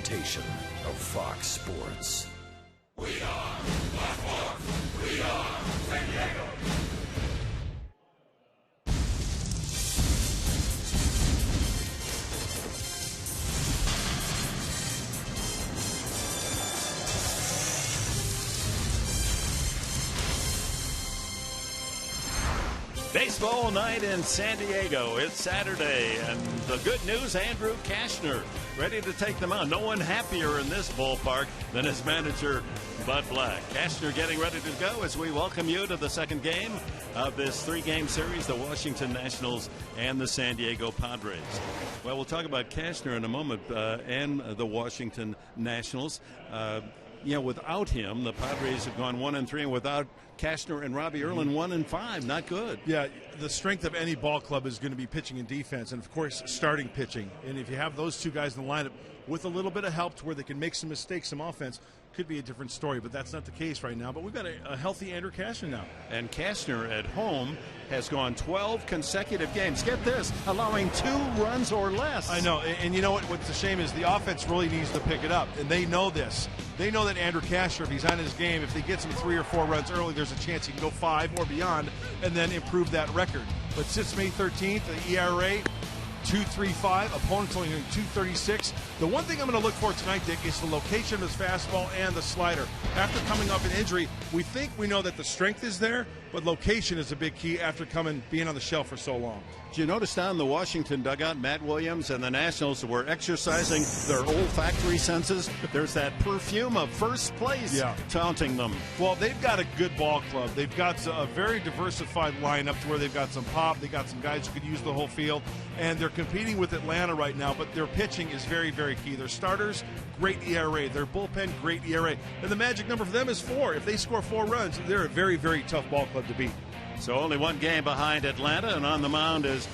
presentation of Fox Sports. We are Baltimore. We are San Diego. Baseball night in San Diego. It's Saturday, and the good news, Andrew Cashner ready to take them out. No one happier in this ballpark than his manager, Bud Black. Cashner getting ready to go as we welcome you to the second game of this three-game series, the Washington Nationals and the San Diego Padres. Well, we'll talk about Cashner in a moment and the Washington Nationals. Without him, the Padres have gone 1-3, and without Cashner and Robbie Erlin, 1-5. Not good. Yeah, the strength of any ball club is going to be pitching and defense, and of course, starting pitching. And if you have those two guys in the lineup with a little bit of help to where they can make some mistakes, some offense, could be a different story. But that's not the case right now. But we've got a healthy Andrew Cashner now. And Cashner at home has gone 12 consecutive games. Get this, allowing 2 runs or less. I know, and you know what's a shame is the offense really needs to pick it up, and they know this. They know that Andrew Cashner, if he's on his game, if they get some 3 or 4 runs early, there's a chance he can go 5 or beyond and then improve that record. But since May 13th, the ERA, 2.35, opponents only hitting 2.36. The one thing I'm going to look for tonight, Dick, is the location of his fastball and the slider. After coming off an injury, we know that the strength is there, but location is a big key after being on the shelf for so long. Did you notice down in the Washington dugout, Matt Williams and the Nationals were exercising their olfactory senses? There's that perfume of first place taunting them. Well, they've got a good ball club. They've got a very diversified lineup to where they've got some pop, they've got some guys who could use the whole field, and they're competing with Atlanta right now, but their pitching is very, very key. Their starters, great ERA. Their bullpen, great ERA. And the magic number for them is 4. If they score 4 runs, they're a very, very tough ball club to beat. So only 1 game behind Atlanta, and on the mound is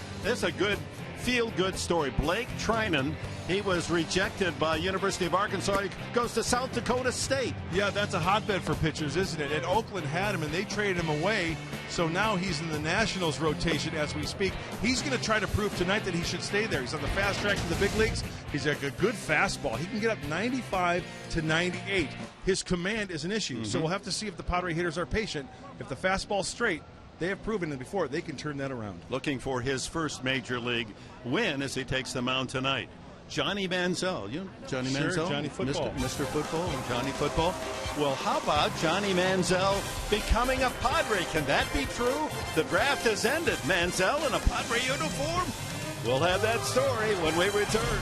a good feel-good story. Blake Trinan, he was rejected by University of Arkansas. He goes to South Dakota State. Yeah, that's a hotbed for pitchers, isn't it? And Oakland had him, and they traded him away. So now he's in the Nationals rotation as we speak. He's going to try to prove tonight that he should stay there. He's on the fast track to the big leagues. He's got a good fastball. He can get up 95 to 98. His command is an issue. So we'll have to see if the Padre hitters are patient. If the fastball's straight, they have proven it before. They can turn that around. Looking for his first major league win as he takes the mound tonight. Johnny Manziel. You know Johnny Manziel? Johnny Football. Mr. Football and Johnny Football. Well, how about Johnny Manziel becoming a Padre? Can that be true? The draft has ended. Manziel in a Padre uniform? We'll have that story when we return.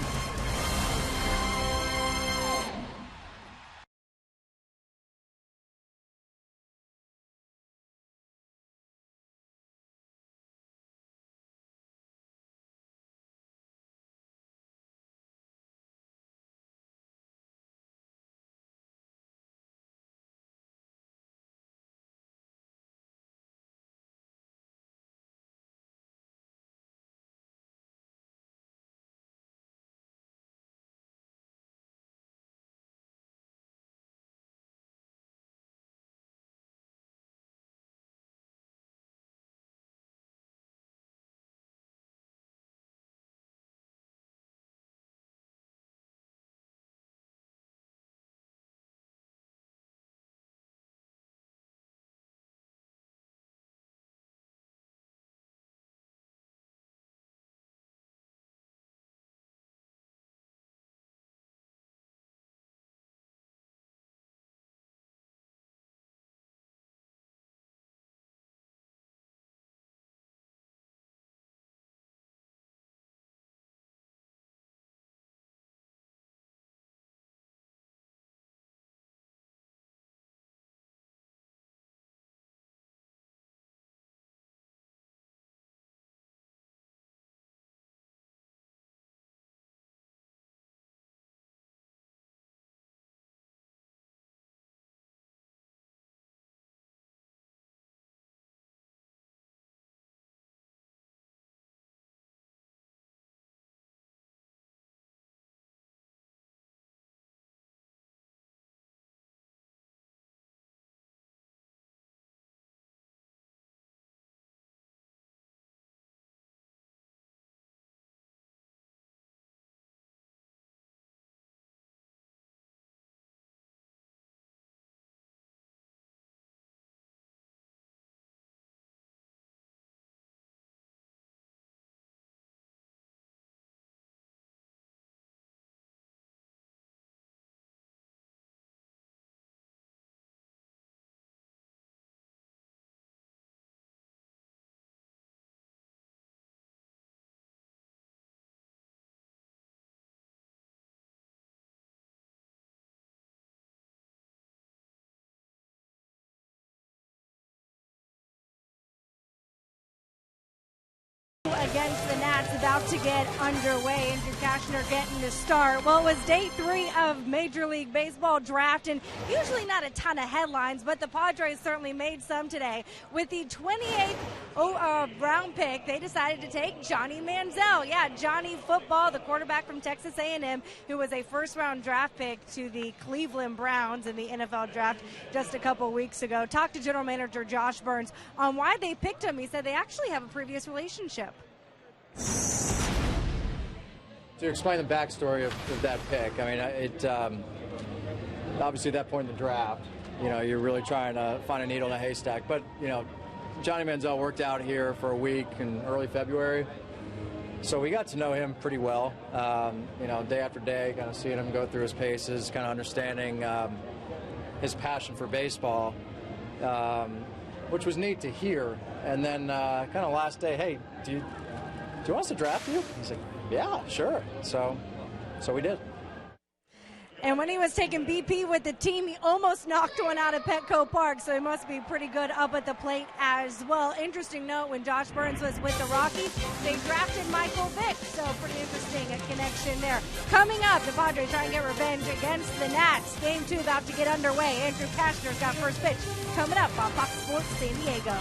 against the Nats about to get underway. Andrew Kashner getting the start. Well, it was day 3 of Major League Baseball draft, and usually not a ton of headlines, but the Padres certainly made some today. With the 28th round pick, they decided to take Johnny Manziel. Yeah, Johnny Football, the quarterback from Texas A&M, who was a first-round draft pick to the Cleveland Browns in the NFL draft just a couple weeks ago. Talked to General Manager Josh Burns on why they picked him. He said they actually have a previous relationship. To explain the backstory of that pick, I mean, obviously at that point in the draft, you're really trying to find a needle in a haystack. But, Johnny Manziel worked out here for a week in early February. So we got to know him pretty well, day after day, kind of seeing him go through his paces, kind of understanding his passion for baseball, which was neat to hear. And then kind of last day, hey, do you want us to draft you? He's like, yeah, sure. So we did. And when he was taking BP with the team, he almost knocked one out of Petco Park, so he must be pretty good up at the plate as well. Interesting note, when Josh Burns was with the Rockies, they drafted Michael Vick, so pretty interesting a connection there. Coming up, the Padres try and get revenge against the Nats. Game 2 about to get underway. Andrew Kashner's got first pitch coming up on Fox Sports San Diego.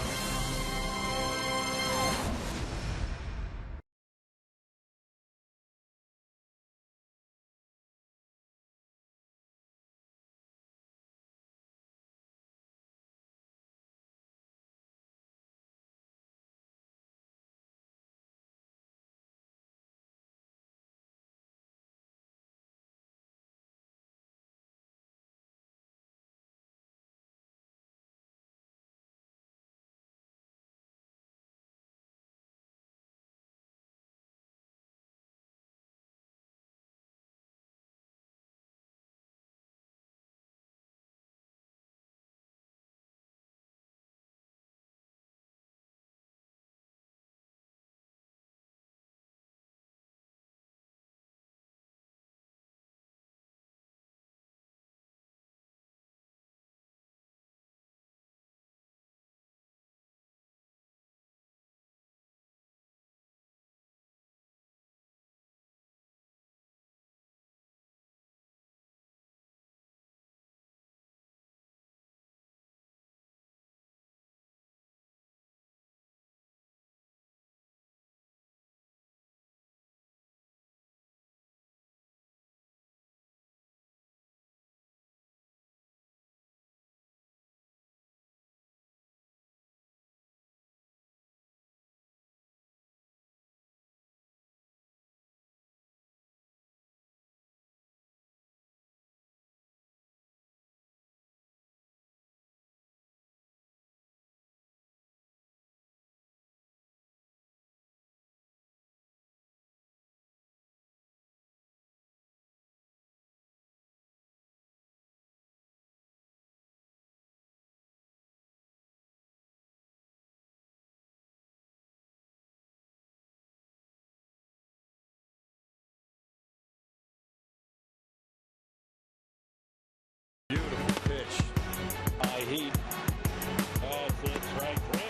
Beautiful pitch. High heat. That's it, strike 3.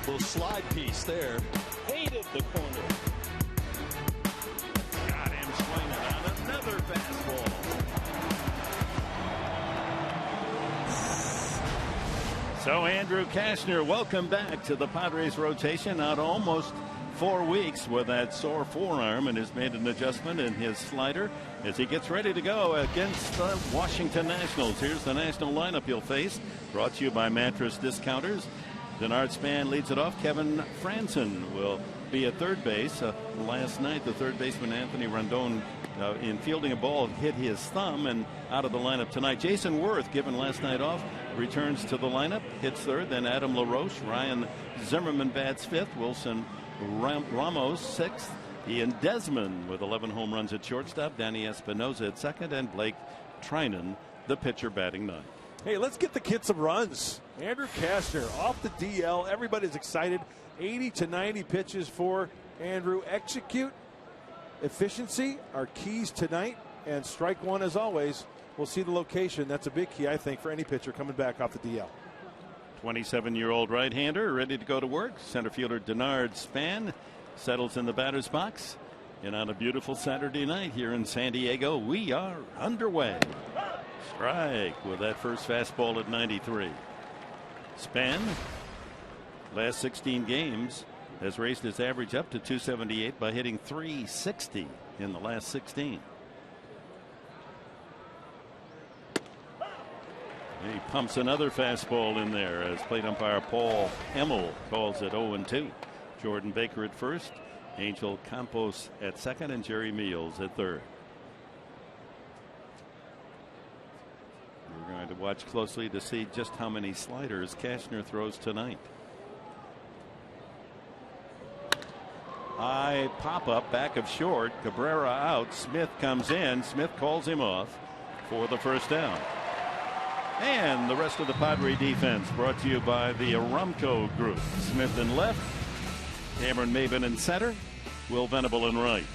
Little slide piece there. Hated the corner. Got him swinging on another fastball. So Andrew Kashner, welcome back to the Padres rotation. Out almost 4 weeks with that sore forearm, and has made an adjustment in his slider as he gets ready to go against the Washington Nationals. Here's the national lineup he'll face, brought to you by Mattress Discounters. Denard Span leads it off. Kevin Franzen will be at third base. Last night, the third baseman Anthony Rondon, in fielding a ball, hit his thumb and out of the lineup tonight. Jason Worth, given last night off, returns to the lineup, hits third. Then Adam LaRoche, Ryan Zimmerman bats fifth, Wilson Ramos sixth, Ian Desmond with 11 home runs at shortstop, Danny Espinosa at second, and Blake Trinan, the pitcher, batting ninth. Hey, let's get the kid some runs. Andrew Kashner off the DL. Everybody's excited. 80 to 90 pitches for Andrew. Execute, efficiency are keys tonight, and strike one as always. We'll see the location. That's a big key, I think, for any pitcher coming back off the DL. 27-year-old right-hander ready to go to work. Center fielder Denard Span settles in the batter's box. And on a beautiful Saturday night here in San Diego, we are underway. Strike with that first fastball at 93. Span, last 16 games, has raised his average up to 278 by hitting 360 in the last 16. He pumps another fastball in there as plate umpire Paul Emmel calls it 0-2. Jordan Baker at first, Angel Campos at second, and Jerry Meals at third. We're going to watch closely to see just how many sliders Cashner throws tonight. High pop up back of short. Cabrera out. Smith comes in. Smith calls him off for the first down. And the rest of the Padre defense brought to you by the Aramco Group. Smith in left, Cameron Maben in center, Will Venable in right.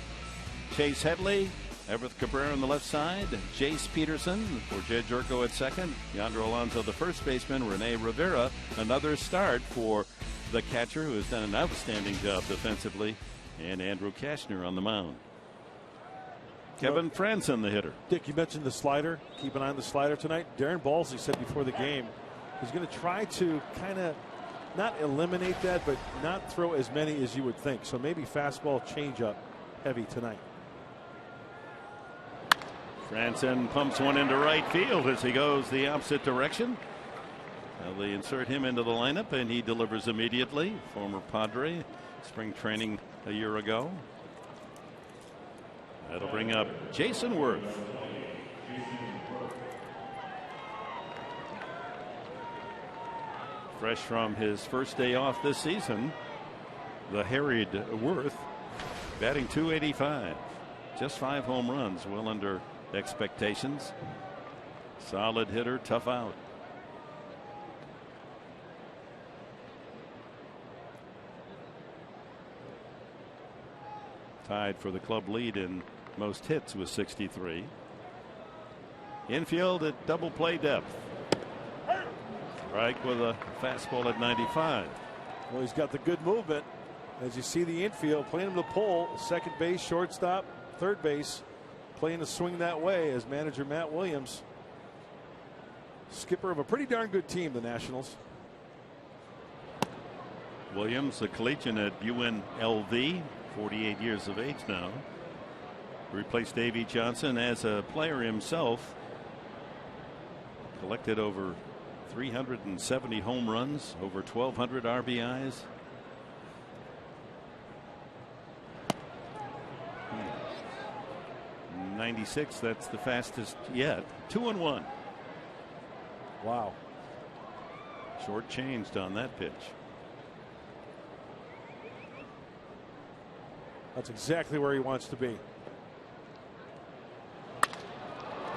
Chase Headley, Everett Cabrera on the left side, Jace Peterson for Jed Jerko at second, Yonder Alonso the first baseman, Rene Rivera another start for the catcher who has done an outstanding job defensively, and Andrew Cashner on the mound. Kevin Franzen, the hitter. Dick, you mentioned the slider. Keep an eye on the slider tonight. Darren Balsley said before the game he's going to try to kind of not eliminate that, but not throw as many as you would think. So maybe fastball changeup heavy tonight. Franzen pumps one into right field as he goes the opposite direction. Now they insert him into the lineup, and he delivers immediately. Former Padre, spring training a year ago. That'll bring up Jason Worth. Fresh from his first day off this season, the harried Worth batting .285. Just 5 home runs, well under expectations. Solid hitter, tough out. Tied for the club lead in most hits with 63. Infield at double play depth. Strike with a fastball at 95. Well, he's got the good movement. As you see the infield, playing him to pull, second base, shortstop, third base, playing a swing that way as manager Matt Williams. Skipper of a pretty darn good team, the Nationals. Williams, a collegian at UNLV, 48 years of age now. Replaced Davey Johnson as a player himself. Collected over 370 home runs, over 1,200 RBIs. .96, that's the fastest yet. 2-1. Wow. Short changed on that pitch. That's exactly where he wants to be.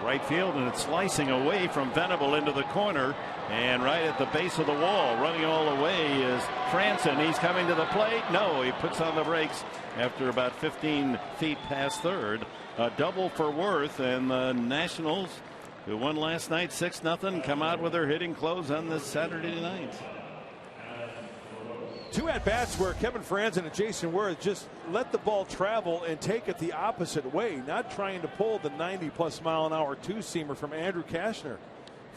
Right field, and it's slicing away from Venable into the corner, and right at the base of the wall, running all the way is Franzen. He's coming to the plate. No, he puts on the brakes after about 15 feet past third. A double for Worth, and the Nationals, who won last night 6-0, come out with their hitting close on this Saturday night. 2 at-bats where Kevin Franzen and Jason Worth just let the ball travel and take it the opposite way, not trying to pull the 90+ mile an hour two-seamer from Andrew Cashner.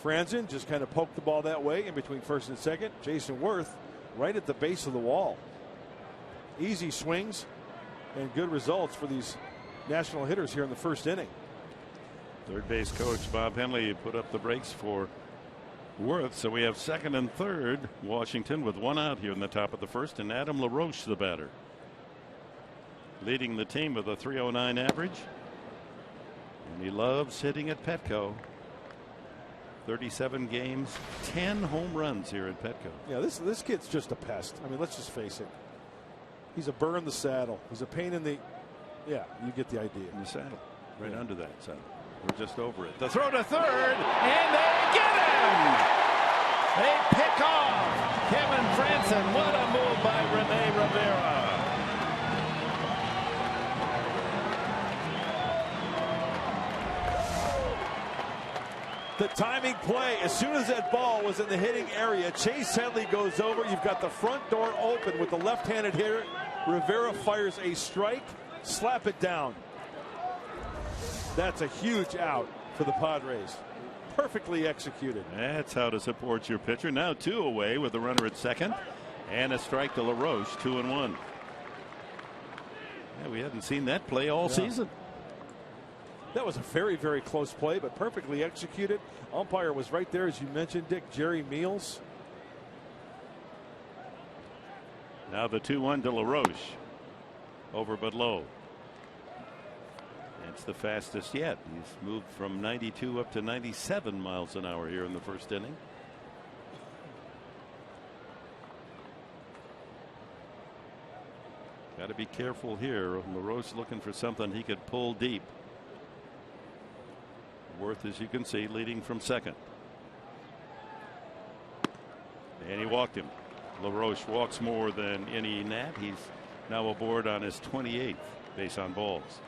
Franzen just kind of poked the ball that way in between first and second. Jason Worth right at the base of the wall. Easy swings and good results for these National hitters here in the first inning. Third base coach Bob Henley put up the brakes for Worth, so we have second and third. Washington with 1 out here in the top of the first, and Adam LaRoche the batter, leading the team with a .309 average, and he loves hitting at Petco. 37 games, 10 home runs here at Petco. Yeah, this kid's just a pest. I mean, let's just face it. He's a burr in the saddle. He's a pain in the. Yeah, you get the idea. In the saddle, right under that saddle. We're just over it. The throw to third, and they get him! They pick off Kevin Franzen. What a move by Rene Rivera. The timing play, as soon as that ball was in the hitting area, Chase Headley goes over. You've got the front door open with the left-handed hitter Rivera fires a strike, slap it down. That's a huge out for the Padres. Perfectly executed. That's how to support your pitcher. Now 2 away with the runner at second. And a strike to LaRoche, 2-1. Yeah, we hadn't seen that play all season. That was a very, very close play, but perfectly executed. Umpire was right there, as you mentioned, Dick, Jerry Meals. Now the 2-1 to LaRoche. Over but low. It's the fastest yet. He's moved from 92 up to 97 miles an hour here in the first inning. Got to be careful here. LaRoche looking for something he could pull deep. Worth, as you can see, leading from second. And he walked him. LaRoche walks more than any Nat. He's now aboard on his 28th base on balls.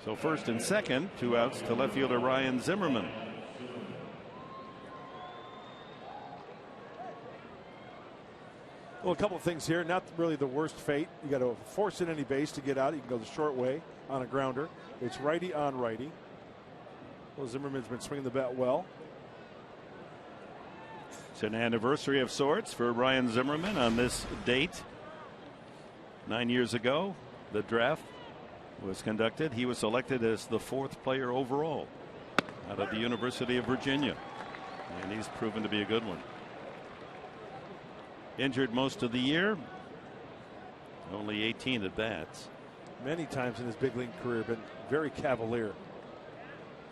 So first and second, 2 outs to left fielder Ryan Zimmerman. Well, a couple of things here. Not really the worst fate. You got to force it any base to get out. You can go the short way on a grounder. It's righty on righty. Well, Zimmerman's been swinging the bat well. It's an anniversary of sorts for Ryan Zimmerman on this date. 9 years ago, the draft was conducted. He was selected as the 4th player overall out of the University of Virginia. And he's proven to be a good one. Injured most of the year. Only 18 at bats. Many times in his big league career, been very cavalier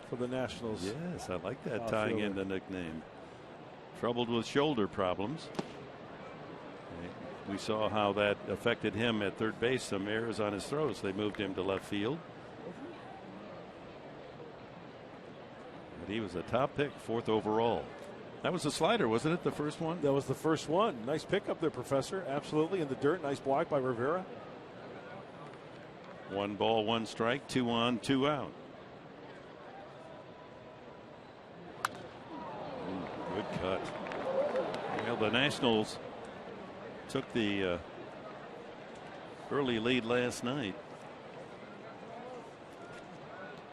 for the Nationals. Yes, I like that tying in the nickname. Troubled with shoulder problems. We saw how that affected him at third base. Some errors on his throws. They moved him to left field. But he was a top pick, 4th overall. That was a slider, wasn't it? The first one? That was the first one. Nice pickup there, Professor. Absolutely in the dirt. Nice block by Rivera. 1 ball, 1 strike, 2 on, 2 out. Good cut. Well, the Nationals took the early lead last night.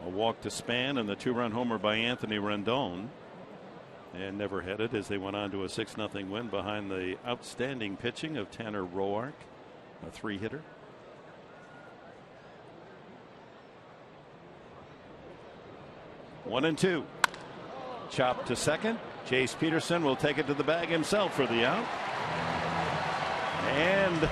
A walk to Span and the 2-run homer by Anthony Rendon. And never headed as they went on to a 6-0 win behind the outstanding pitching of Tanner Roark, a 3-hitter. One and 2. Chop to second. Chase Peterson will take it to the bag himself for the out. And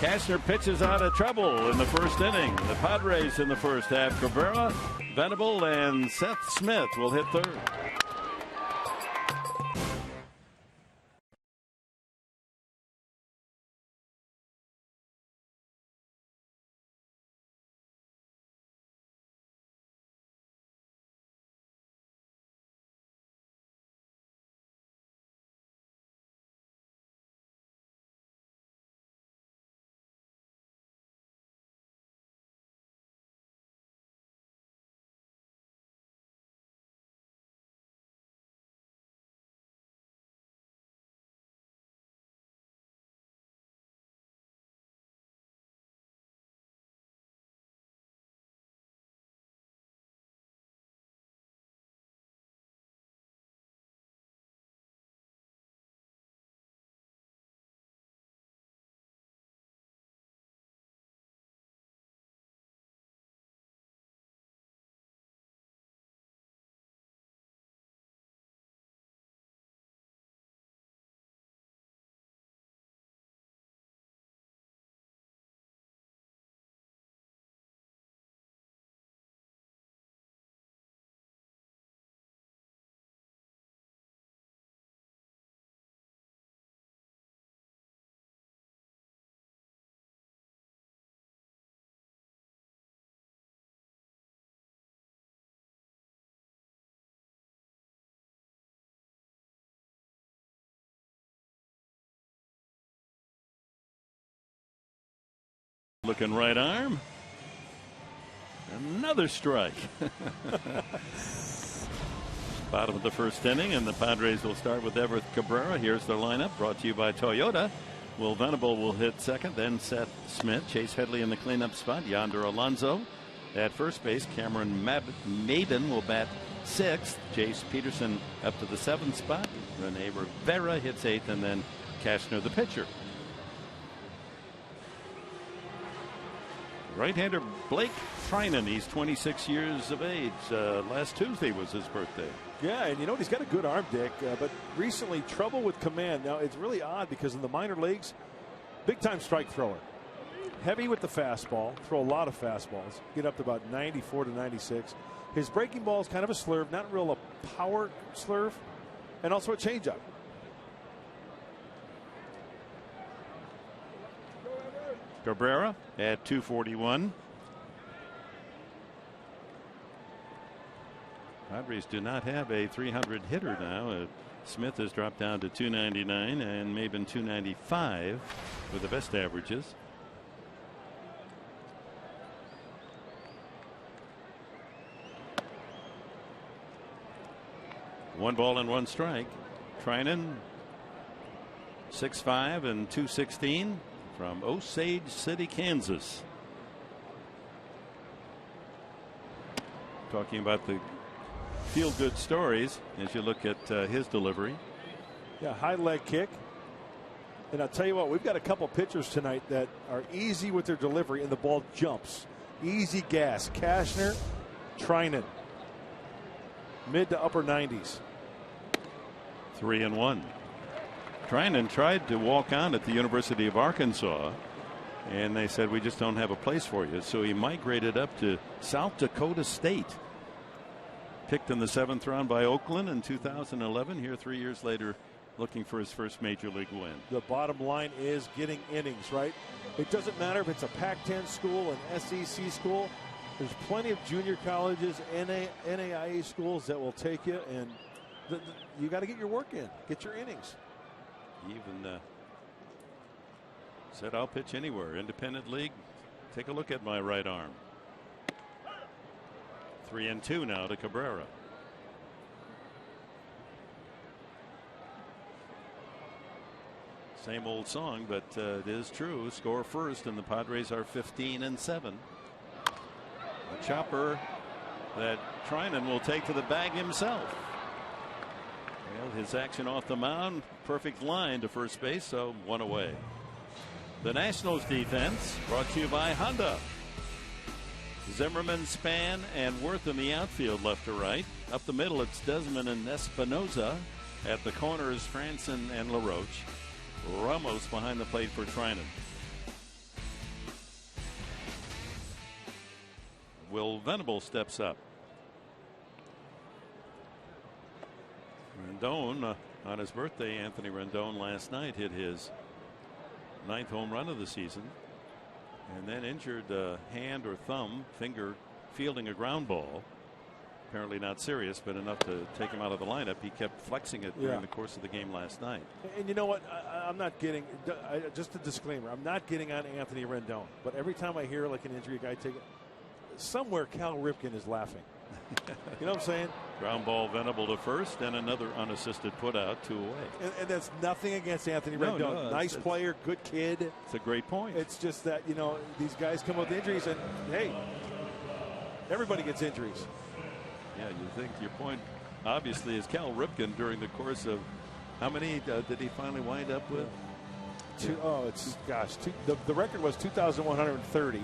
Cashner pitches out of trouble in the first inning. The Padres in the first half. Cabrera, Venable, and Seth Smith will hit third. Looking right arm. Another strike. Bottom of the first inning, and the Padres will start with Everett Cabrera. Here's their lineup, brought to you by Toyota. Will Venable will hit second, then Seth Smith. Chase Headley in the cleanup spot. Yonder Alonso at first base. Cameron Maben will bat sixth. Jace Peterson up to the seventh spot. Rene Rivera hits eighth, and then Cashner the pitcher. Right-hander Blake Treinen. He's 26 years of age. Last Tuesday was his birthday. Yeah, and you know what? He's got a good arm, Dick, but recently trouble with command. Now, it's really odd because in the minor leagues, big-time strike thrower. Heavy with the fastball, throw a lot of fastballs, get up to about 94 to 96. His breaking ball is kind of a slurve, not real a power slurve, and also a changeup. Cabrera at 241. Padres do not have a 300 hitter now. Smith has dropped down to 299 and Maben 295 with the best averages. One ball and one strike. Treinen 6'5" and 216 from Osage City, Kansas. Talking about the feel-good stories as you look at his delivery. Yeah, high leg kick. And I'll tell you what, we've got a couple pitchers tonight that are easy with their delivery and the ball jumps. Easy gas. Cashner, Treinen. Mid to upper 90s. 3-1. Treinen tried to walk on at the University of Arkansas, and they said, we just don't have a place for you. So he migrated up to South Dakota State. Picked in the 7th round by Oakland in 2011. Here 3 years later, looking for his first major league win. The bottom line is getting innings, right? It doesn't matter if it's a Pac-10 school, an SEC school. There's plenty of junior colleges, NAIA schools that will take you, and you got to get your work in, get your innings. He even said, I'll pitch anywhere. Independent league, take a look at my right arm. 3-2 now to Cabrera. Same old song, but it is true. Score first, and the Padres are 15-7. A chopper that Treinen will take to the bag himself. Well, his action off the mound, perfect line to first base, so one away. The Nationals defense brought to you by Honda. Zimmerman, Span, and Worth in the outfield, left to right. Up the middle, it's Desmond and Espinoza. At the corners, Franson and LaRoche. Ramos behind the plate for Treinen. Will Venable steps up. Rendon on his birthday, Anthony Rendon last night hit his 9th home run of the season, and then injured hand or thumb, finger, fielding a ground ball. Apparently not serious, but enough to take him out of the lineup. He kept flexing it during the course of the game last night. And you know what? I'm not getting, just a disclaimer, I'm not getting on Anthony Rendon. But every time I hear like an injury guy take it, somewhere Cal Ripken is laughing. You know what I'm saying? Ground ball Venable to first, and another unassisted putout, 2 away. And that's nothing against Anthony Rendon. No, nice player, good kid. It's a great point. It's just that, you know, these guys come with injuries, and hey, everybody gets injuries. Yeah, you think your point obviously is Cal Ripken during the course of how many did he finally wind up with? The record was 2,130.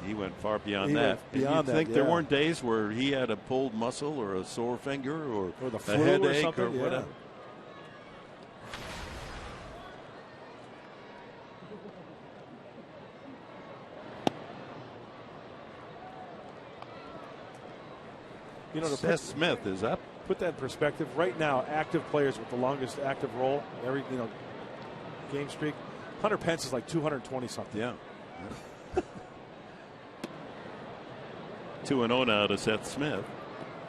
He went far beyond that. Beyond you think there weren't days where he had a pulled muscle or a sore finger or the a flu headache or something? or whatever? You know, Seth Smith is up. Put that in perspective. Right now, active players with the longest active role, game streak. Hunter Pence is like 220 something. Yeah. 2-0 now to Seth Smith.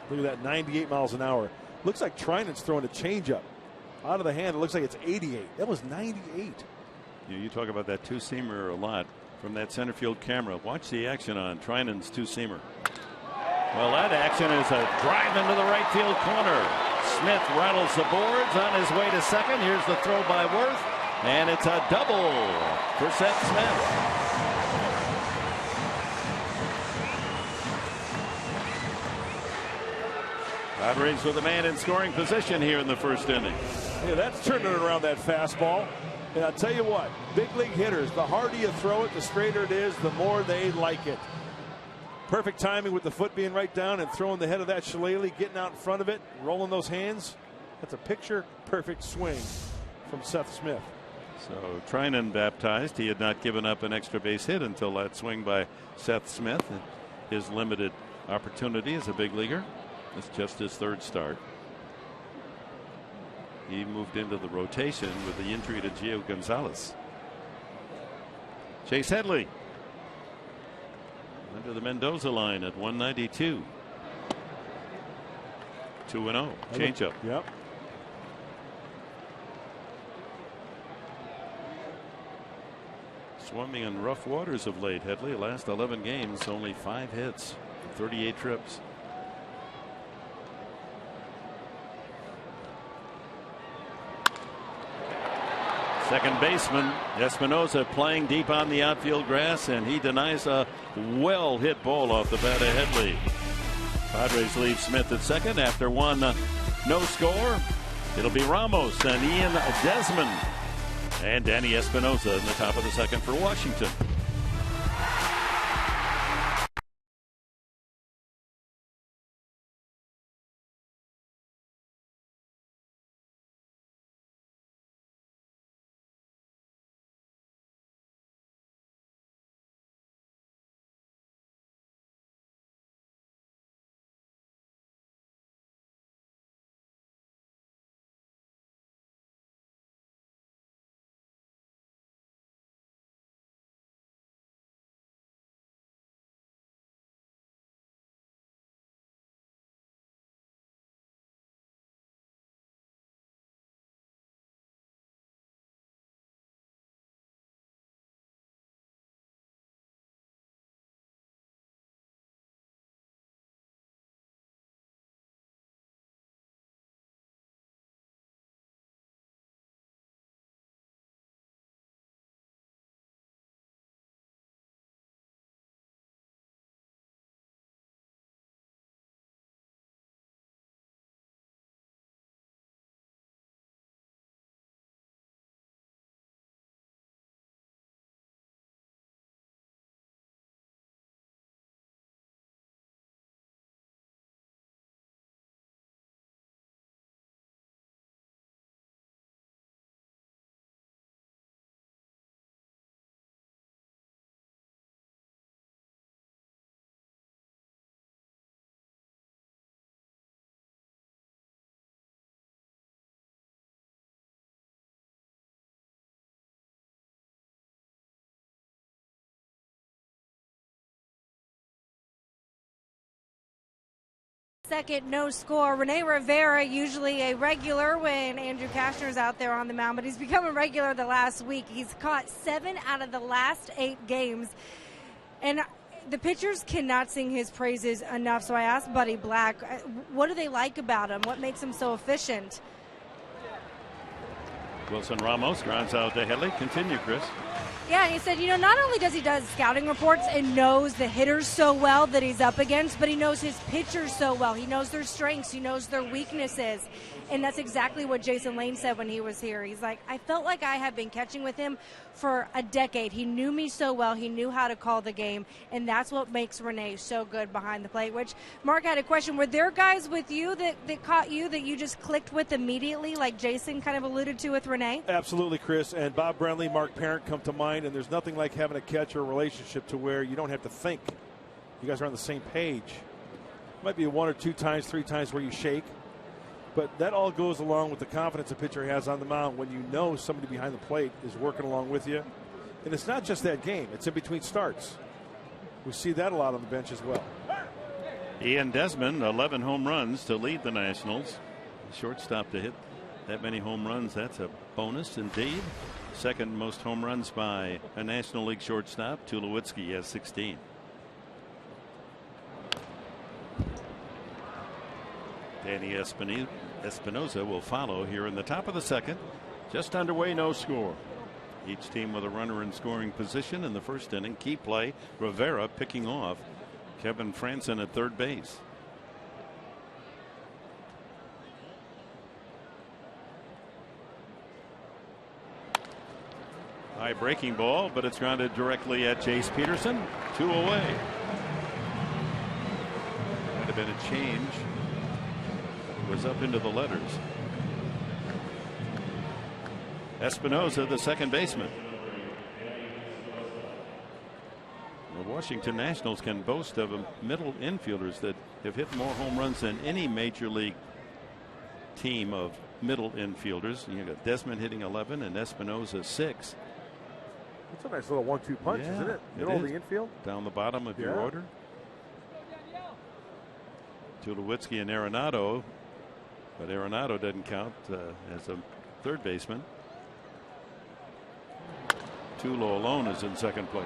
Look at that, 98 miles an hour. Looks like Treinen's throwing a changeup out of the hand. It looks like it's 88. That was 98. You talk about that two-seamer a lot from that center field camera. Watch the action on Treinen's two-seamer. Well, that action is a drive into the right field corner. Smith rattles the boards on his way to second. Here's the throw by Worth. And it's a double for Seth Smith. Padres with a man in scoring position here in the first inning. Yeah, that's turning around that fastball. And I'll tell you what, big league hitters, the harder you throw it, the straighter it is, the more they like it. Perfect timing with the foot being right down and throwing the head of that shillelagh, getting out in front of it, rolling those hands. That's a picture perfect swing from Seth Smith. So Trinan baptized. He had not given up an extra base hit until that swing by Seth Smith. And his limited opportunity as a big leaguer. It's just his third start. He moved into the rotation with the injury to Gio Gonzalez. Chase Headley under the Mendoza line at 192. 2-0. Changeup. Yep. Swimming in rough waters of late. Headley, last 11 games, only 5 hits, 38 trips. Second baseman Espinosa playing deep on the outfield grass, and he denies a well hit ball off the bat of Headley. Padres leave Smith at second after one no score. It'll be Ramos and Ian Desmond and Danny Espinosa in the top of the second for Washington. Second no score. Rene Rivera, usually a regular when Andrew Cashner's out there on the mound, but he's become a regular the last week. He's caught 7 out of the last 8 games, and the pitchers cannot sing his praises enough. So I asked Buddy Black, what do they like about him? What makes him so efficient? Wilson Ramos grounds out to Headley. Continue, Chris. Yeah, and he said, not only does he do scouting reports and knows the hitters so well that he's up against, but he knows his pitchers so well. He knows their strengths. He knows their weaknesses. And that's exactly what Jason Lane said when he was here. He's like, I felt like I have been catching with him for a decade. He knew me so well. He knew how to call the game. And that's what makes Rene so good behind the plate. Which, Mark had a question. Were there guys with you that caught you that you just clicked with immediately, like Jason kind of alluded to with Rene? Absolutely, Chris. And Bob Brenly, Mark Parent come to mind. And there's nothing like having a catcher relationship to where you don't have to think. You guys are on the same page. Might be 1 or 2 times, 3 times where you shake. But that all goes along with the confidence a pitcher has on the mound when you know somebody behind the plate is working along with you. And it's not just that game. It's in between starts. We see that a lot on the bench as well. Ian Desmond, 11 home runs to lead the Nationals. Shortstop to hit that many home runs, that's a bonus indeed. Second most home runs by a National League shortstop. Tulowitzki has 16. Danny Espinosa will follow here in the top of the second. Just underway, no score. Each team with a runner in scoring position in the first inning. Key play, Rivera picking off Kevin Franson at third base. High breaking ball, but it's grounded directly at Chase Peterson. 2 away. Might have been a change. It was up into the letters. Espinosa, the second baseman. The Washington Nationals can boast of middle infielders that have hit more home runs than any major league team of middle infielders. You got Desmond hitting 11 and Espinosa 6. It's a nice little 1-2 punch, isn't it? Middle of the infield. Down the bottom of your order. Tulowitzki and Arenado, but Arenado doesn't count as a third baseman. Tulo alone is in second place.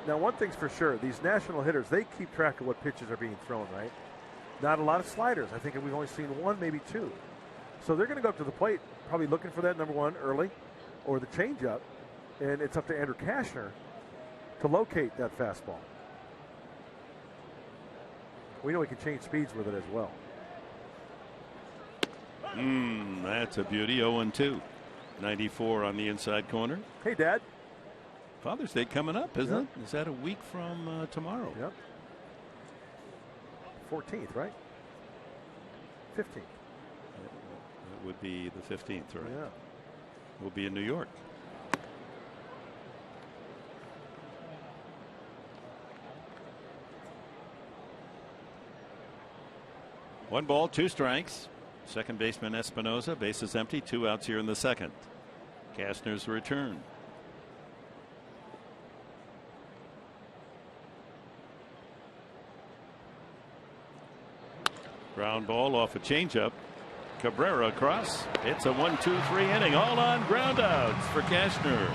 Now, one thing's for sure, these national hitters, they keep track of what pitches are being thrown, right? Not a lot of sliders. I think we've only seen 1, maybe 2. So they're going to go up to the plate, probably looking for that number 1 early, or the changeup, and it's up to Andrew Cashner to locate that fastball. We know he can change speeds with it as well. That's a beauty. 0-2. 94 on the inside corner. Hey, Dad. Father's Day coming up, isn't it? Is that a week from tomorrow? Yep. 14th, right? 15th. It would be the 15th, right? Yeah. We'll be in New York. One ball, 2 strikes. Second baseman Espinosa, bases empty, 2 outs here in the second. Cashner's return. Ground ball off a changeup. Cabrera across. It's a 1-2-3 inning, all on ground outs for Cashner.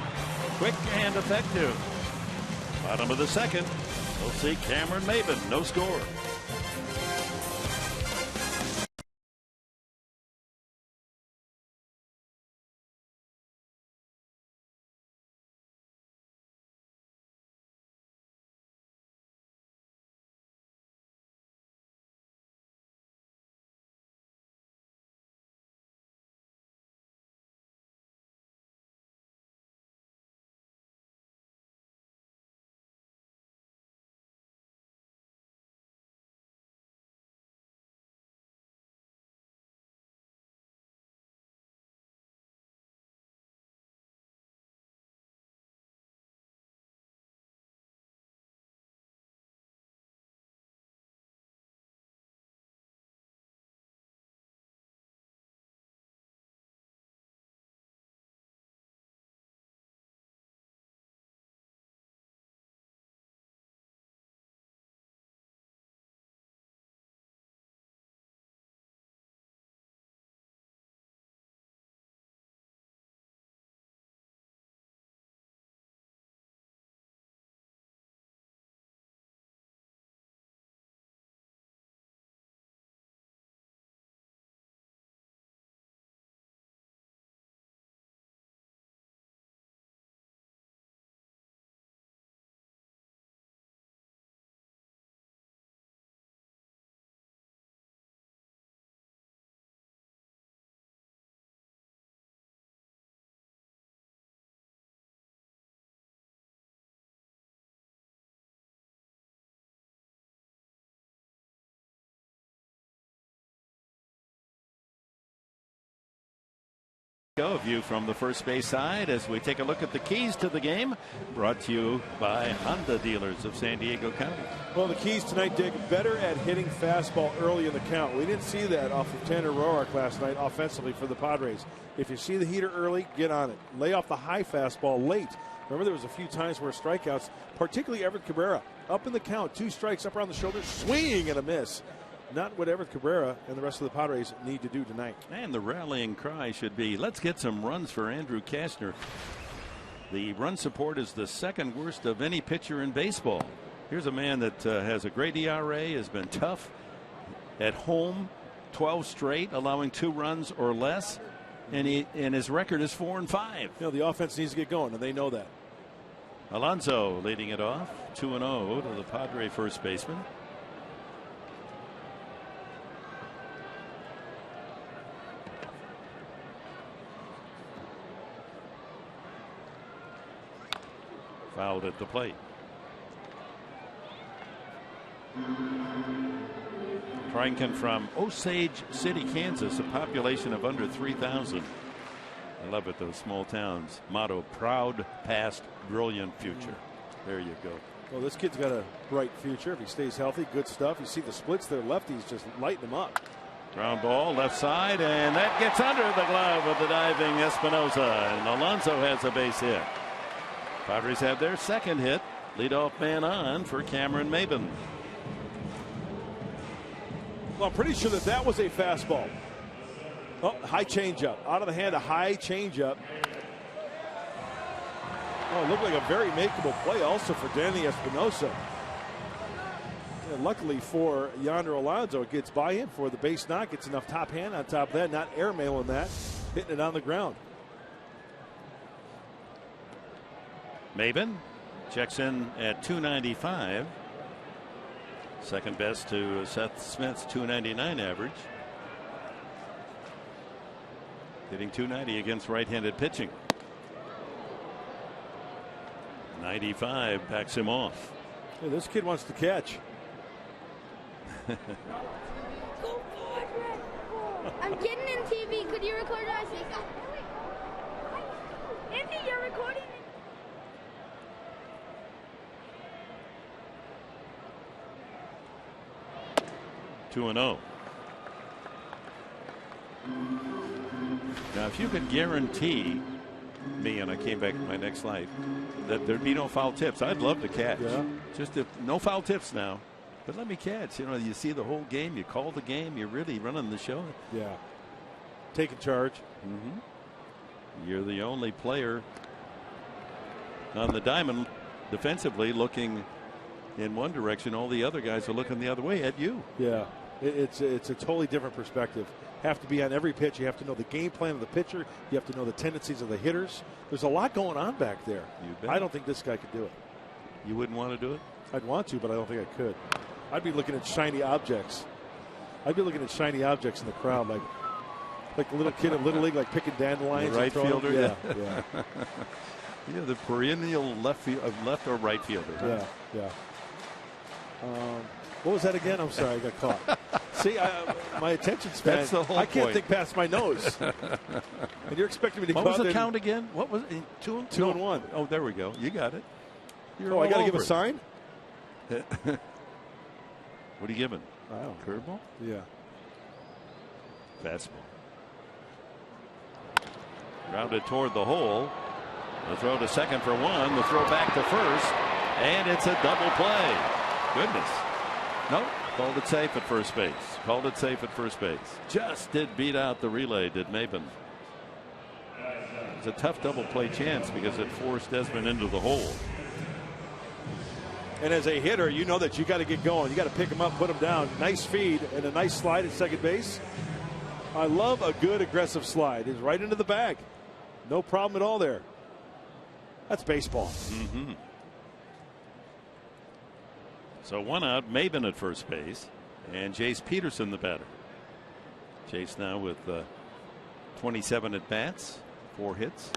Quick and effective. Bottom of the second. We'll see Cameron Maben, no score. A view from the first base side as we take a look at the keys to the game, brought to you by Honda dealers of San Diego County. Well, the keys tonight, Dick, better at hitting fastball early in the count. We didn't see that off of Tanner Roark last night offensively for the Padres. If you see the heater early, get on it. Lay off the high fastball late. Remember, there was a few times where strikeouts, particularly Everett Cabrera, up in the count, 2 strikes up around the shoulder, swinging and a miss. Not what Everett Cabrera and the rest of the Padres need to do tonight. And the rallying cry should be, let's get some runs for Andrew Cashner. The run support is the second worst of any pitcher in baseball. Here's a man that has a great ERA, has been tough at home, 12 straight, allowing 2 runs or less. and his record is 4-5. You know, the offense needs to get going, and they know that. Alonso leading it off, 2-0 to the Padre first baseman. Fouled at the plate. Franken from Osage City, Kansas, a population of under 3,000. I love it, those small towns. Motto, proud past, brilliant future. There you go. Well, this kid's got a bright future if he stays healthy. Good stuff. You see the splits there. Lefties just lighting him up. Ground ball, left side, and that gets under the glove of the diving Espinosa. And Alonso has a base hit. Padres have their second hit. Leadoff man on for Cameron Maben. Well, I'm pretty sure that was a fastball. Oh, high changeup. Out of the hand, a high changeup. Oh, it looked like a very makeable play also for Danny Espinosa. Yeah, luckily for Yonder Alonso, it gets by him for the base knock. Gets enough top hand on top of that, not airmailing that, hitting it on the ground. Maben checks in at 295. Second best to Seth Smith's 299 average. Hitting 290 against right-handed pitching. 95 backs him off. Yeah, this kid wants to catch. Go Padres! I'm getting in TV. Could you record us? Andy, you're recording it. 2-0. Now, if you could guarantee me, and I came back to my next life, that there'd be no foul tips, I'd love to catch. Yeah. Just if no foul tips now, but let me catch. You know, you see the whole game, you call the game, you're really running the show. Yeah. Taking charge. You're the only player on the diamond defensively looking in one direction. All the other guys are looking the other way at you. Yeah. It's a totally different perspective. Have to be on every pitch. You have to know the game plan of the pitcher. You have to know the tendencies of the hitters. There's a lot going on back there. You bet. I don't think this guy could do it. You wouldn't want to do it? I'd want to, but I don't think I could. I'd be looking at shiny objects. I'd be looking at shiny objects in the crowd, like a little kid in Little League, like picking dandelions. The right fielder? Yeah. Yeah, the perennial left or right fielder. Yeah. What was that again? I'm sorry, I got caught. See, my attention span. That's the whole I can't point. think past my nose. And you're expecting me to What go was out the there count again? What was it? 2-1. Oh, there we go. You got it. Oh, I got to give a sign? What are you giving? I don't know. Curveball? Yeah. Fastball. Grounded toward the hole. The throw to second for one. The throw back to first. And it's a double play. Goodness. Nope. Called it safe at first base. Called it safe at first base. Just did beat out the relay, did Maben. It's a tough double play chance because it forced Desmond into the hole. And as a hitter, you know that you got to get going. You got to pick him up, put him down. Nice feed and a nice slide at second base. I love a good aggressive slide. It's right into the bag. No problem at all there. That's baseball. So one out, Maben at first base, and Jace Peterson the batter. Jace now with 27 at bats, 4 hits.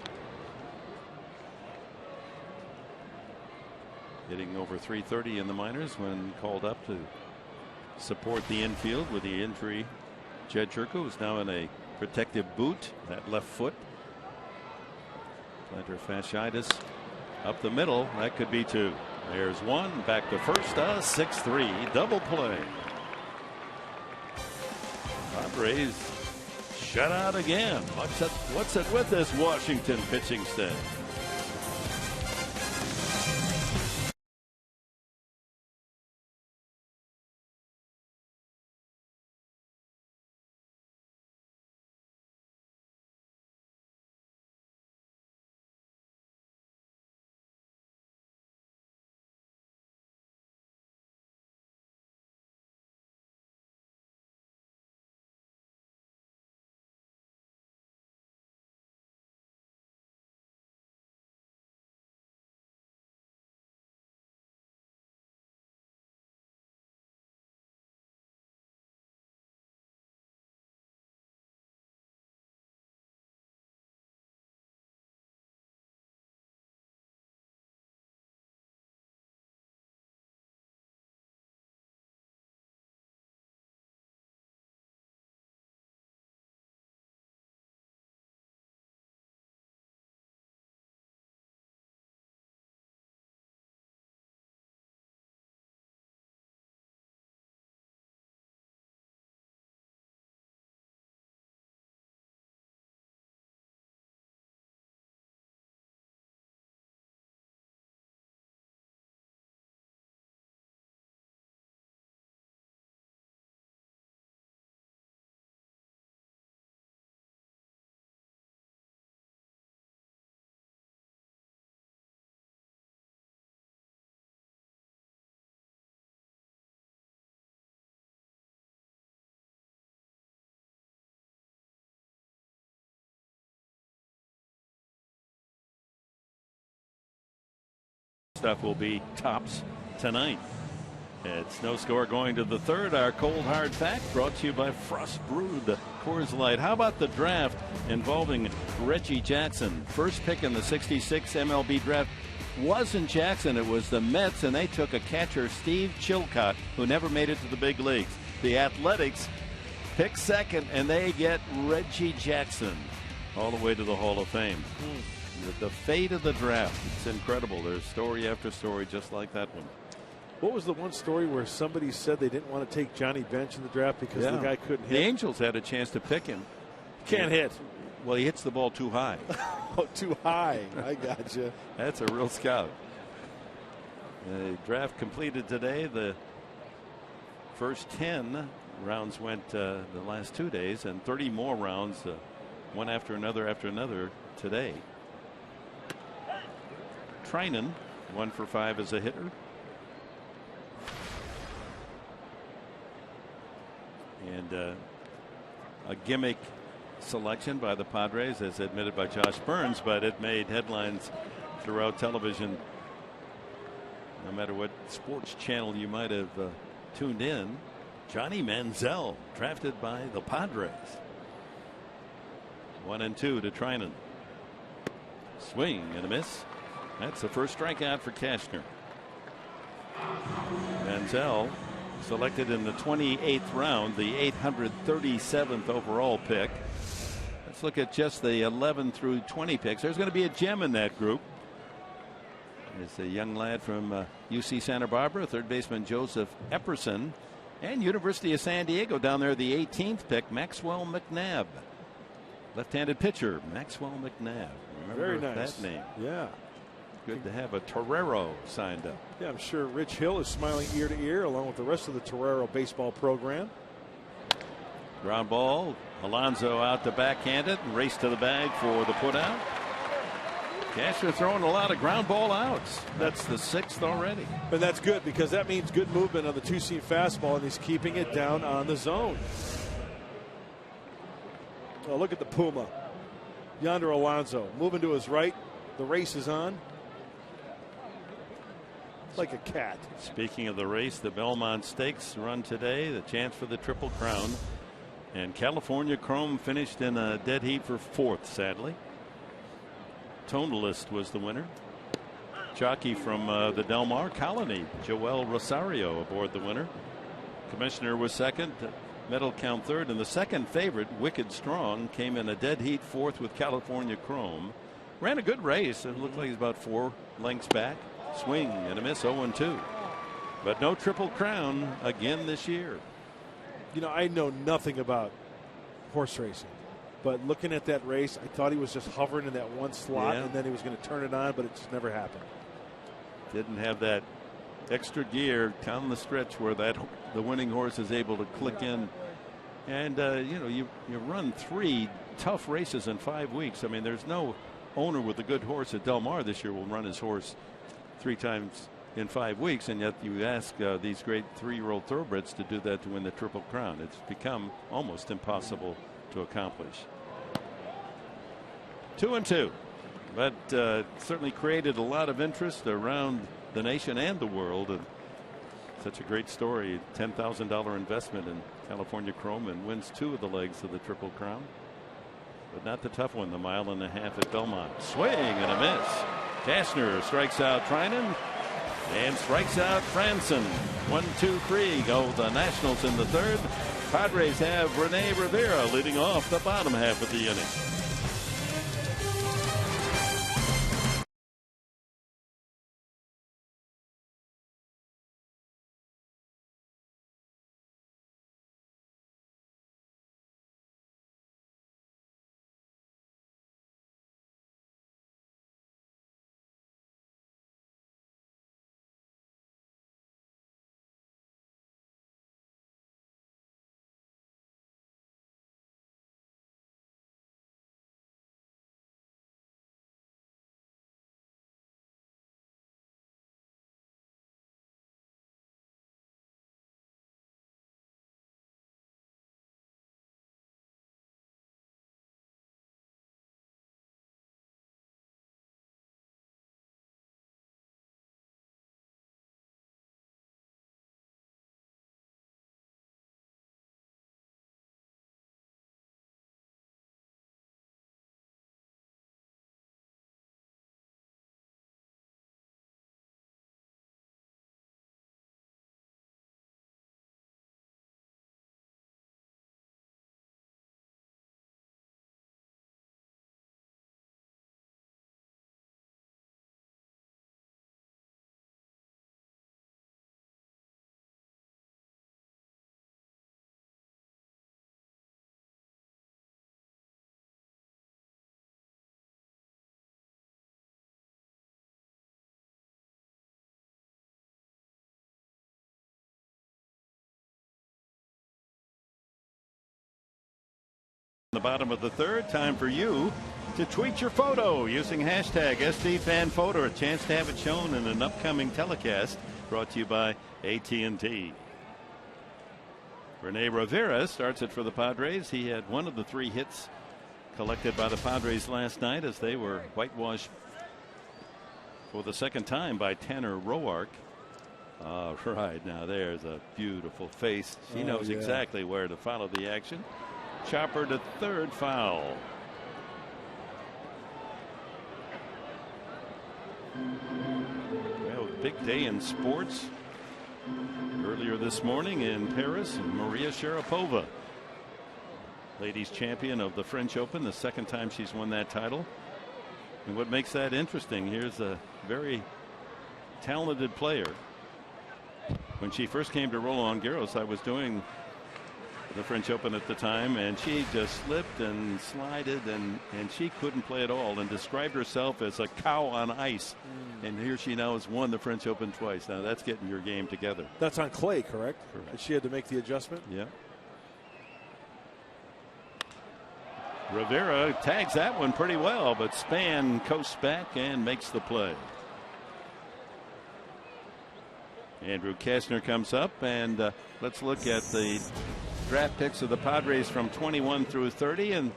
Hitting over .330 in the minors when called up to support the infield with the injury. Jed Jerko is now in a protective boot, that left foot. Plantar fasciitis up the middle. That could be 2. There's one. Back to first. 6-3 double play. Padres shut out again. What's it with this Washington pitching staff? Stuff will be tops tonight. It's no score going to the third. Our cold hard fact brought to you by Frost Brewed Coors Light. How about the draft involving Reggie Jackson? First pick in the 66 MLB draft wasn't Jackson, it was the Mets, and they took a catcher, Steve Chilcott, who never made it to the big leagues. The Athletics pick second, and they get Reggie Jackson all the way to the Hall of Fame. The fate of the draft, it's incredible. There's story after story just like that one. What was the one story where somebody said they didn't want to take Johnny Bench in the draft because the guy couldn't hit? The Angels had a chance to pick him. Can't hit. Well, he hits the ball too high. Oh, too high. I gotcha. That's a real scout. The draft completed today. The first 10 rounds went the last 2 days, and 30 more rounds, one after another today. Trinan, 1 for 5 as a hitter. And a gimmick selection by the Padres, as admitted by Josh Burns, but it made headlines throughout television. No matter what sports channel you might have tuned in, Johnny Manziel drafted by the Padres. 1-2 to Trinan. Swing and a miss. That's the first strikeout for Cashner. Manziel selected in the 28th round, the 837th overall pick. Let's look at just the 11 through 20 picks. There's going to be a gem in that group. It's a young lad from UC Santa Barbara, third baseman Joseph Epperson, and University of San Diego down there, the 18th pick, Maxwell McNabb. Left-handed pitcher, Maxwell McNabb. Remember Very nice. that name. Yeah. Good to have a Torero signed up. Yeah, I'm sure Rich Hill is smiling ear to ear along with the rest of the Torero baseball program. Ground ball. Alonso out to backhand it and race to the bag for the putout. Cashner throwing a lot of ground ball outs. That's the 6th already. But that's good because that means good movement on the two-seam fastball, and he's keeping it down on the zone. Oh, look at the Puma. Yonder Alonso moving to his right. The race is on. Like a cat. Speaking of the race, the Belmont Stakes run today, the chance for the Triple Crown. And California Chrome finished in a dead heat for 4th, sadly. Tonalist was the winner. Jockey from the Del Mar Colony, Joel Rosario, aboard the winner. Commissioner was 2nd, medal count 3rd, and the 2nd favorite, Wicked Strong, came in a dead heat 4th with California Chrome. Ran a good race. It looked like he's about 4 lengths back. Swing and a miss, 0-2. But no Triple Crown again this year. You know, I know nothing about horse racing, but looking at that race, I thought he was just hovering in that one slot, and then he was going to turn it on, but it just never happened. Didn't have that extra gear down the stretch where the winning horse is able to click in. And you know, you run 3 tough races in 5 weeks. I mean, there's no owner with a good horse at Del Mar this year will run his horse 3 times in 5 weeks, and yet you ask these great 3-year-old thoroughbreds to do that to win the Triple Crown. It's become almost impossible to accomplish. 2-2, but certainly created a lot of interest around the nation and the world, and such a great story. $10,000 investment in California Chrome, and wins 2 of the legs of the Triple Crown, but not the tough one, the 1.5 miles at Belmont. Swing and a miss. Cashner strikes out Trinan and strikes out Franson. 1-2-3 go the Nationals in the 3rd. Padres have Rene Rivera leading off the bottom half of the inning. the bottom of the third. Time for you to tweet your photo using hashtag SDFanPhoto. A chance to have it shown in an upcoming telecast brought to you by AT&T. Rene Rivera starts it for the Padres. He had one of the 3 hits collected by the Padres last night as they were whitewashed for the second time by Tanner Roark. All right, now there's a beautiful face. She knows exactly where to follow the action. Chopper to third, foul. Well, big day in sports. Earlier this morning in Paris, Maria Sharapova, ladies champion of the French Open, the second time she's won that title. And what makes that interesting, here's a very talented player. When she first came to Roland Garros, I was doing the French Open at the time, and she just slipped and slided, and she couldn't play at all, and described herself as a cow on ice. And here she now has won the French Open twice. Now that's getting your game together. That's on clay, correct? Correct. And she had to make the adjustment? Yeah. Rivera tags that one pretty well, but Span coasts back and makes the play. Andrew Kastner comes up, and let's look at the draft picks of the Padres from 21 through 30. And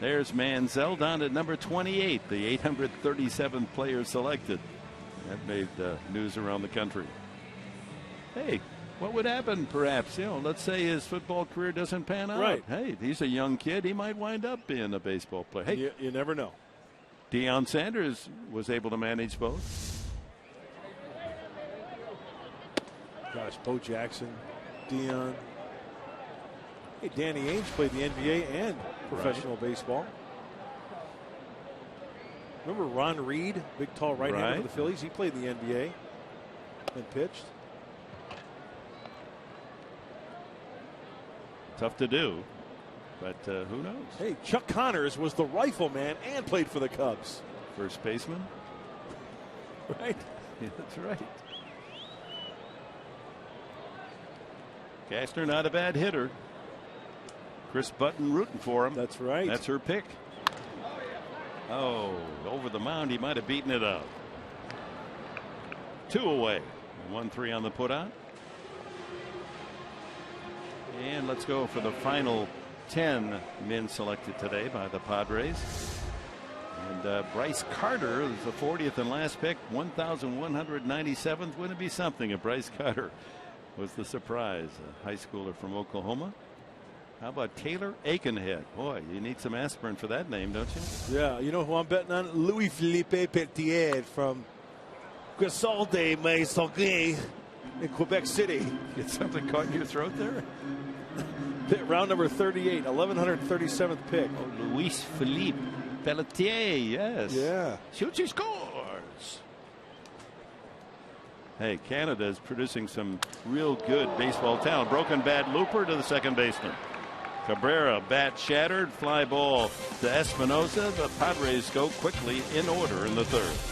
there's Manziel down at number 28, the 837th player selected. That made news around the country. Hey, what would happen perhaps? Let's say his football career doesn't pan out. Right. Hey, he's a young kid. He might wind up being a baseball player. Hey, You never know. Deion Sanders was able to manage both. Gosh, Bo Jackson, Dion. Hey, Danny Ainge played the NBA and professional baseball. Remember Ron Reed, big tall right-hander for the Phillies? He played the NBA and pitched. Tough to do, but who knows? Hey, Chuck Connors was the rifleman and played for the Cubs. First baseman. Right? Yeah, that's right. Kastner not a bad hitter. Chris Button rooting for him. That's right. That's her pick. Oh, over the mound, he might have beaten it up. 2 away. 1-3 on the putout. And let's go for the final 10 men selected today by the Padres. And Bryce Carter is the 40th and last pick, 1,197th. Wouldn't it be something if Bryce Carter was the surprise? A high schooler from Oklahoma. How about Taylor Aikenhead? Boy, you need some aspirin for that name, don't you? Yeah, you know who I'm betting on? Louis Philippe Petier from Grissolde Maisonguay in Quebec City. Get something caught in your throat there? Round number 38, 1137th pick. Oh, Luis Philippe Pelletier, yes. Yeah. Shoots, he scores. Hey, Canada is producing some real good baseball talent. Broken bat looper to the second baseman. Cabrera, bat shattered, fly ball to Espinosa. The Padres go quickly in order in the third.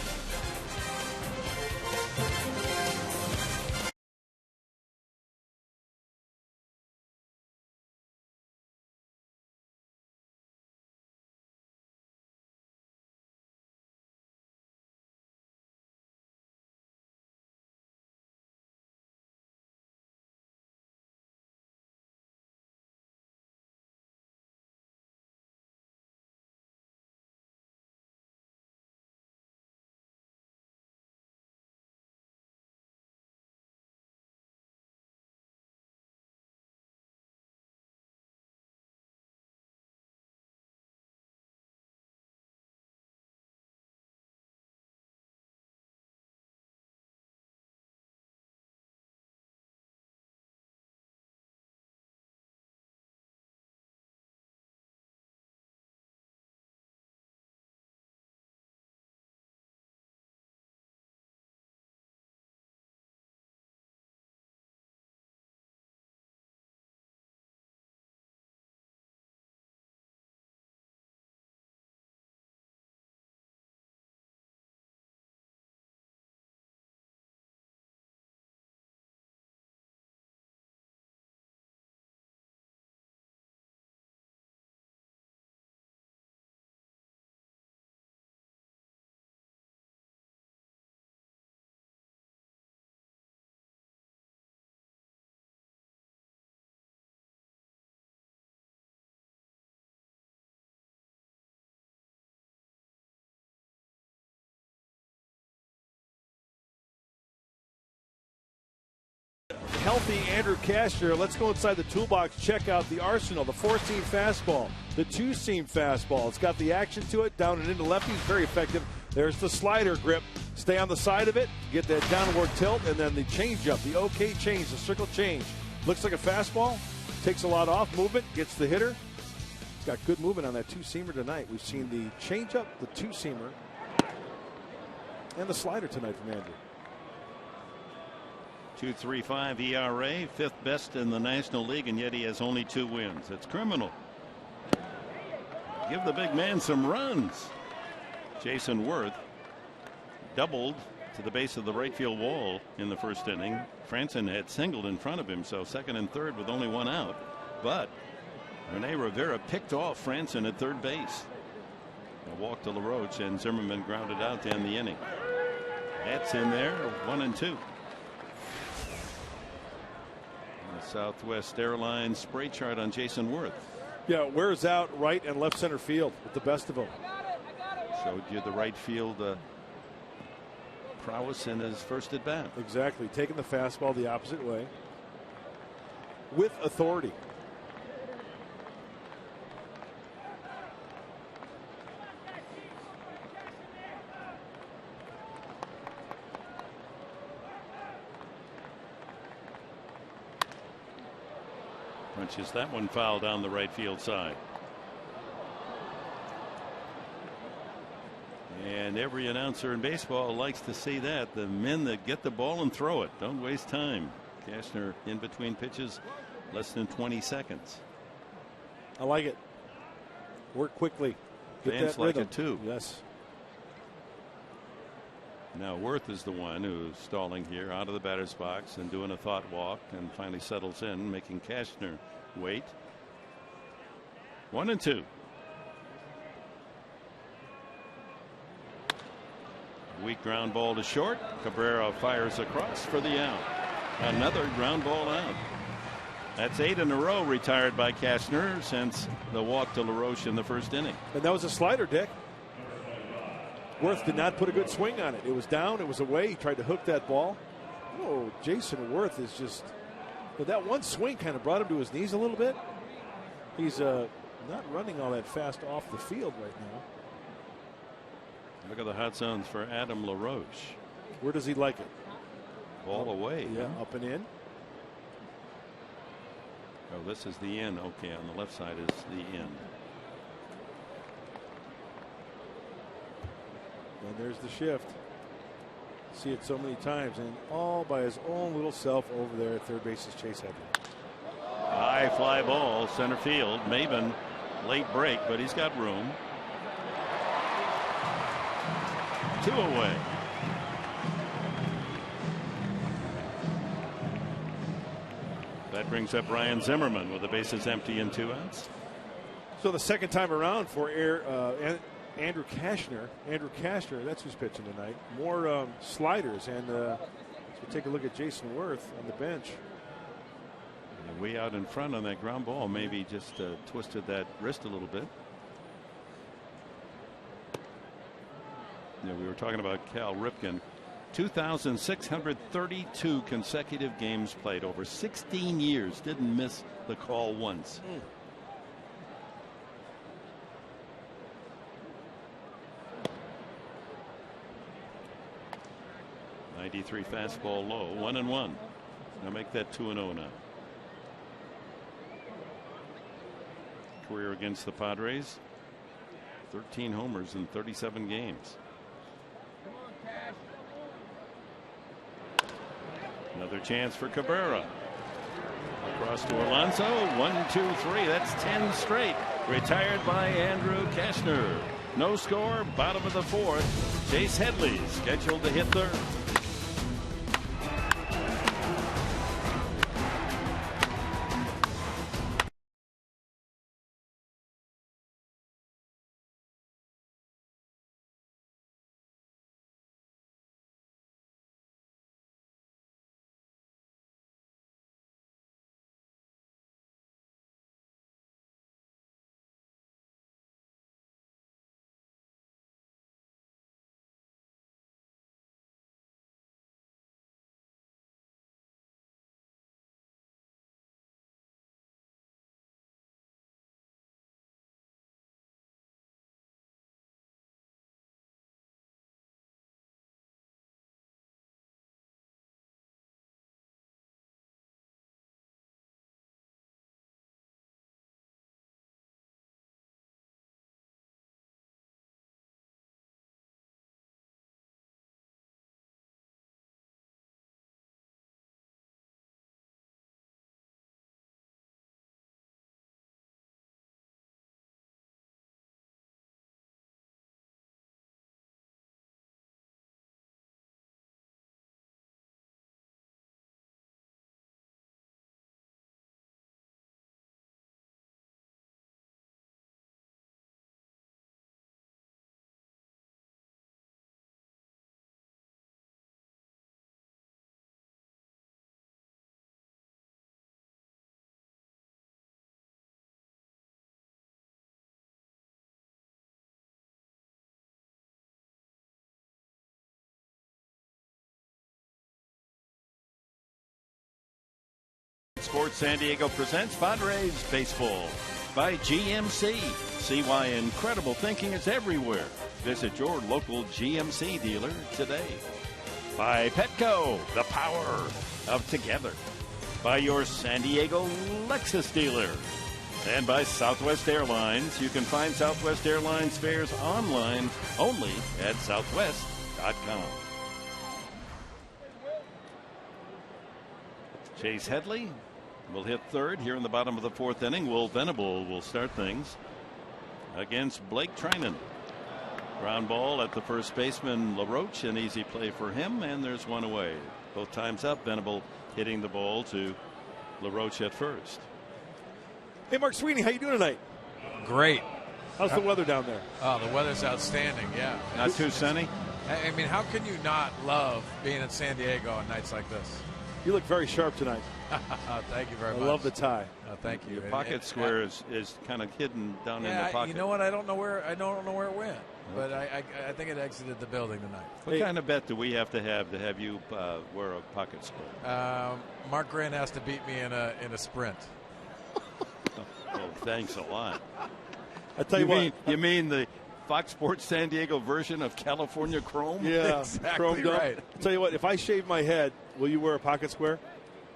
healthy Andrew Cashner. Let's go inside the toolbox, check out the arsenal, the 4-seam fastball, the 2-seam fastball. It's got the action to it, down and into lefties, very effective. There's the slider grip. Stay on the side of it, get that downward tilt, and then the changeup, the OK change, the circle change. Looks like a fastball, takes a lot off movement, gets the hitter. Got good movement on that 2-seamer tonight. We've seen the changeup, the 2-seamer, and the slider tonight from Andrew. 2.35 ERA, 5th best in the National League, and yet he has only 2 wins. It's criminal. Give the big man some runs. Jason Worth doubled to the base of the right field wall in the first inning. Franson had singled in front of him, so second and third with only 1 out. But Rene Rivera picked off Franson at third base. A walk to LaRoche, and Zimmerman grounded out to end the inning. That's in there, 1-2. The Southwest Airlines spray chart on Jason Worth. Yeah, it wears out right and left center field with the best of them. Showed you the right field prowess in his first at bat. Exactly, taking the fastball the opposite way with authority. Punches that one foul down the right field side. And every announcer in baseball likes to see that. The men that get the ball and throw it. Don't waste time. Cashner in between pitches, less than 20 seconds. I like it. Work quickly. Get Fans that like rhythm. it too. Yes. Now Worth is the one who's stalling here out of the batter's box and doing a thought walk, and finally settles in, making Cashner wait. 1-2. Weak ground ball to short. Cabrera fires across for the out. Another ground ball out. That's 8 in a row retired by Cashner since the walk to LaRoche in the first inning. And that was a slider, Dick. Worth did not put a good swing on it. It was down, it was away. He tried to hook that ball. Oh, Jason Worth is just, but that one swing kind of brought him to his knees a little bit. He's not running all that fast off the field right now. Look at the hot zones for Adam LaRoche. Where does he like it? Ball away. Yeah, up and in. Oh, this is the in. Okay, on the left side is the in. And there's the shift. See it so many times, and all by his own little self over there at third base is Chase Headley. High fly ball, center field. Maben, late break, but he's got room. 2 away. That brings up Ryan Zimmerman with the bases empty and 2 outs. So the second time around for Andrew Cashner. Andrew Cashner, that's who's pitching tonight. More sliders, and so take a look at Jason Worth on the bench. And way out in front on that ground ball, maybe just twisted that wrist a little bit. Yeah, we were talking about Cal Ripken. 2,632 consecutive games played over 16 years. Didn't miss the call once. 93 fastball low, 1-1. Now make that 2-0 now. Career against the Padres, 13 homers in 37 games. Another chance for Cabrera. Across to Alonso. 1, 2, 3. That's 10 straight. Retired by Andrew Cashner. No score. Bottom of the 4th. Chase Headley scheduled to hit third. Sports San Diego presents Padres Baseball by GMC. See why incredible thinking is everywhere. Visit your local GMC dealer today. By Petco, the power of together. By your San Diego Lexus dealer. And by Southwest Airlines. You can find Southwest Airlines fares online only at southwest.com. Chase Headley will hit third here in the bottom of the fourth inning. Will Venable will start things against Blake Trinan. Ground ball at the first baseman LaRoche, an easy play for him, and there's one away. Both times up, Venable hitting the ball to LaRoche at first. Hey, Mark Sweeney, how you doing tonight? Great. How's the weather down there? Oh, the weather's outstanding, yeah. Not too sunny? I mean, how can you not love being in San Diego on nights like this? You look very sharp tonight. Thank you very much. I love the tie. Thank you. Your pocket square is kind of hidden down in the pocket. You know what? I don't know where it went, but I think it exited the building tonight. What kind of bet do we have to have you wear a pocket square? Mark Grant has to beat me in a sprint. Oh, thanks a lot. I tell you what. You mean the Fox Sports San Diego version of California Chrome? Yeah, exactly chromed right. up. I'll tell you what, if I shave my head, will you wear a pocket square?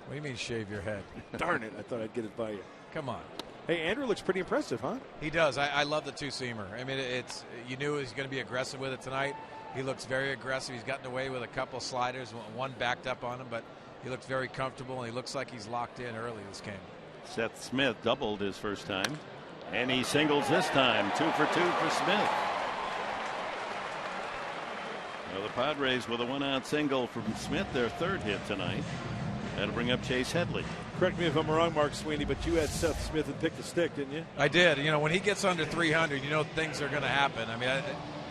What do you mean shave your head? Darn it, I thought I'd get it by you. Come on. Hey, Andrew looks pretty impressive, huh? He does. I love the two-seamer. I mean, you knew he was going to be aggressive with it tonight. He looks very aggressive. He's gotten away with a couple sliders, one backed up on him, but he looks very comfortable, and he looks like he's locked in early this game. Seth Smith doubled his first time, and he singles this time. 2 for 2 for Smith. Well, the Padres with a one-out single from Smith, their third hit tonight. That'll bring up Chase Headley. Correct me if I'm wrong, Mark Sweeney, but you had Seth Smith and picked the stick, didn't you? I did. You know, when he gets under 300, you know things are going to happen. I mean,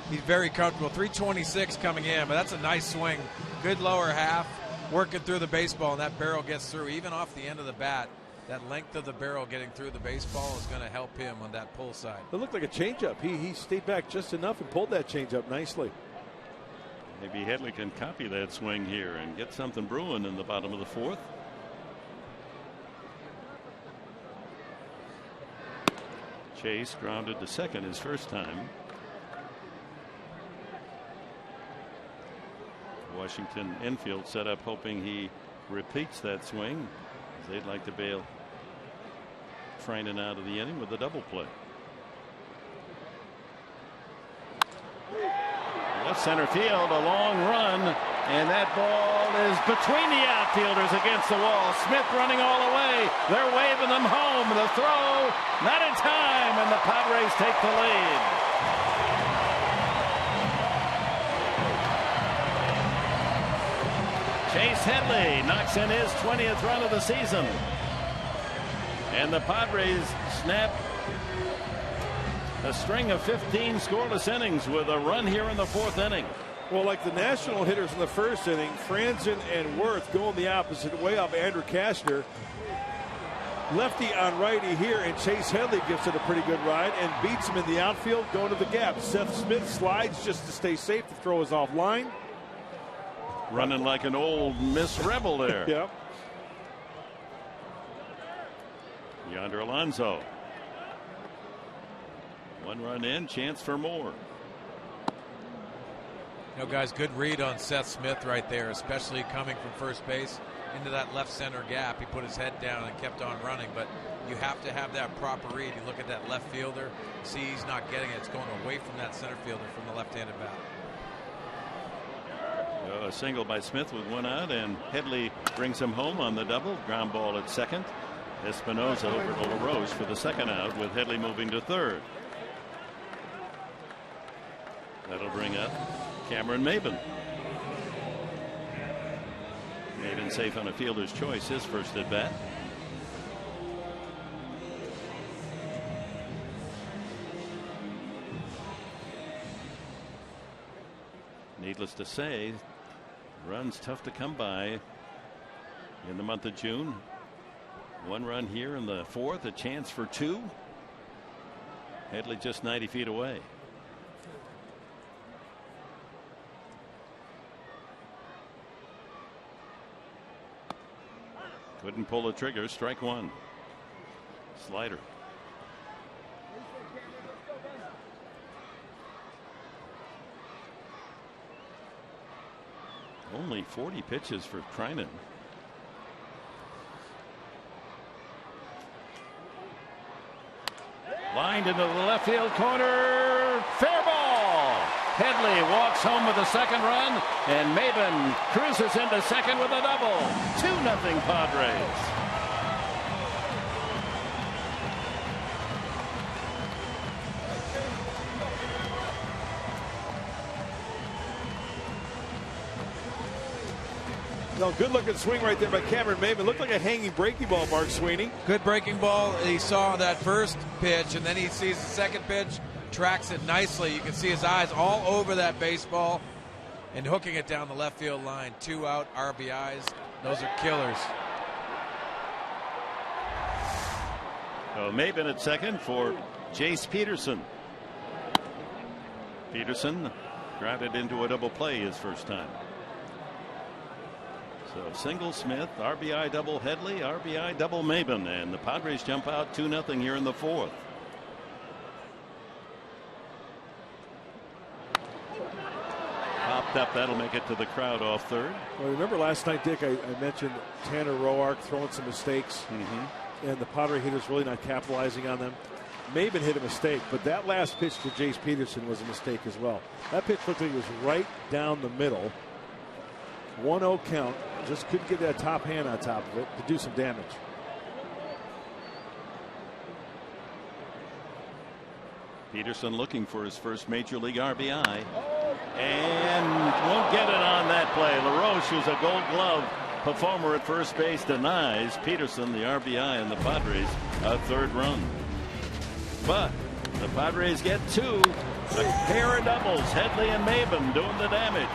he's very comfortable. 326 coming in, but that's a nice swing. Good lower half, working through the baseball, and that barrel gets through. Even off the end of the bat, that length of the barrel getting through the baseball is going to help him on that pull side. It looked like a changeup. He stayed back just enough and pulled that changeup nicely. Maybe Headley can copy that swing here and get something brewing in the bottom of the fourth. Chase grounded to second his first time. Washington infield set up hoping he repeats that swing, as they'd like to bail Trinan out of the inning with a double play. Left center field, a long run, and that ball is between the outfielders against the wall. Smith running all the way. They're waving them home. The throw, not in time, and the Padres take the lead. Chase Headley knocks in his 20th run of the season. And the Padres snap a string of 15 scoreless innings with a run here in the fourth inning. Well, like the national hitters in the first inning, Franzen and Wirth going the opposite way of Andrew Kashner. Lefty on righty here, and Chase Headley gives it a pretty good ride and beats him in the outfield going to the gap. Seth Smith slides just to stay safe. The throw is offline. Running like an old Miss Rebel there. Yep. Yonder Alonso. One run in, chance for more. You know, guys, good read on Seth Smith right there, especially coming from first base into that left center gap. He put his head down and kept on running, but you have to have that proper read. You look at that left fielder, see he's not getting it. It's going away from that center fielder from the left-handed bat. A single by Smith with one out, and Headley brings him home on the double. Ground ball at second. Espinosa over to LaRoche for the second out, with Headley moving to third. That'll bring up Cameron Maben. Maben safe on a fielder's choice, his first at bat. Needless to say, runs tough to come by in the month of June. One run here in the fourth, a chance for two. Headley just 90 feet away. Couldn't pull the trigger. Strike one. Slider. Only 40 pitches for Trinan. Lined into the left field corner. Fair ball. Headley walks home with a second run, and Maben cruises into second with a double. 2-0 Padres. No, good looking swing right there by Cameron Maben. Looked like a hanging breaking ball, Mark Sweeney. Good breaking ball. He saw that first pitch, and then he sees the second pitch, tracks it nicely. You can see his eyes all over that baseball and hooking it down the left field line. 2 out RBIs. Those are killers. So Maben at second for Jace Peterson. Peterson grounded into a double play his first time. So single Smith, RBI double Headley, RBI double Maben, and the Padres jump out 2-0 here in the fourth. Popped up, that'll make it to the crowd off third. Well, remember last night, Dick, I mentioned Tanner Roark throwing some mistakes, and the Padre hitters really not capitalizing on them. Maben hit a mistake, but that last pitch to Jace Peterson was a mistake as well. That pitch looked like it was right down the middle. 1-0 count. Just couldn't get that top hand on top of it to do some damage. Peterson looking for his first major league RBI and won't get it on that play. LaRoche, who's a Gold Glove performer at first base, denies Peterson the RBI, and the Padres a third run. But the Padres get two. A pair of doubles. Headley and Maben doing the damage.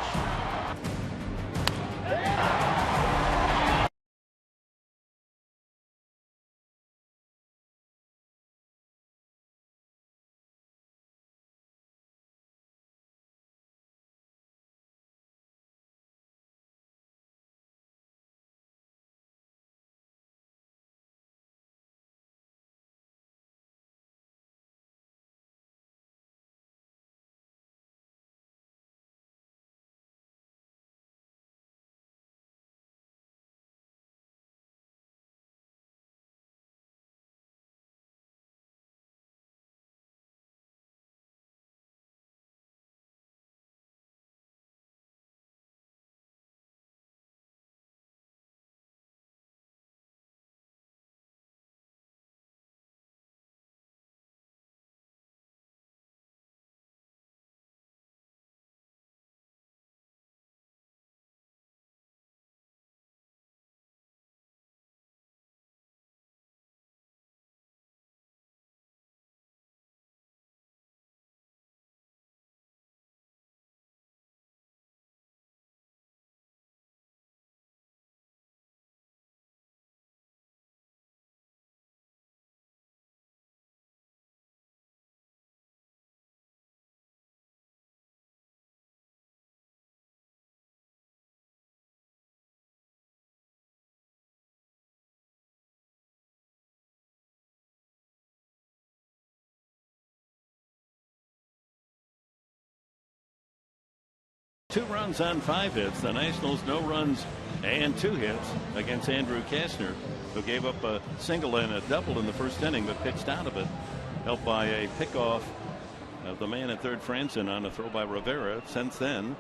Two runs on 5 hits. The Nationals no runs and 2 hits against Andrew Kastner, who gave up a single and a double in the first inning but pitched out of it, helped by a pickoff of the man at third, Franson, on a throw by Rivera. Since then,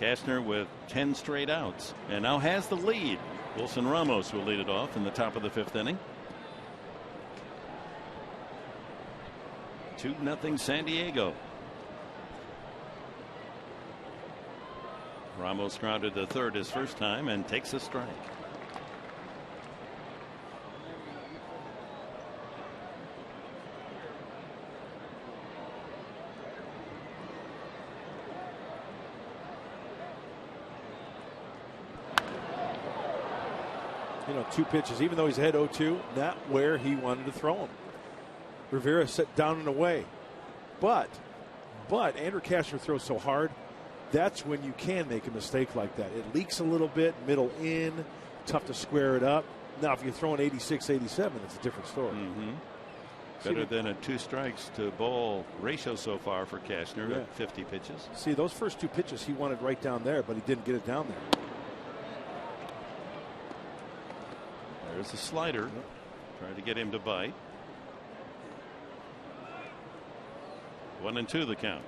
Kastner with 10 straight outs and now has the lead. Wilson Ramos will lead it off in the top of the 5th inning. 2-0 San Diego. Ramos grounded to third his first time and takes a strike. You know, 2 pitches, even though he's ahead 0-2, not where he wanted to throw him. Rivera set down and away. But Andrew Kastner throws so hard, that's when you can make a mistake like that. It leaks a little bit, middle in, tough to square it up. Now, if you're throwing 86, 87, it's a different story. Better than a 2 strikes to ball ratio so far for Cashner at 50 pitches. See, those first 2 pitches he wanted right down there, but he didn't get it down there. There's the slider. Trying to get him to bite. 1-2 the count.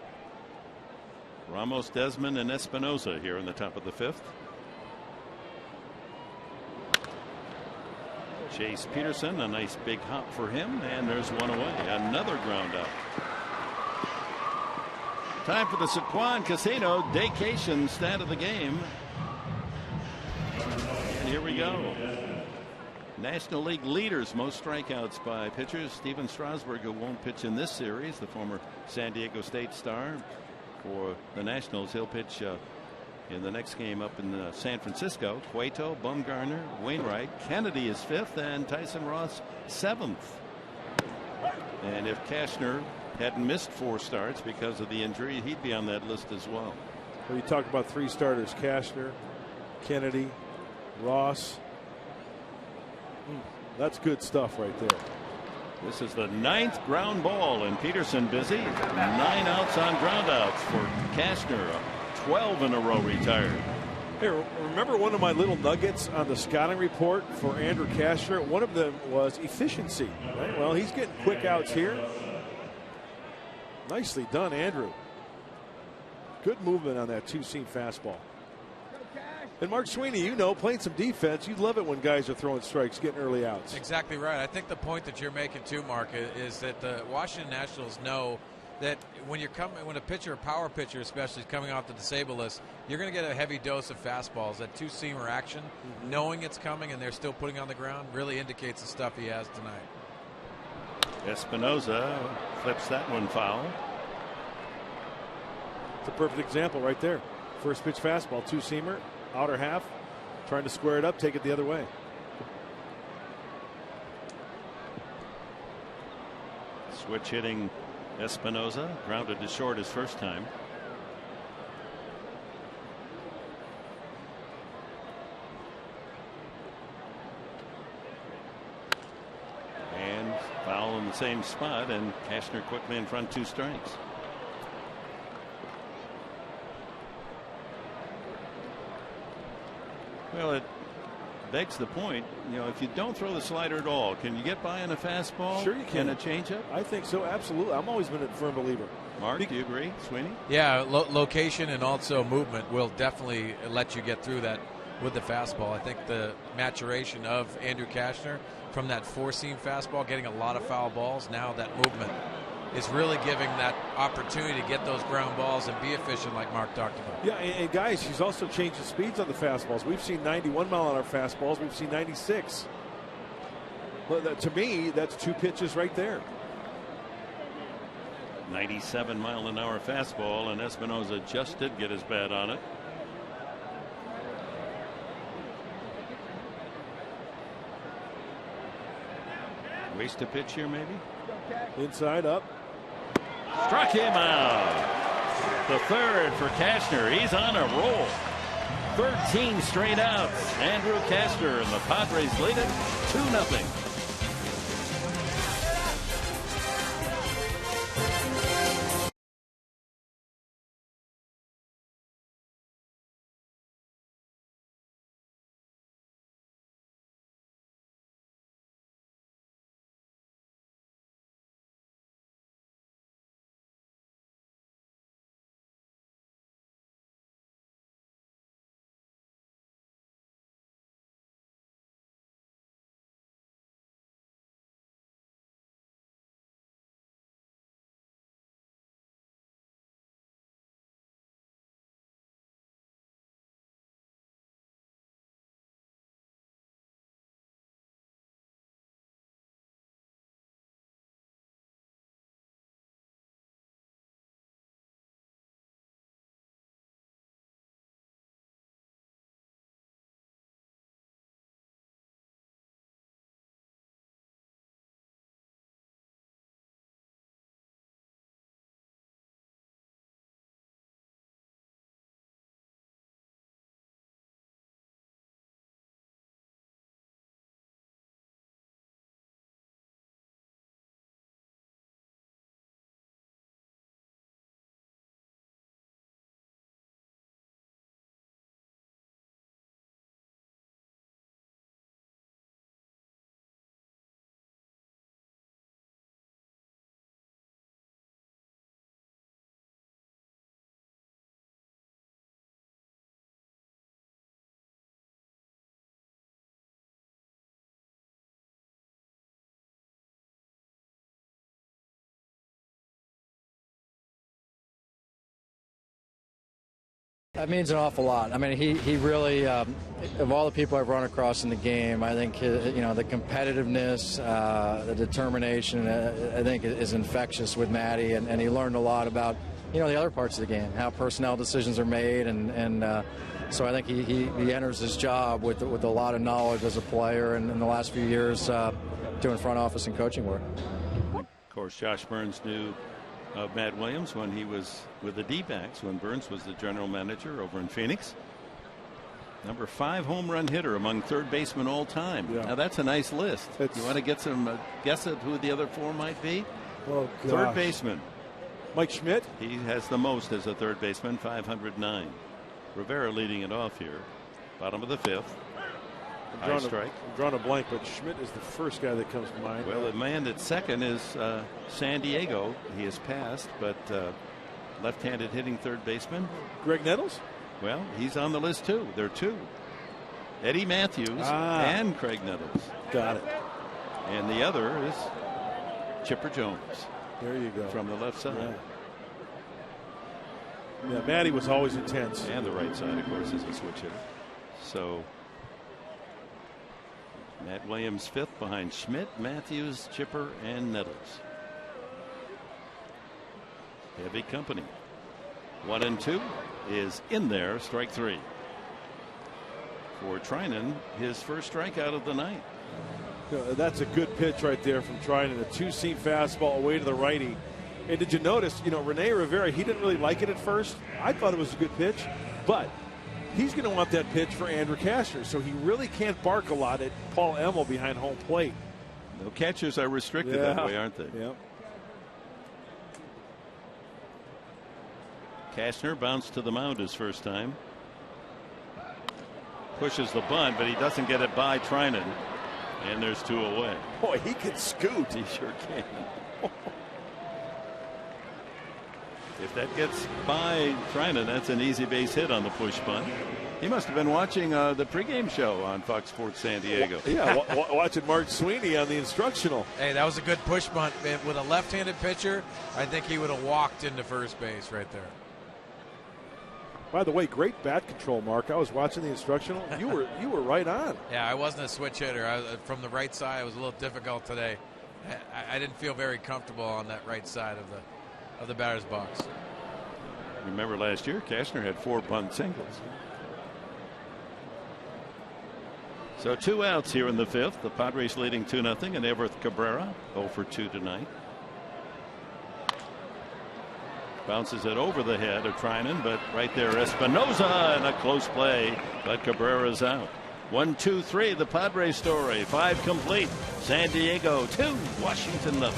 Ramos, Desmond, and Espinosa here in the top of the 5th. Chase Peterson, a nice big hop for him, and there's one away. Another ground out. Time for the Sequan Casino Daycation stat of the game. And here we go. National League leaders, most strikeouts by pitchers. Steven Strasburg, who won't pitch in this series, the former San Diego State star for the Nationals. He'll pitch in the next game up in San Francisco. Cueto, Bumgarner, Wainwright, Kennedy is 5th, and Tyson Ross 7th. And if Cashner hadn't missed 4 starts because of the injury, he'd be on that list as well. Well, you talked about 3 starters: Cashner, Kennedy, Ross. That's good stuff right there. This is the 9th ground ball, and Peterson busy. 9 outs on ground outs for Cashner. 12 in a row retired. Hey, remember one of my little nuggets on the scouting report for Andrew Cashner? One of them was efficiency. Right? Well, he's getting quick outs here. Nicely done, Andrew. Good movement on that 2-seam fastball. And Mark Sweeney, you know, playing some defense, you love it when guys are throwing strikes, getting early outs. Exactly right. I think the point that you're making too, Mark, is that the Washington Nationals know that when a pitcher, a power pitcher especially, is coming off the disabled list, you're going to get a heavy dose of fastballs. That 2-seamer action, knowing it's coming and they're still putting on the ground, really indicates the stuff he has tonight. Espinosa flips that one foul. It's a perfect example right there. First pitch fastball, 2-seamer. Outer half, trying to square it up, take it the other way. Switch hitting Espinosa, grounded to short his first time. And foul in the same spot, and Cashner quickly in front, 2 strikes. Well, it begs the point, you know, if you don't throw the slider at all, can you get by on a fastball? Sure you can. And a changeup? I think so, absolutely. I've always been a firm believer. Mark, do you agree, Sweeney? Yeah, location and also movement will definitely let you get through that with the fastball. I think the maturation of Andrew Cashner from that 4-seam fastball, getting a lot of foul balls, now that movement is really giving that opportunity to get those ground balls and be efficient like Mark talked about. Yeah, and guys, he's also changed the speeds on the fastballs. We've seen 91 mile an hour fastballs. We've seen 96. Well, to me, that's 2 pitches right there. 97 mile an hour fastball, and Espinosa just did get his bat on it. Waste a pitch here, maybe? Inside up. Struck him out. The 3rd for Cashner. He's on a roll. 13 straight outs. Andrew Cashner, and the Padres lead it 2-0. That means an awful lot. I mean, he really, of all the people I've run across in the game, I think the competitiveness, the determination, I think is infectious with Matty, and he learned a lot about the other parts of the game, how personnel decisions are made, and so I think he enters his job with a lot of knowledge as a player, and in the last few years doing front office and coaching work. Of course, Josh Burns knew of Matt Williams when he was with the D-backs, when Burns was the general manager over in Phoenix. Number 5 home run hitter among third basemen all time. Yeah. Now that's a nice list. You want to get some guess at who the other 4 might be? Oh, gosh. Third baseman. Mike Schmidt? He has the most as a third baseman, 509. Rivera leading it off here. Bottom of the 5th. High strike. I'm drawing a blank, but Schmidt is the first guy that comes to mind. Well, the man at second is San Diego. He has passed, but left-handed hitting third baseman. Greg Nettles? Well, he's on the list too. There are 2. Eddie Matthews and Craig Nettles. Got it. And the other is Chipper Jones. There you go. From the left side. Yeah, Matty was always intense. And the right side, of course, is a switch hitter. So Matt Williams 5th behind Schmidt, Matthews, Chipper, and Nettles. Heavy company. 1 and 2 is in there. Strike 3. For Trinan, his first strikeout of the night. That's a good pitch right there from Trinan. A 2-seam fastball away to the righty. And did you notice, Rene Rivera, he didn't really like it at first. I thought it was a good pitch, but he's going to want that pitch for Andrew Kastner, so he really can't bark a lot at Paul Emmel behind home plate. No, catchers are restricted that way, aren't they? Yeah. Kastner bounced to the mound his first time. Pushes the bunt, but he doesn't get it by Trinan. And there's 2 away. Boy, he can scoot. He sure can. If that gets by Trinan, that's an easy base hit on the push bunt. He must have been watching the pregame show on Fox Sports San Diego. Yeah, watching Mark Sweeney on the instructional. Hey, that was a good push bunt. With a left-handed pitcher, I think he would have walked into first base right there. By the way, great bat control, Mark. I was watching the instructional. You were right on. Yeah, I wasn't a switch hitter. From the right side, it was a little difficult today. I didn't feel very comfortable on that right side of the batter's box. Remember last year, Kastner had 4 bunt singles. So 2 outs here in the 5th. The Padres leading 2-0, and Everett Cabrera 0 for 2 tonight. Bounces it over the head of Trinan, but right there Espinosa in a close play, but Cabrera's out. 1, 2, 3, the Padres story. 5 complete. San Diego 2, Washington 0.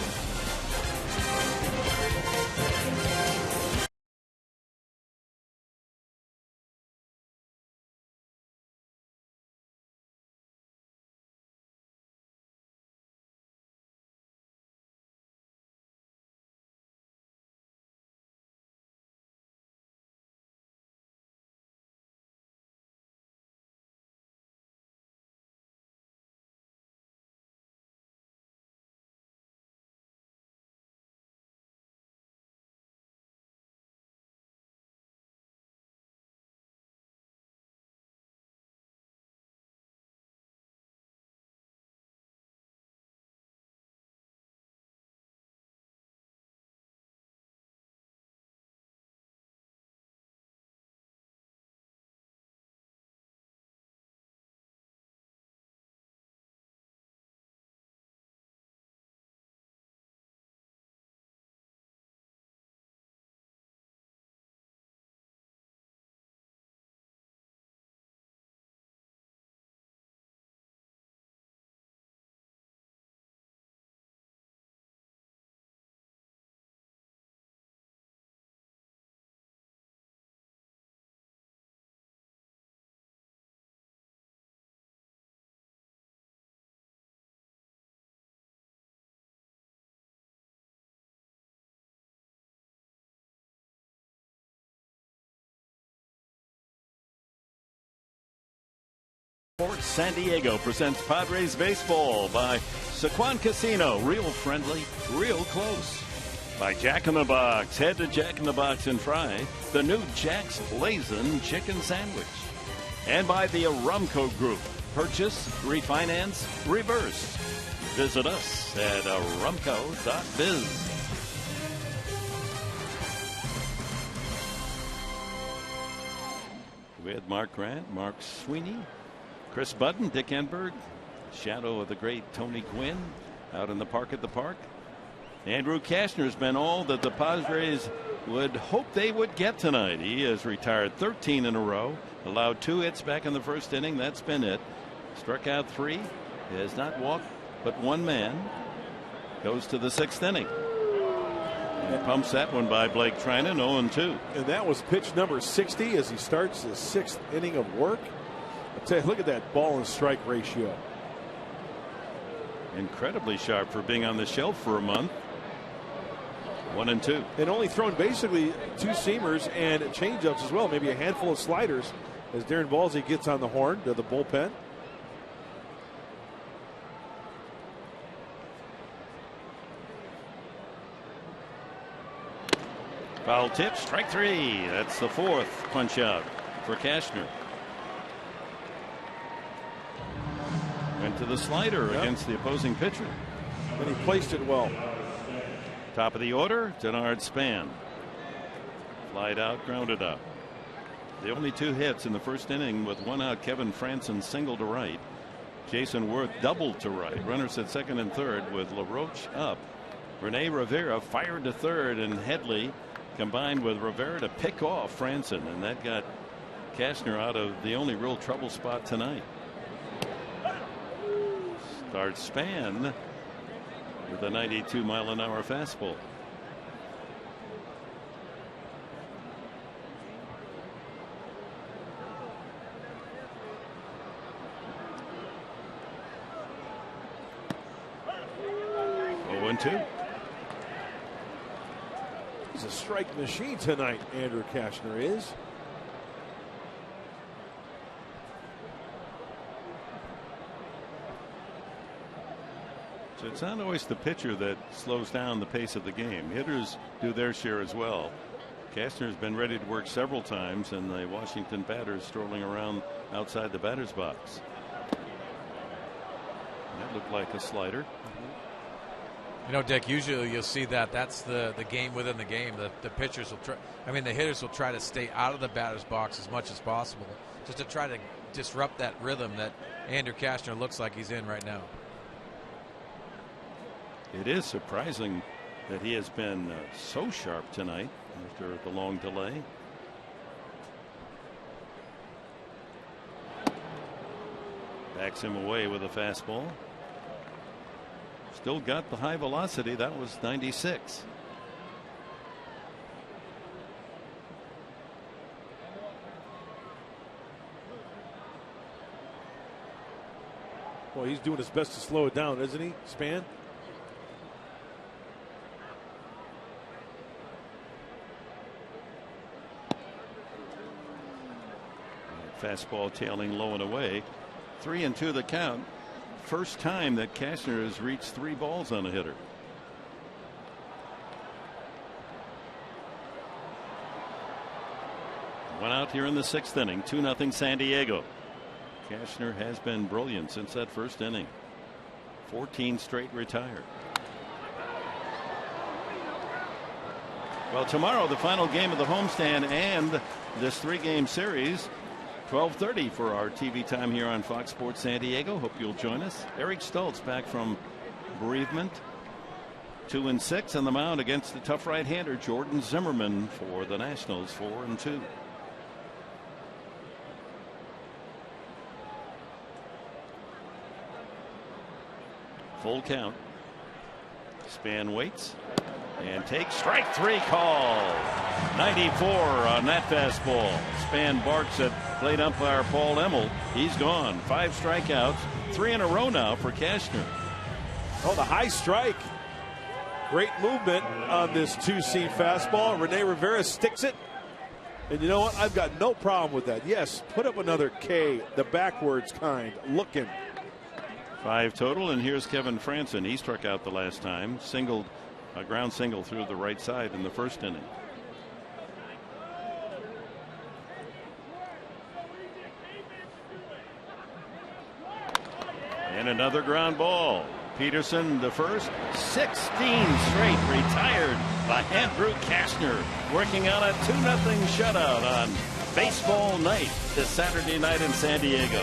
San Diego presents Padres baseball by Sequan Casino. Real friendly, real close. By Jack in the Box. Head to Jack in the Box and try the new Jack's Blazin' Chicken Sandwich. And by the Arumco Group. Purchase, refinance, reverse. Visit us at arumco.biz. With Mark Grant, Mark Sweeney, Chris Budden, Dick Enberg, shadow of the great Tony Gwynn out in the park at the park. Andrew Kashner has been all that the Padres would hope they would get tonight. He has retired 13 in a row, allowed 2 hits back in the first inning. That's been it. Struck out 3, has not walked but 1 man. Goes to the 6th inning. And pumps that one by Blake Trinan, 0-2. And that was pitch number 60 as he starts his 6th inning of work. I'll tell you, look at that ball and strike ratio. Incredibly sharp for being on the shelf for a month. 1-2. And only thrown basically 2 seamers and changeups as well. Maybe a handful of sliders as Darren Balsey gets on the horn to the bullpen. Foul tip, strike 3. That's the 4th punch out for Kashner. Went to the slider against the opposing pitcher. And he placed it well. Top of the order, Denard Span. Flied out, grounded out. The only 2 hits in the first inning with 1 out. Kevin Franson single to right. Jason Worth doubled to right. Runners at 2nd and 3rd with LaRoche up. Rene Rivera fired to 3rd, and Headley combined with Rivera to pick off Franson, and that got Kashner out of the only real trouble spot tonight. Starts Span with a 92-mile-an-hour fastball. Oh, 1-2. He's a strike machine tonight, Andrew Kashner is. So it's not always the pitcher that slows down the pace of the game. Hitters do their share as well. Kashner has been ready to work several times, and the Washington batters strolling around outside the batter's box. That looked like a slider. You know, Dick, usually you'll see that. That's the game within the game. The pitchers will try. I mean, the hitters will try to stay out of the batter's box as much as possible, just to try to disrupt that rhythm that Andrew Kashner looks like he's in right now. It is surprising that he has been so sharp tonight after the long delay. Backs him away with a fastball. Still got the high velocity. That was 96. Well, he's doing his best to slow it down, isn't he, Span? Fastball tailing low and away. 3-2 the count. First time that Kashner has reached 3 balls on a hitter. One out here in the 6th inning. 2-0 San Diego. Kashner has been brilliant since that first inning. 14 straight retired. Well, tomorrow the final game of the homestand and this 3-game series. 12:30 for our TV time here on Fox Sports San Diego. Hope you'll join us. Eric Stoltz back from bereavement. 2-6 on the mound against the tough right-hander Jordan Zimmerman for the Nationals. 4-2. Full count. Span waits and takes strike 3 call. 94 on that fastball. Span barks at plate umpire Paul Emmel. He's gone. 5 strikeouts. 3 in a row now for Kashner. Oh, the high strike. Great movement on this 2-seam fastball. Rene Rivera sticks it. And you know what? I've got no problem with that. Yes, put up another K, the backwards kind, looking. 5 total, and here's Kevin Franson. He struck out the last time, singled A ground single through the right side in the first inning. And another ground ball. Peterson, the first. 16 straight retired by Andrew Kashner, working on a 2-0 shutout on baseball night this Saturday night in San Diego.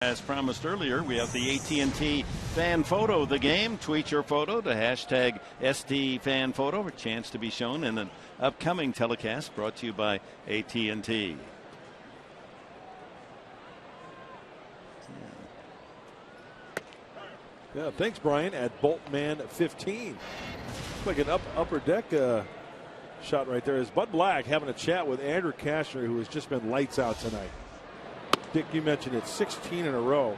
As promised earlier, we have the AT fan photo of the game. Tweet your photo to hashtag SD fan photo. A chance to be shown in an upcoming telecast brought to you by AT&T. Yeah, thanks, Brian. At Boltman 15, like an upper deck shot right there. Is Bud Black having a chat with Andrew Kashner, who has just been lights out tonight. Dick, you mentioned it, 16 in a row.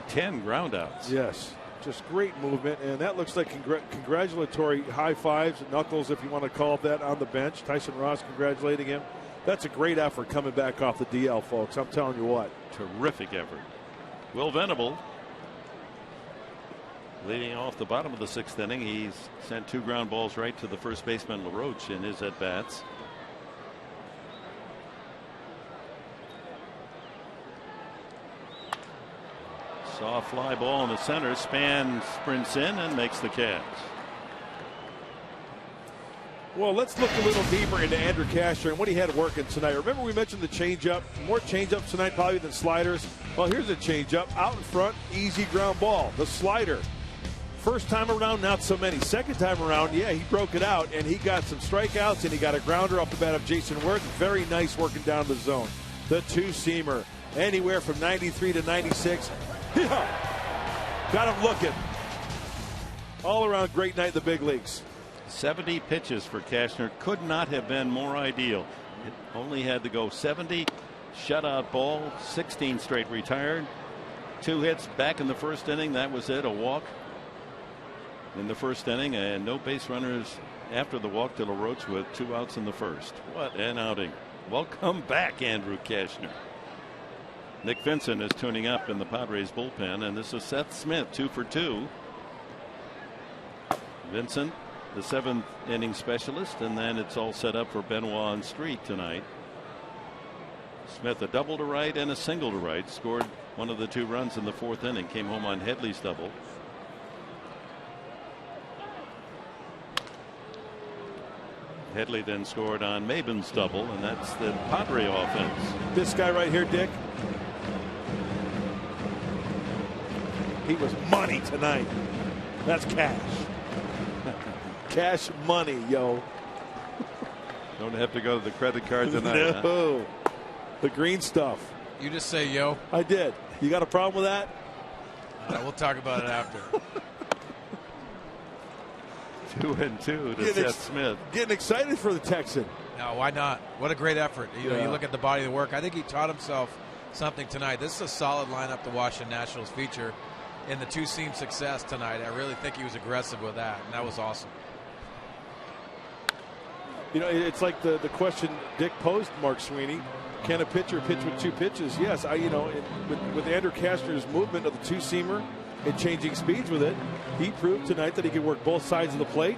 10 groundouts. Yes, just great movement, and that looks like congratulatory high fives, knuckles, if you want to call it that, on the bench. Tyson Ross congratulating him. That's a great effort coming back off the DL, folks. I'm telling you what. Terrific effort. Will Venable leading off the bottom of the 6th inning. He's sent 2 ground balls right to the first baseman LaRoche in his at-bats. Saw a fly ball in the center. Span sprints in and makes the catch. Well, let's look a little deeper into Andrew Kashner and what he had working tonight. Remember we mentioned the changeup. More changeups tonight probably than sliders. Well, here's a changeup out in front, easy ground ball. The slider. First time around, not so many. Second time around, yeah, he broke it out and he got some strikeouts and he got a grounder off the bat of Jason Worth. Very nice working down the zone. The two-seamer, anywhere from 93 to 96. Yeah. Got him looking. All around great night in the big leagues. 70 pitches for Kashner. Could not have been more ideal. It only had to go 70. Shutout ball. 16 straight retired. 2 hits back in the first inning. That was it. A walk in the first inning and no base runners after the walk to LaRoche with 2 outs in the first. What an outing. Welcome back, Andrew Kashner. Nick Vincent is tuning up in the Padres bullpen, and this is Seth Smith, 2 for 2. Vincent, the 7th inning specialist, and then it's all set up for Benoit on Street tonight. Smith a double to right and a single to right. Scored one of the 2 runs in the 4th inning. Came home on Headley's double. Headley then scored on Maben's double, and that's the Padre offense. This guy right here, Dick. He was money tonight. That's cash. Cash money, yo. Don't have to go to the credit card tonight. No. Huh? The green stuff. You just say yo. I did. You got a problem with that? Yeah, we'll talk about it after. 2-2 to Seth Smith. Getting excited for the Texan. No, why not? What a great effort. You look at the body of the work. I think he taught himself something tonight. This is a solid lineup the Washington Nationals feature in the two-seam success tonight. I really think he was aggressive with that, and that was awesome. It's like the question Dick posed, Mark Sweeney. Can a pitcher pitch with two pitches? Yes, with Andrew Cashner's movement of the two-seamer and changing speeds with it, he proved tonight that he could work both sides of the plate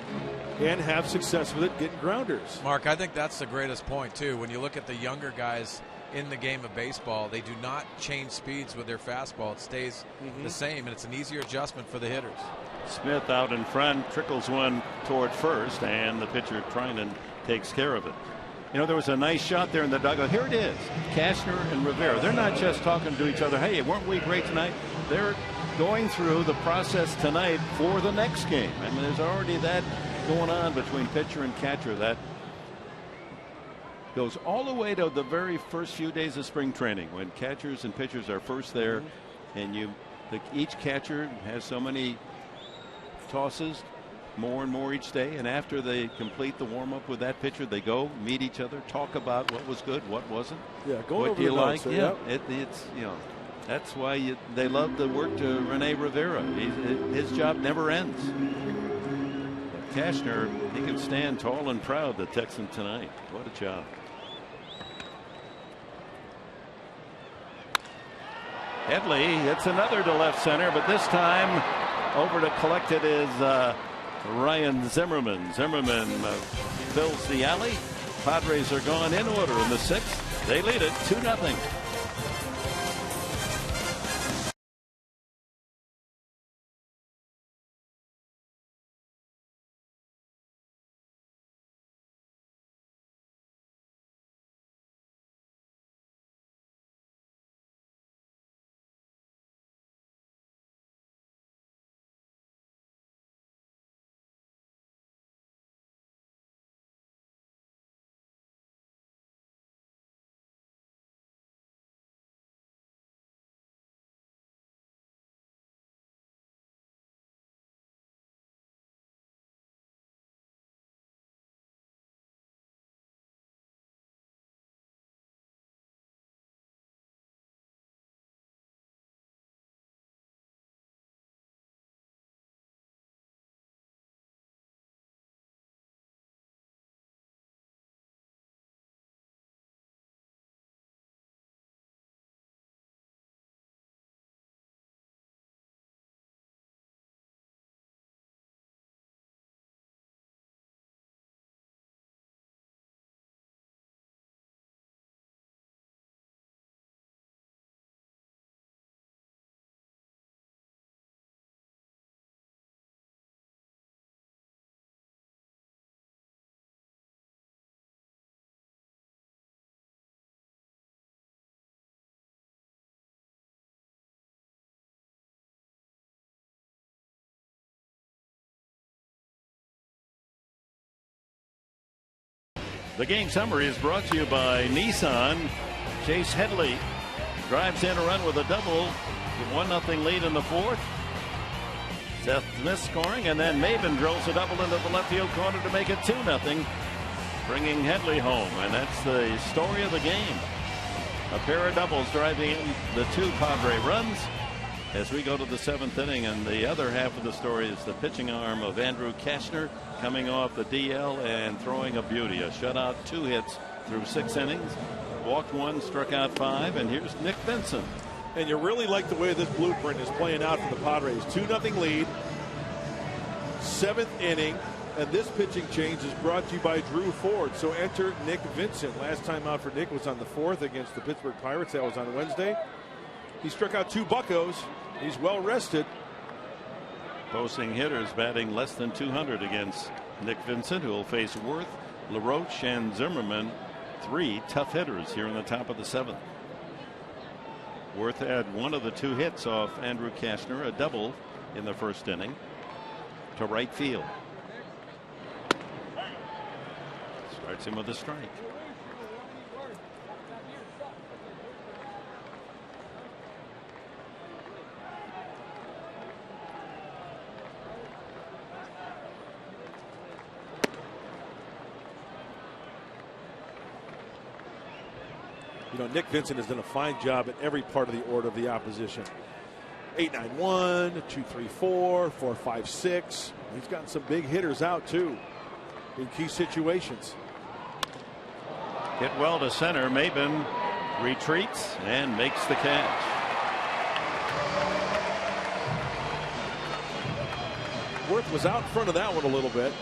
and have success with it, getting grounders. Mark, I think that's the greatest point, too. When you look at the younger guys in the game of baseball, they do not change speeds with their fastball. It stays the same, and it's an easier adjustment for the hitters. Smith out in front, trickles one toward first, and the pitcher Trinan takes care of it. There was a nice shot there in the dugout. Here it is, Cashner and Rivera. They're not just talking to each other, hey, weren't we great tonight? They're going through the process tonight for the next game. I mean, there's already that going on between pitcher and catcher. That goes all the way to the very first few days of spring training when catchers and pitchers are first there, and each catcher has so many tosses, more and more each day, and after they complete the warm-up with that pitcher, they go meet each other, talk about what was good, what wasn't. Yeah, going what over do you the like? notes, Yeah, it's that's why they love to work to Rene Rivera. His job never ends. But Cashner, he can stand tall and proud, the Texan tonight. What a job. Headley hits another to left center, but this time over to collect it is Ryan Zimmerman. Zimmerman fills the alley. Padres are gone in order in the sixth. They lead it 2-0. The game summary is brought to you by Nissan. Chase Headley drives in a run with a double. 1-0 lead in the fourth. Seth Smith scoring, and then Maven drills a double into the left field corner to make it 2-0, bringing Headley home. And that's the story of the game. A pair of doubles driving in the two Padre runs as we go to the seventh inning. And the other half of the story is the pitching arm of Andrew Cashner coming off the DL and throwing a beauty. A shutout, 2 hits through 6 innings. Walked 1, struck out 5, and here's Nick Vincent. And you really like the way this blueprint is playing out for the Padres. 2-0 lead, 7th inning, and this pitching change is brought to you by Drew Ford. So enter Nick Vincent. Last time out for Nick was on the 4th against the Pittsburgh Pirates. That was on Wednesday. He struck out 2 buccos. He's well rested. Posting hitters batting less than 200 against Nick Vincent, who will face Worth, LaRoche, and Zimmerman. 3 tough hitters here in the top of the 7th. Worth had one of the 2 hits off Andrew Cashner, a double in the first inning to right field. Starts him with a strike. You know, Nick Vincent has done a fine job at every part of the order of the opposition. 8-9-1, 2-3-4, 4-5-6. He's gotten some big hitters out too in key situations. Hit well to center. Maben retreats and makes the catch. Worth was out in front of that one a little bit.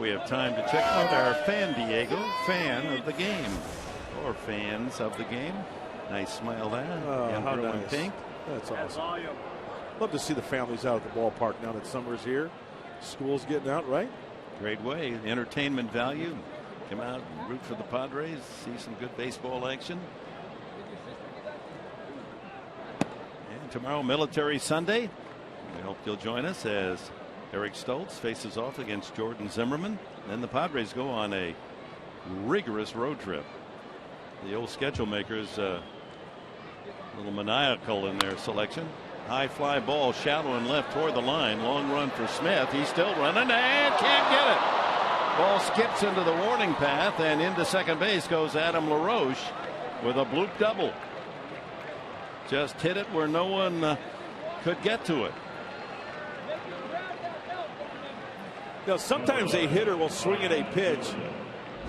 We have time to check out our Fan Diego fan of the game, or fans of the game. Nice smile there. How nice. Pink. That's awesome. Love to see the families out at the ballpark now that summer's here. School's getting out, right? Great way. Entertainment value. Come out and root for the Padres. See some good baseball action. And tomorrow, Military Sunday. We hope you'll join us as Eric Stoltz faces off against Jordan Zimmerman. Then the Padres go on a rigorous road trip. The old schedule makers a little maniacal in their selection. High fly ball, shallow and left toward the line. Long run for Smith. He's still running and can't get it. Ball skips into the warning path, and into second base goes Adam LaRoche with a bloop double. Just hit it where no one could get to it. You know, sometimes a hitter will swing at a pitch,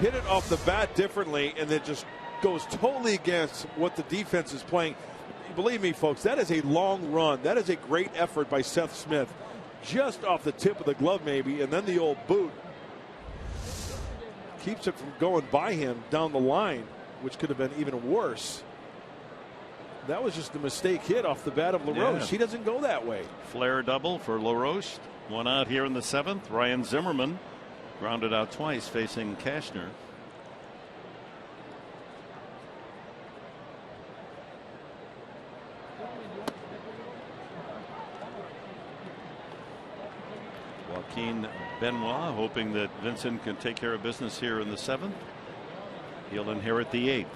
hit it off the bat differently, and then just goes totally against what the defense is playing. Believe me, folks, that is a long run. That is a great effort by Seth Smith. Just off the tip of the glove, maybe, and then the old boot keeps it from going by him down the line, which could have been even worse. That was just a mistake hit off the bat of LaRoche. Yeah. He doesn't go that way. Flare double for LaRoche. One out here in the seventh. Ryan Zimmerman grounded out twice facing Cashner. Joaquin Benoit hoping that Vincent can take care of business here in the seventh. He'll inherit the eighth.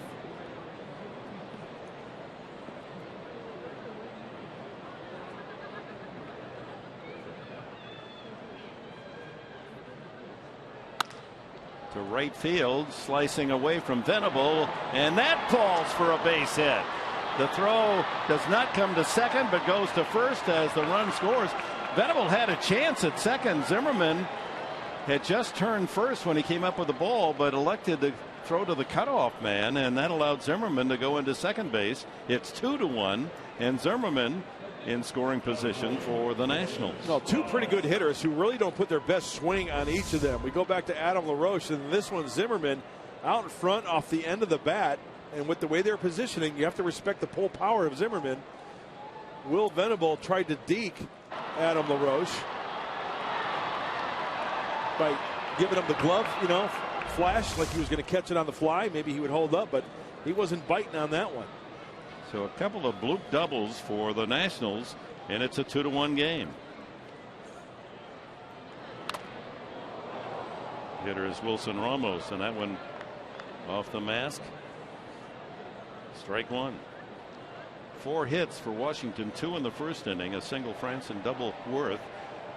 To right field, slicing away from Venable, and that falls for a base hit. The throw does not come to second, but goes to first as the run scores. Venable had a chance at second. Zimmerman had just turned first when he came up with the ball, but elected to throw to the cutoff man, and that allowed Zimmerman to go into second base. It's 2-1, and Zimmerman in scoring position for the Nationals. No, two pretty good hitters who really don't put their best swing on each of them. We go back to Adam LaRoche, and this one Zimmerman out in front off the end of the bat, and with the way they're positioning, you have to respect the pull power of Zimmerman. Will Venable tried to deke Adam LaRoche by giving him the glove, you know, flash like he was going to catch it on the fly. Maybe he would hold up, but he wasn't biting on that one. So a couple of bloop doubles for the Nationals, and it's a 2-1 game. Hitter is Wilson Ramos, and that one off the mask. Strike one. 4 hits for Washington, 2 in the first inning, a single Franson double Worth,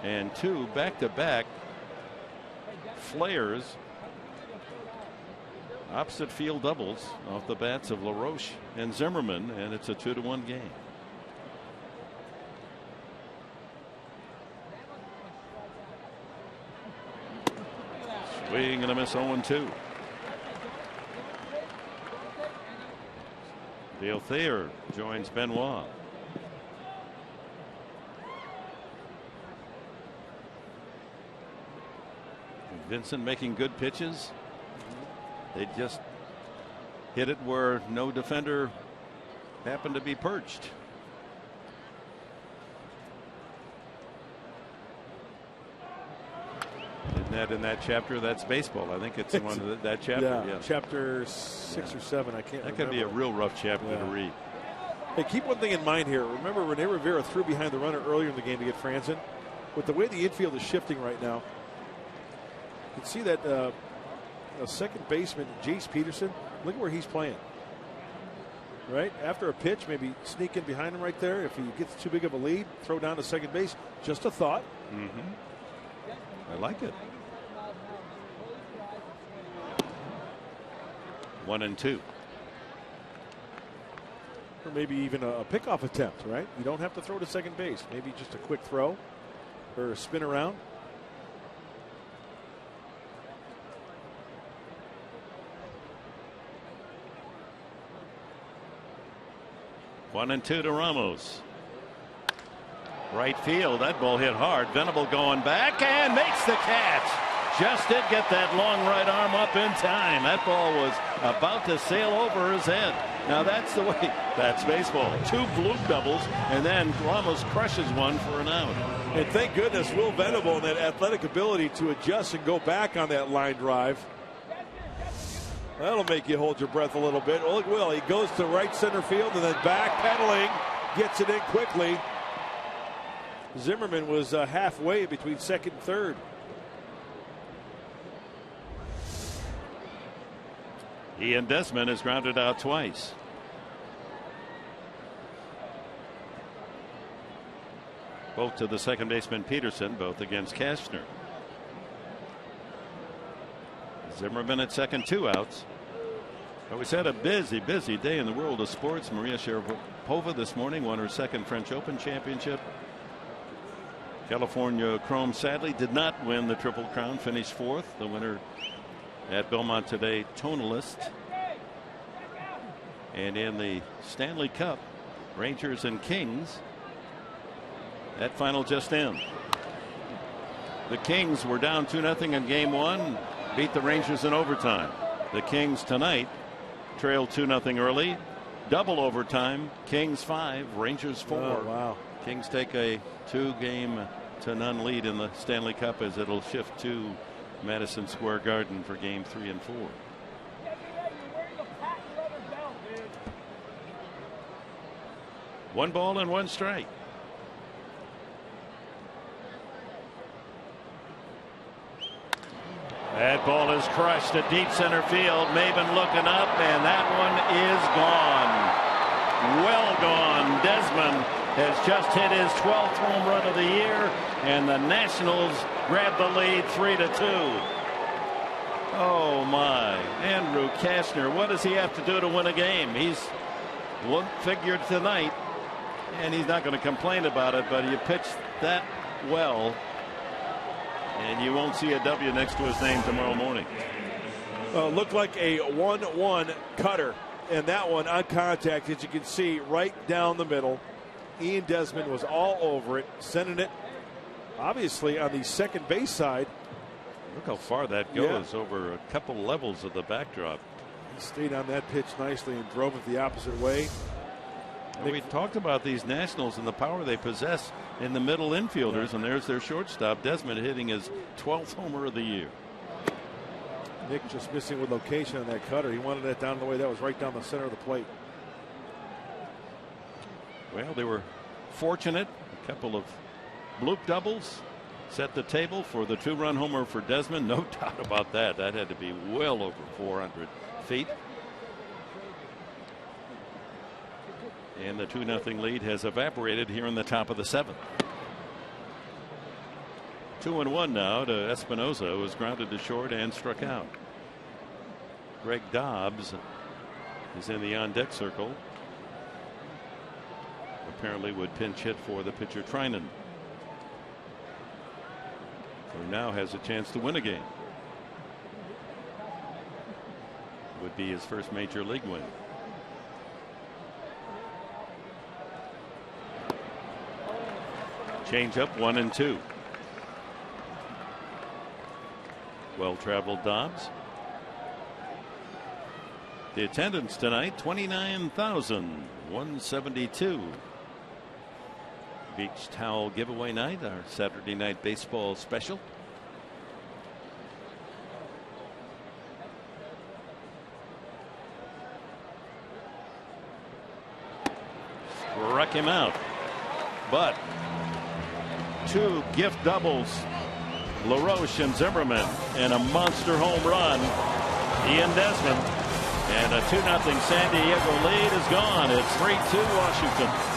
and 2 back-to-back flares. Opposite field doubles off the bats of LaRoche and Zimmerman, and it's a 2-1 game. Swing and a miss, 0-2. Dale Thayer joins Benoit. Vincent making good pitches. They just hit it where no defender happened to be perched. Isn't that in that chapter? That's baseball. I think it's in one of that chapter. Yeah, chapter 6 or 7. I can't. That could be a real rough chapter to read. Hey, keep one thing in mind here. Remember, Rene Rivera threw behind the runner earlier in the game to get Franson. With the way the infield is shifting right now, you can see that a second baseman, Jace Peterson. Look at where he's playing. Right after a pitch, maybe sneak in behind him right there. If he gets too big of a lead, throw down to second base. Just a thought. I like it. 1-2. Or maybe even a pickoff attempt, right? You don't have to throw to second base. Maybe just a quick throw or a spin around. One and two to Ramos. Right field. That ball hit hard. Venable going back and makes the catch. Just did get that long right arm up in time. That ball was about to sail over his head. Now that's the way. That's baseball. 2 bloop doubles, and then Ramos crushes one for an out. And thank goodness Will Venable and that athletic ability to adjust and go back on that line drive. That'll make you hold your breath a little bit. Oh, look, Will, he goes to right center field and then backpedaling, gets it in quickly. Zimmerman was halfway between second and third. Ian Desmond has grounded out twice. Both to the second baseman Peterson, both against Cashner. Zimmerman at second, 2 outs. But we had a busy day in the world of sports. Maria Sharapova this morning won her second French Open championship. California Chrome sadly did not win the Triple Crown, finished 4th. The winner at Belmont today, Tonalist. And in the Stanley Cup, Rangers and Kings. That final just in. The Kings were down 2-0 in game 1. Beat the Rangers in overtime. The Kings tonight trail 2-0 early. Double overtime. Kings 5, Rangers 4. Oh, wow. Kings take a 2-0 lead in the Stanley Cup as it'll shift to Madison Square Garden for game 3 and 4. One ball and one strike. That ball is crushed to deep center field. Maben looking up, and that one is gone. Well gone. Desmond has just hit his 12th home run of the year, and the Nationals grab the lead 3-2. Oh my. Andrew Cashner, what does he have to do to win a game? He's figured tonight, and he's not going to complain about it, but you pitched that well, and you won't see a W next to his name tomorrow morning. Looked like a 1-1 cutter, and that one on contact, as you can see, right down the middle. Ian Desmond was all over it, sending it obviously on the second base side. Look how far that goes, over a couple levels of the backdrop. He stayed on that pitch nicely and drove it the opposite way. We talked about these Nationals and the power they possess in the middle infielders, and there's their shortstop, Desmond, hitting his 12th homer of the year. Nick just missing with location on that cutter. He wanted that down the way. That was right down the center of the plate. Well, they were fortunate. A couple of bloop doubles set the table for the 2-run homer for Desmond. No doubt about that. That had to be well over 400 feet. And the 2-0 lead has evaporated here in the top of the 7th. 2-1 now to Espinosa, who was grounded to short and struck out. Greg Dobbs is in the on-deck circle. Apparently would pinch hit for the pitcher Trinan, who now has a chance to win a game. Would be his first major league win. Change up 1-2. Well traveled Dobbs. The attendance tonight 29,172. Beach towel giveaway night, our Saturday night baseball special. Struck him out, but 2 gift doubles, LaRoche and Zimmerman, and a monster home run. Ian Desmond And a 2-0 San Diego lead is gone. It's 3-2 Washington.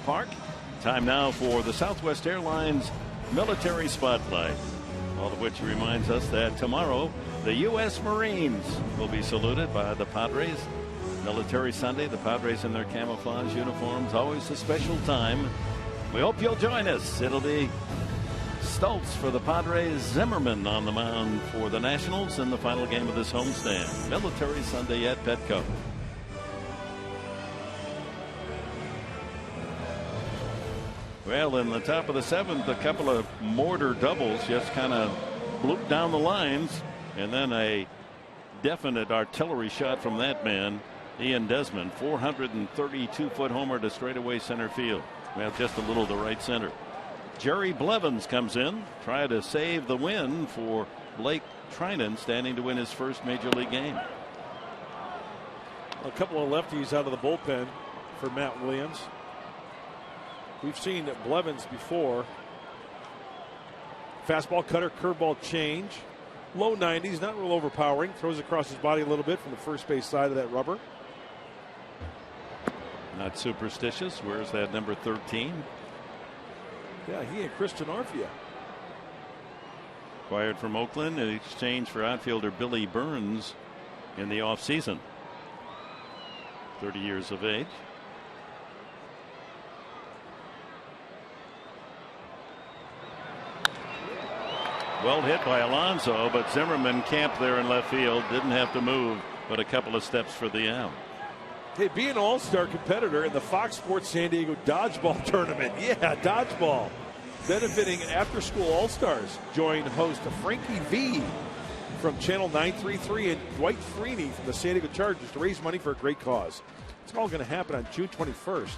Park. Time now for the Southwest Airlines Military Spotlight. All of which reminds us that tomorrow the U.S. Marines will be saluted by the Padres. Military Sunday, the Padres in their camouflage uniforms. Always a special time. We hope you'll join us. It'll be Stoltz for the Padres, Zimmerman on the mound for the Nationals in the final game of this homestand. Military Sunday at Petco. Well, in the top of the seventh, a couple of mortar doubles just kind of blooped down the lines, and then a definite artillery shot from that man, Ian Desmond, 432-foot homer to straightaway center field. Well, just a little to right center. Jerry Blevins comes in, try to save the win for Blake Trinan, standing to win his first major league game. A couple of lefties out of the bullpen for Matt Williams. We've seen Blevins before. Fastball, cutter, curveball change. Low 90s, not real overpowering. Throws across his body a little bit from the first base side of that rubber. Not superstitious. Where's that number 13? Yeah, he and Christian Arfia. Acquired from Oakland in exchange for outfielder Billy Burns in the offseason. 30 years of age. Well hit by Alonso, but Zimmerman camped there in left field. Didn't have to move, but a couple of steps for the out. Hey, be an all-star competitor in the Fox Sports San Diego Dodgeball Tournament. Yeah, dodgeball. Benefiting after-school all-stars. Join host Frankie V from Channel 933 and Dwight Freeney from the San Diego Chargers to raise money for a great cause. It's all going to happen on June 21st.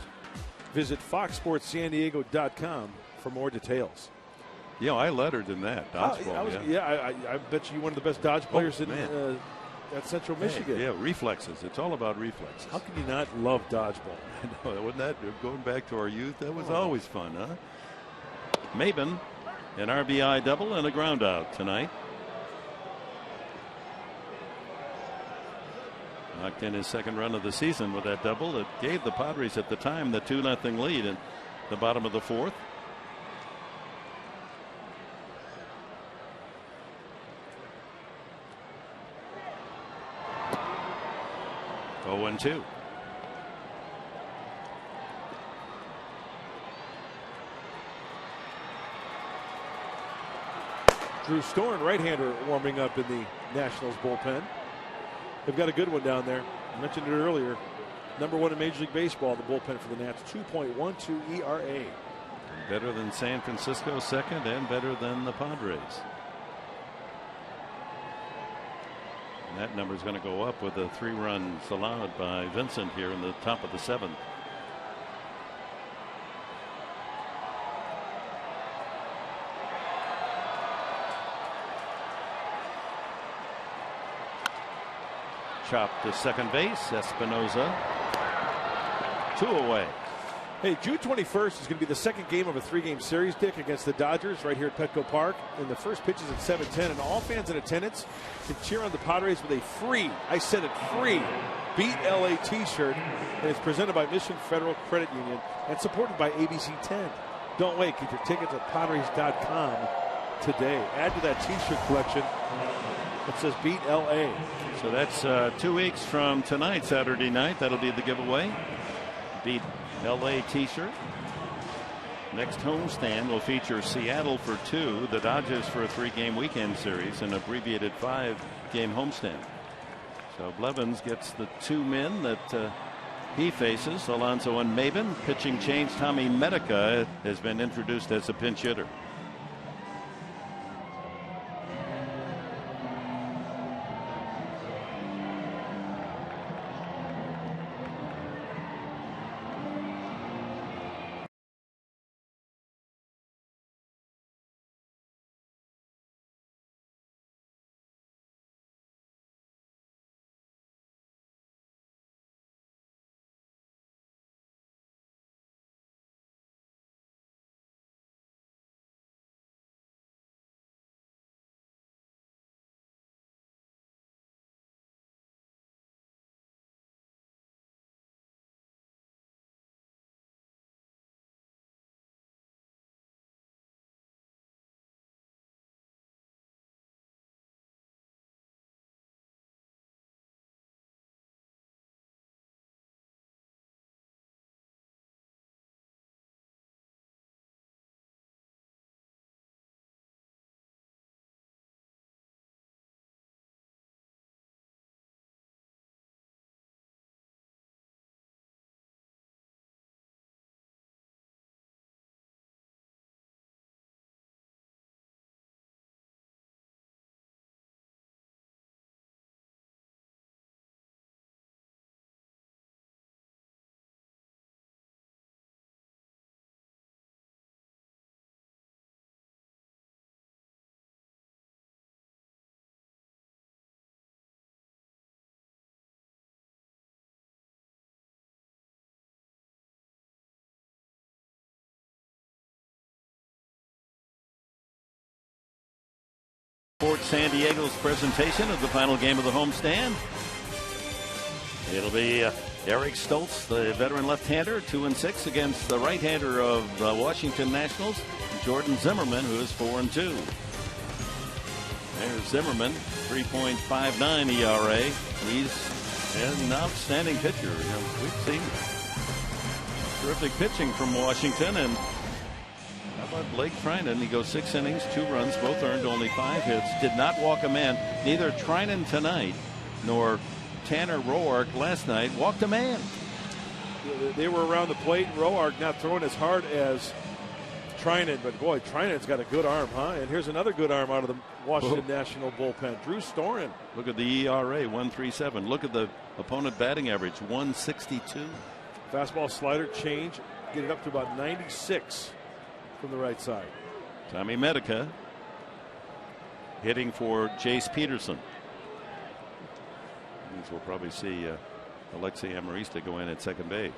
Visit foxsportssandiego.com for more details. Yeah, I lettered in that dodgeball. I bet you one of the best dodge players in at Central Michigan. Yeah, reflexes. It's all about reflexes. How can you not love dodgeball? I know, wasn't that going back to our youth? That was always fun, huh? Maben, an RBI double and a ground out tonight. Knocked in his second run of the season with that double that gave the Padres at the time the 2-0 lead in the bottom of the fourth. 0-2. Drew Storen, right-hander, warming up in the Nationals bullpen. They've got a good one down there. I mentioned it earlier. Number one in Major League Baseball, the bullpen for the Nats, 2.12 ERA. Better than San Francisco, second, and better than the Padres. And that number is going to go up with the 3 runs allowed by Vincent here in the top of the 7th. Chopped to second base. Espinosa 2 away. Hey, June 21st is going to be the second game of a 3-game series, Dick, against the Dodgers right here at Petco Park. And the first pitch is at 7:10, and all fans in attendance can cheer on the Padres with a free, I said it, free Beat LA t-shirt. And it's presented by Mission Federal Credit Union and supported by ABC 10. Don't wait. Get your tickets at Padres.com today. Add to that t-shirt collection that says Beat LA. So that's 2 weeks from tonight, Saturday night. That'll be the giveaway. Beat LA t-shirt. Next homestand will feature Seattle for 2, the Dodgers for a 3-game weekend series, an abbreviated 5-game homestand. So Blevins gets the 2 men that he faces. Alonso and Maben. Pitching change. Tommy Medica has been introduced as a pinch hitter. Sports San Diego's presentation of the final game of the homestand. It'll be Eric Stoltz, the veteran left-hander, 2-6 against the right-hander of the Washington Nationals, Jordan Zimmerman, who is 4-2. There's Zimmerman, 3.59 ERA. He's an outstanding pitcher. We've seen terrific pitching from Washington. And how about Blake Trinan? He goes 6 innings, 2 runs, both earned, only 5 hits. Did not walk a man. Neither Trinan tonight nor Tanner Roark last night walked a man. They were around the plate. Roark not throwing as hard as Trinan, but boy, Trinan's got a good arm, huh? And here's another good arm out of the Washington National bullpen. Drew Storen. Look at the ERA, 1.37. Look at the opponent batting average, 162. Fastball, slider, change, get it up to about 96 from the right side. Tommy Medica hitting for Jace Peterson. Means we'll probably see Alexei Amarista go in at second base.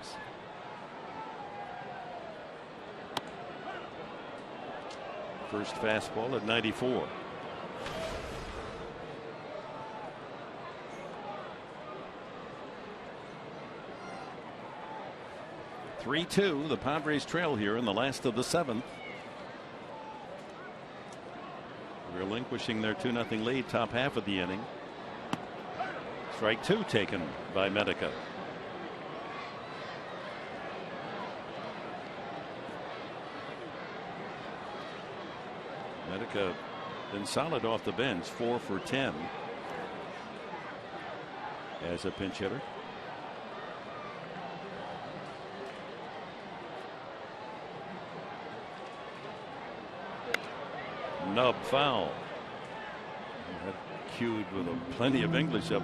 First fastball at 94. (3-2). The Padres trail here in the last of the 7th. Relinquishing their 2-0 lead top half of the inning. Strike 2 taken by Medica. Medica been solid off the bench, 4 for 10 as a pinch hitter. nub foul. Cued with plenty of English up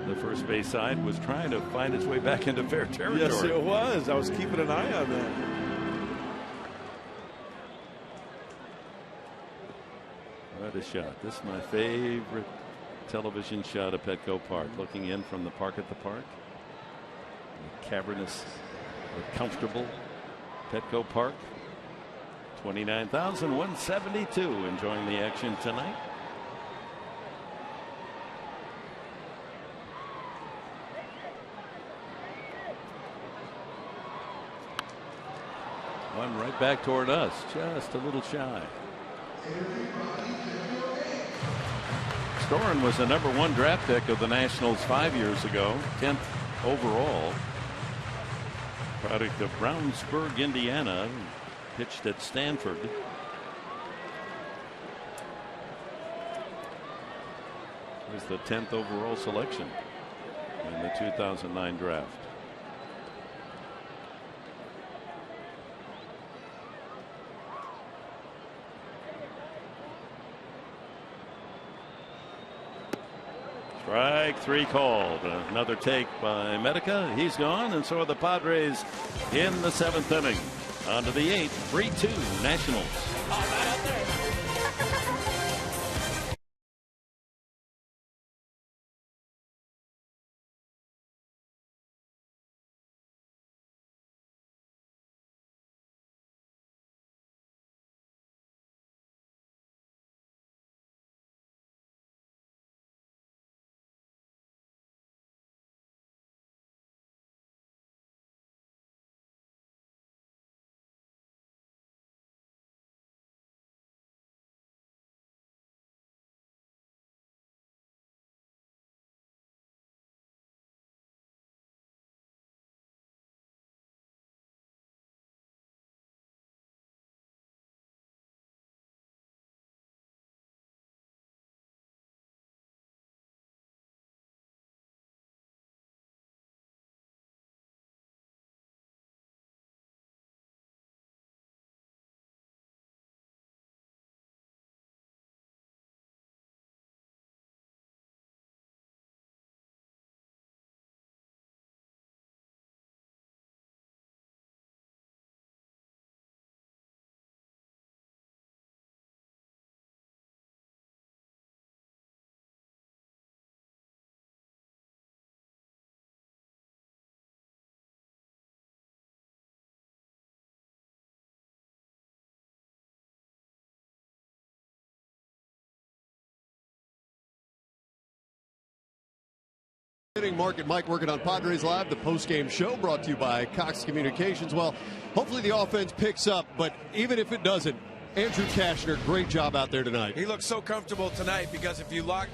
the first base side, was trying to find its way back into fair territory. Yes, it was. I was keeping an eye on that. What a shot. This is my favorite television shot of Petco Park. Looking in from the park at the park. The cavernous, comfortable Petco Park. 29,172 enjoying the action tonight. One right back toward us, just a little shy. Storen was the #1 draft pick of the Nationals 5 years ago, 10th overall. Product of Brownsburg, Indiana. Pitched at Stanford. He was the 10th overall selection in the 2009 draft. Strike 3 called. Another take by Medica. He's gone, and so are the Padres in the 7th inning. On to the 8th, 3-2 Nationals. Mark and Mike working on Padres Live, the post-game show brought to you by Cox Communications. Well, hopefully the offense picks up, but even if it doesn't, Andrew Cashner, great job out there tonight. He looked so comfortable tonight because if you watch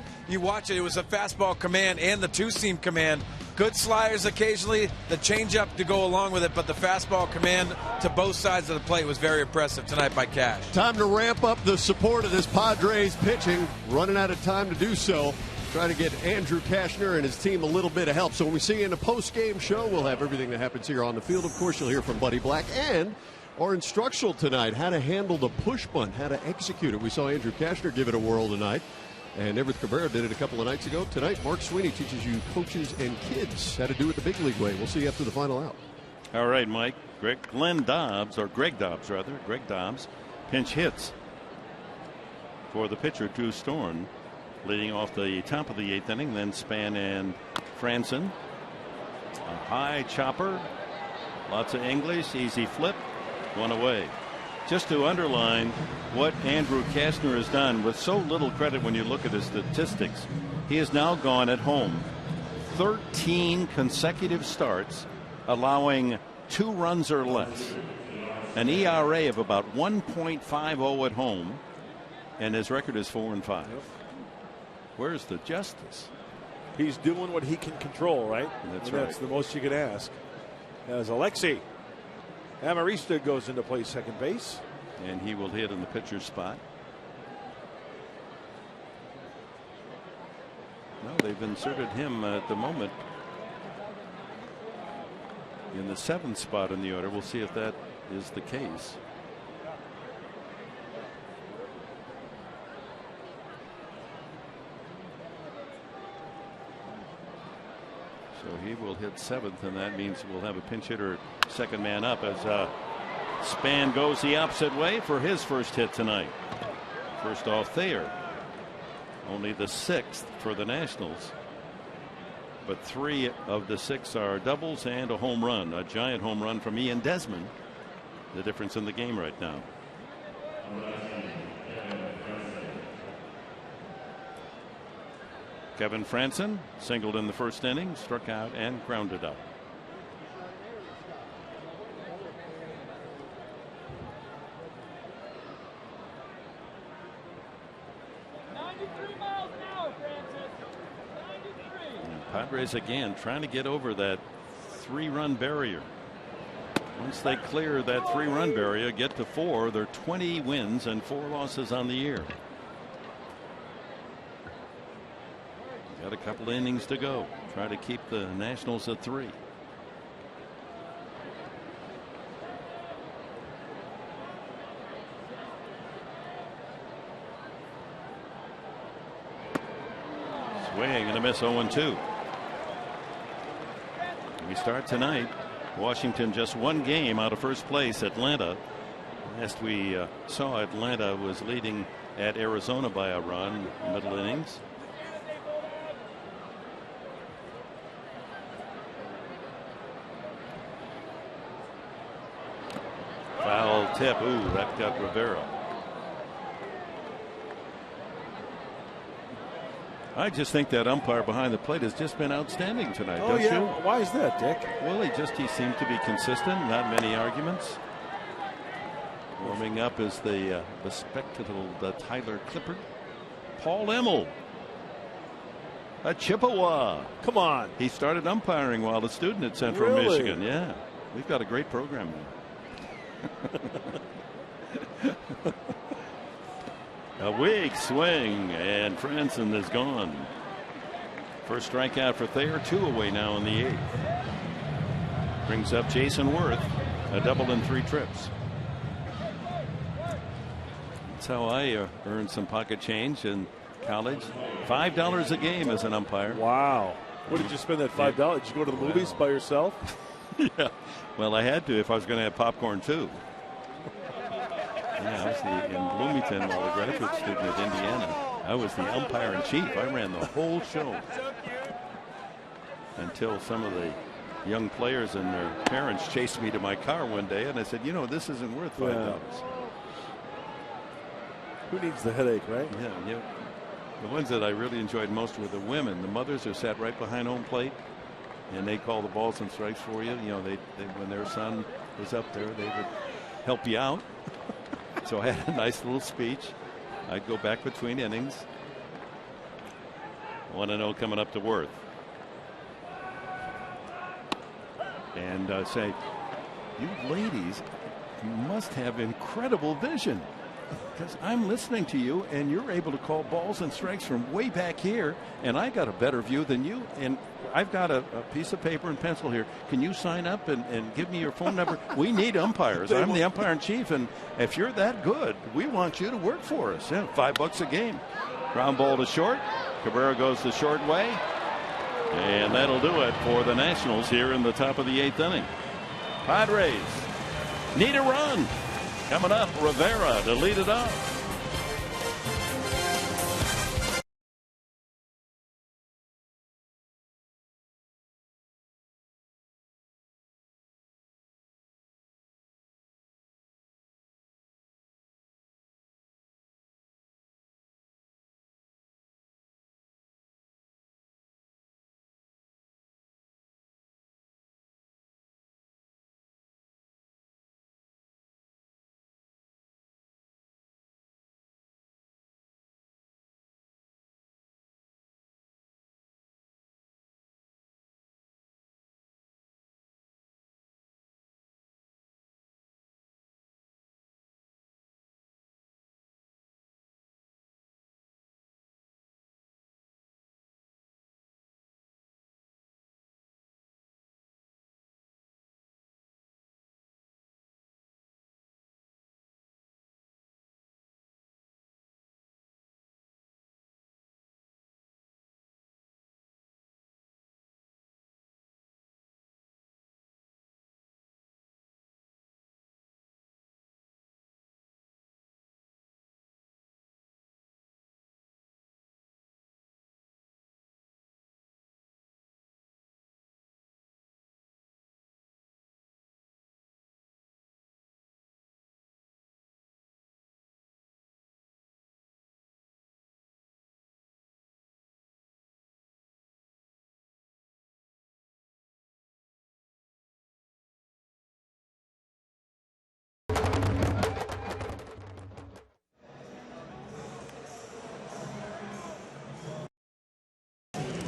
it, it was a fastball command and the two-seam command. Good sliders occasionally, the changeup to go along with it, but the fastball command to both sides of the plate was very impressive tonight by Cash. Time to ramp up the support of this Padres pitching. Running out of time to do so. Trying to get Andrew Cashner and his team a little bit of help. So when we see you in the post-game show, we'll have everything that happens here on the field. Of course, you'll hear from Buddy Black and our instructional tonight, how to handle the push bunt, how to execute it. We saw Andrew Cashner give it a whirl tonight, and Everett Cabrera did it a couple of nights ago. Tonight, Mark Sweeney teaches you coaches and kids how to do it the big league way. We'll see you after the final out. All right, Mike. Greg Dobbs, pinch hits for the pitcher, Drew Storen, leading off the top of the 8th inning. Then Span and Franson. A high chopper, lots of English, easy flip, one away. Just to underline what Andrew Cashner has done with so little credit when you look at his statistics, he has now gone at home 13 consecutive starts, allowing 2 runs or less, an ERA of about 1.50 at home, and his record is 4-5. Where's the justice? He's doing what he can control, right? That's right. That's the most you can ask. As Alexi Amarista goes into play second base. And he will hit in the pitcher's spot. No, they've inserted him at the moment in the 7th spot in the order. We'll see if that is the case. So he will hit 7th, and that means we'll have a pinch hitter second man up as Span goes the opposite way for his first hit tonight. First off Thayer. Only the 6th for the Nationals. But 3 of the 6 are doubles and a home run. A giant home run from Ian Desmond. The difference in the game right now. Kevin Franson singled in the first inning, struck out and grounded out. Padres again trying to get over that 3-run barrier. Once they clear that 3-run barrier, get to 4, they're 20 wins and 4 losses on the year. Got a couple innings to go. Try to keep the Nationals at 3. Swing and a miss. 0-2. We start tonight. Washington just 1 game out of first place. Atlanta. Last we saw, Atlanta was leading at Arizona by a run, middle innings. Foul tip. Ooh, that got Rivera. I just think that umpire behind the plate has just been outstanding tonight. Oh, don't yeah. you? Why is that, Dick? Well, he seemed to be consistent. Not many arguments. Warming up is the bespectacled Tyler Clippard. Paul Emmel. A Chippewa. Come on. He started umpiring while a student at Central Really? Michigan. Yeah. We've got a great program there. A weak swing, and Franson is gone. First strikeout for Thayer, 2 away now in the 8th. Brings up Jason Worth, a double in 3 trips. That's how I earned some pocket change in college. $5 a game as an umpire. Wow. What did you spend that $5? Did you go to the movies by yourself? Yeah. Well, I had to if I was going to have popcorn too. Yeah, I was in Bloomington while a graduate student at Indiana. I was the umpire in chief. I ran the whole show until some of the young players and their parents chased me to my car one day, and I said, you know, this isn't worth $5. Yeah. Who needs the headache, right? Yeah. The ones that I really enjoyed most were the women. The mothers who sat right behind home plate, and they call the balls and strikes for you. You know, they when their son was up there, they would help you out. So I had a nice little speech. I'd go back between innings. 1-0 coming up to Worth. And say, you ladies must have incredible vision. Because I'm listening to you and you're able to call balls and strikes from way back here, and I got a better view than you. And I've got a piece of paper and pencil here. Can you sign up and give me your phone number? We need umpires. I'm the umpire in chief, and if you're that good, we want you to work for us. Yeah, $5 a game. Ground ball to short. Cabrera goes the short way, and that'll do it for the Nationals here in the top of the 8th inning. Padres need a run. Coming up, Rivera to lead it off.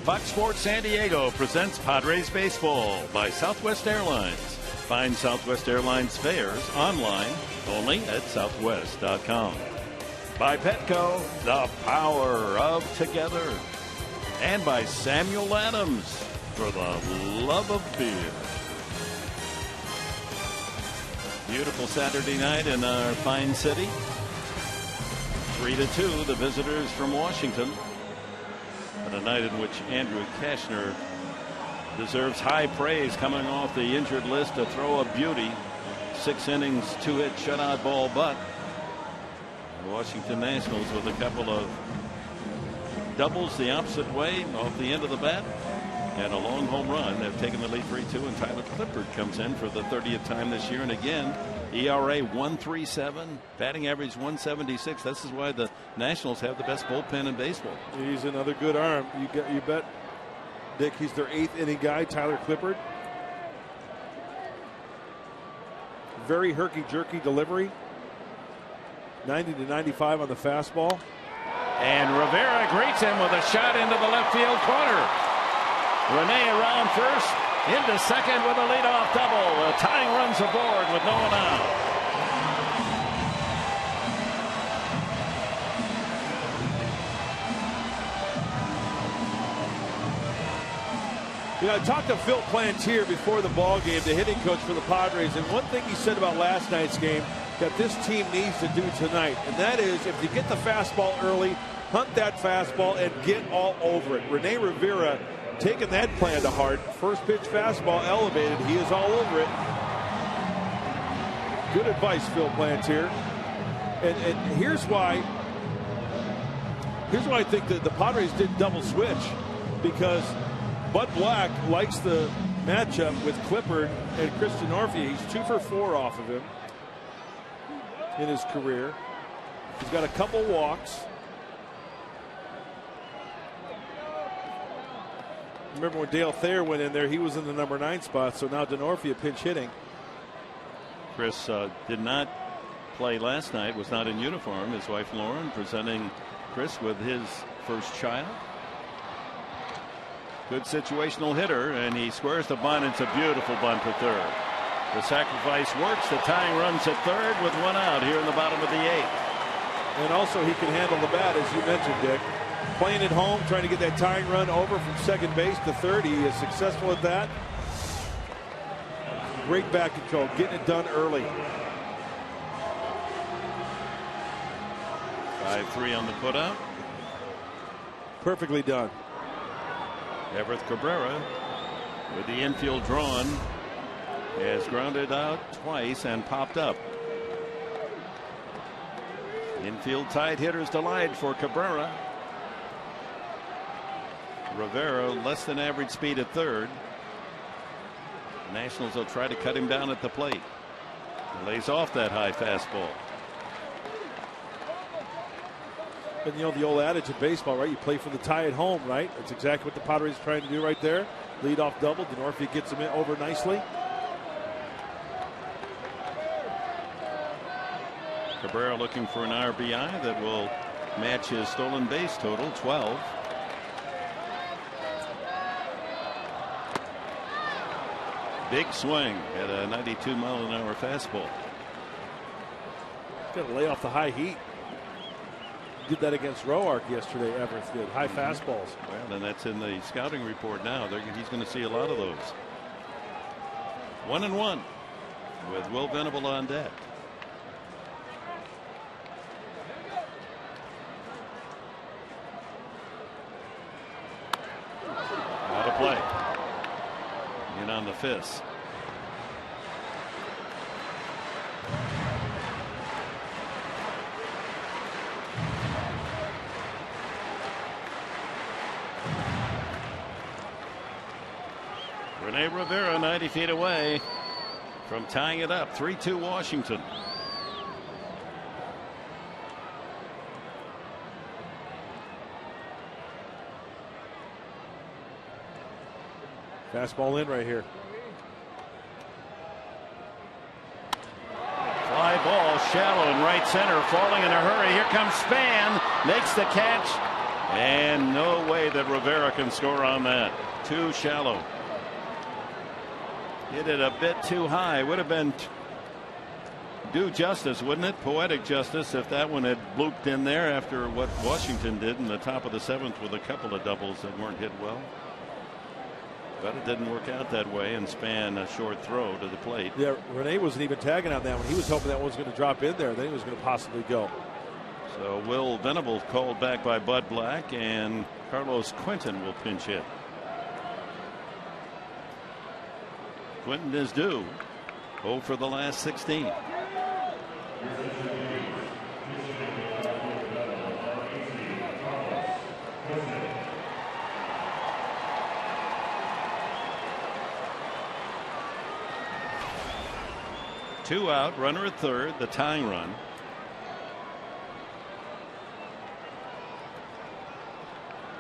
Fox Sports San Diego presents Padres Baseball by Southwest Airlines. Find Southwest Airlines fares online only at southwest.com. By Petco, the power of together. And by Samuel Adams, for the love of beer. Beautiful Saturday night in our fine city. 3-2, the visitors from Washington. But a night in which Andrew Kashner deserves high praise, coming off the injured list to throw a beauty. 6 innings, 2-hit shutout ball, but the Washington Nationals with a couple of doubles the opposite way off the end of the bat and a long home run. They've taken the lead 3-2, and Tyler Clippard comes in for the 30th time this year. And again, ERA 1.37, batting average 176. This is why the Nationals have the best bullpen in baseball. He's another good arm. You bet, Dick, he's their 8th inning guy, Tyler Clippard. Very herky-jerky delivery. 90 to 95 on the fastball. And Rivera greets him with a shot into the left field corner. Rene around first, into second with a leadoff double. The tying runs aboard with no one out. You know, I talked to Phil Plantier before the ball game, the hitting coach for the Padres, and one thing he said about last night's game that this team needs to do tonight, and that is if you get the fastball early, hunt that fastball and get all over it. Rene Rivera taking that plan to heart. First pitch fastball elevated. He is all over it. Good advice, Phil Plantier. And here's why I think that the Padres did double switch, because Bud Black likes the matchup with Clippard and Christian Orphea. He's 2 for 4 off of him in his career. He's got a couple walks. Remember when Dale Thayer went in there, he was in the number 9 spot, so now Denorfia pinch hitting. Chris did not play last night, was not in uniform. His wife Lauren presenting Chris with his first child. Good situational hitter, and he squares the bunt. It's a beautiful bunt to third. The sacrifice works. The tying runs at third with 1 out here in the bottom of the 8th. And also he can handle the bat, as you mentioned, Dick. Playing at home, trying to get that tying run over from second base to third. He is successful at that. Great back control, getting it done early. 5-3 on the putout. Perfectly done. Everett Cabrera with the infield drawn has grounded out twice and popped up. Infield tied hitters delight for Cabrera. Rivera less than average speed at third. The Nationals will try to cut him down at the plate. He lays off that high fastball. And you know the old adage of baseball, right? You play for the tie at home, right? That's exactly what the Padres are trying to do right there. Lead off double. Denorfia gets him in over nicely. Cabrera looking for an RBI that will match his stolen base total, 12. Big swing at a 92-mile-an-hour fastball. Got to lay off the high heat. Did that against Roark yesterday. Everett did high fastballs. Well, and that's in the scouting report now. He's going to see a lot of those. 1-1 with Will Venable on deck. Out of play. In on the fist. Rene Rivera 90 feet away from tying it up. 3-2 Washington. Fastball in right here. Fly ball shallow in right center, falling in a hurry. Here comes Span, makes the catch And no way that Rivera can score on that. Too shallow. Hit it a bit too high. Would have been due justice, wouldn't it? Poetic justice if that one had blooped in there after what Washington did in the top of the 7th with a couple of doubles that weren't hit well. But it didn't work out that way and span a short throw to the plate. Yeah, Rene wasn't even tagging on that one. He was hoping that one was going to drop in there. Then he was going to possibly go. So Will Venable called back by Bud Black, and Carlos Quentin will pinch hit. Quentin is due. 0 for the last 16. Two out, runner at third, the tying run.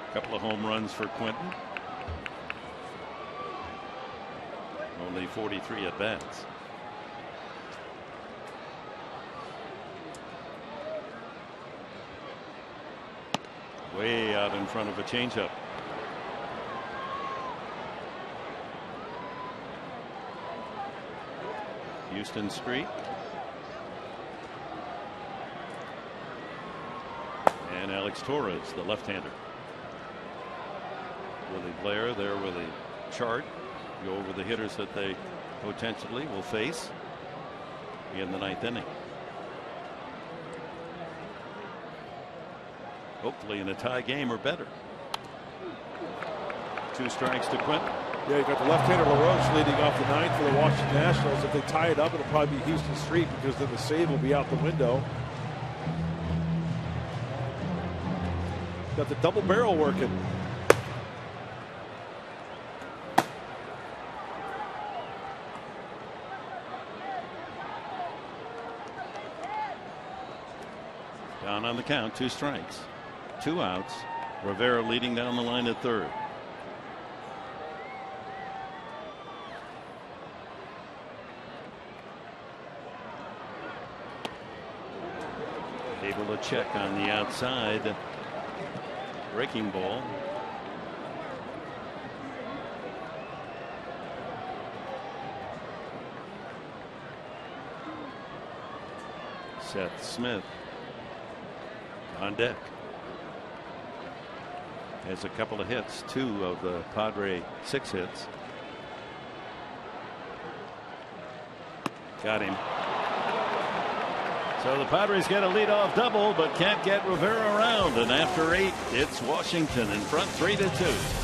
A couple of home runs for Quentin. Only 43 at bats. Way out in front of a changeup. Houston Street. And Alex Torres, the left-hander. Willie Blair there with a chart. Go over the hitters that they potentially will face in the 9th inning. Hopefully in a tie game or better. 2 strikes to Quentin. Yeah, you got the left-hander LaRoche leading off the 9th for the Washington Nationals. If they tie it up, it'll probably be Houston Street because then the save will be out the window. Got the double barrel working. Down on the count, 2 strikes, 2 outs. Rivera leading down the line at third. Able to check on the outside. Breaking ball. Seth Smith on deck. Has a couple of hits, 2 of the Padre 6 hits. Got him. So the Padres get a leadoff double, but can't get Rivera around. And after 8, it's Washington in front 3-2.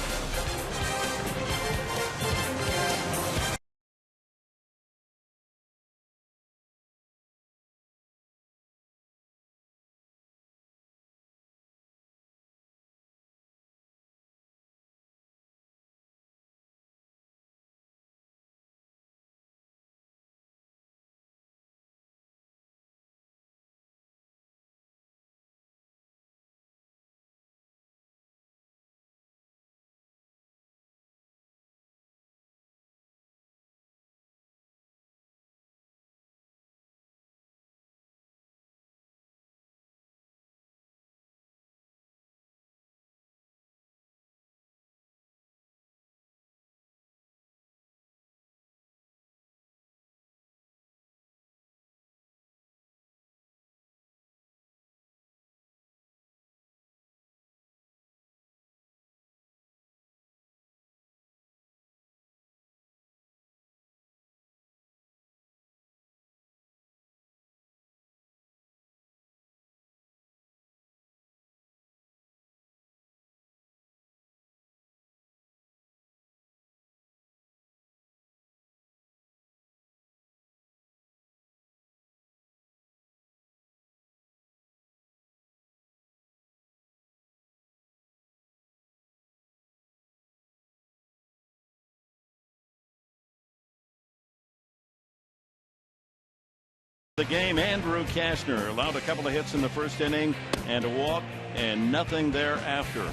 The game, Andrew Cashner allowed a couple of hits in the first inning and a walk and nothing thereafter.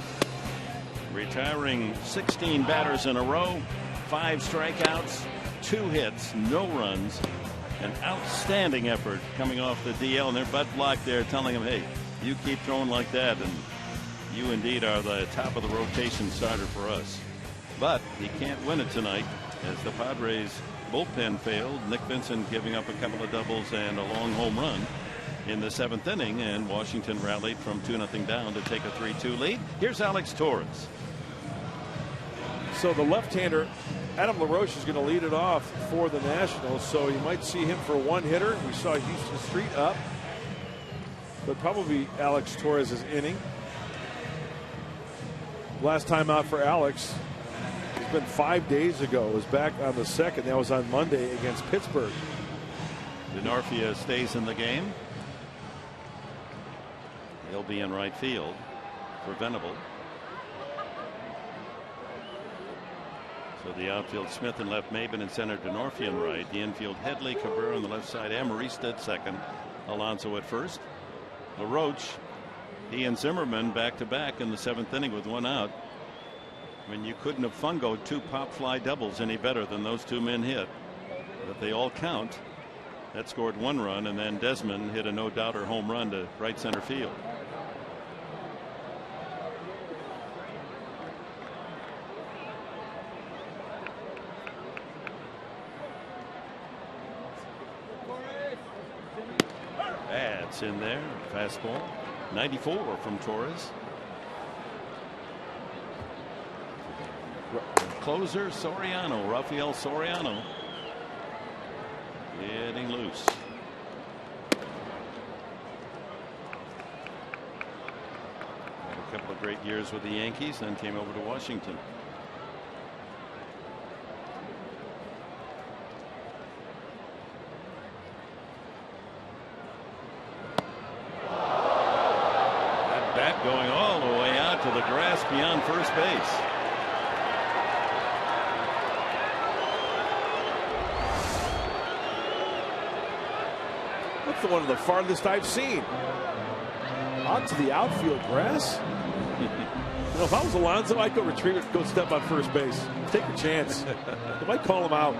Retiring 16 batters in a row, 5 strikeouts, 2 hits, no runs. An outstanding effort coming off the DL, and their Bud Black there telling him, hey, you keep throwing like that and You indeed are the top of the rotation starter for us. But he can't win it tonight as the Padres bullpen failed. Nick Vincent giving up a couple of doubles and a long home run in the 7th inning, and Washington rallied from 2-0 down to take a 3-2 lead. Here's Alex Torres. So the left-hander Adam LaRoche is going to lead it off for the Nationals, so you might see him for one hitter. We saw Houston Street up, but probably Alex Torres' inning. Last time out for Alex, it's been 5 days ago. It was back on the 2nd. That was on Monday against Pittsburgh. DeNorfia stays in the game. He'll be in right field for Venable. So the outfield, Smith in left, Maben in center, DeNorfia in right. The infield, Headley, Cabrera on the left side, Amarista at second, Alonso at first. LaRoche, he and Zimmerman back to back in the 7th inning with one out. I mean, you couldn't have fungoed 2 pop fly doubles any better than those 2 men hit. But they all count. That scored 1 run, and then Desmond hit a no-doubter home run to right center field. That's in there. Fastball. 94 from Torres. Closer Soriano, Rafael Soriano, getting loose. Had a couple of great years with the Yankees, then came over to Washington. That bat going all the way out to the grass beyond first base. That's one of the farthest I've seen. Out to the outfield grass. You know, if I was Alonso, I'd go retrieve it, go step on first base. Take a chance. They might call him out.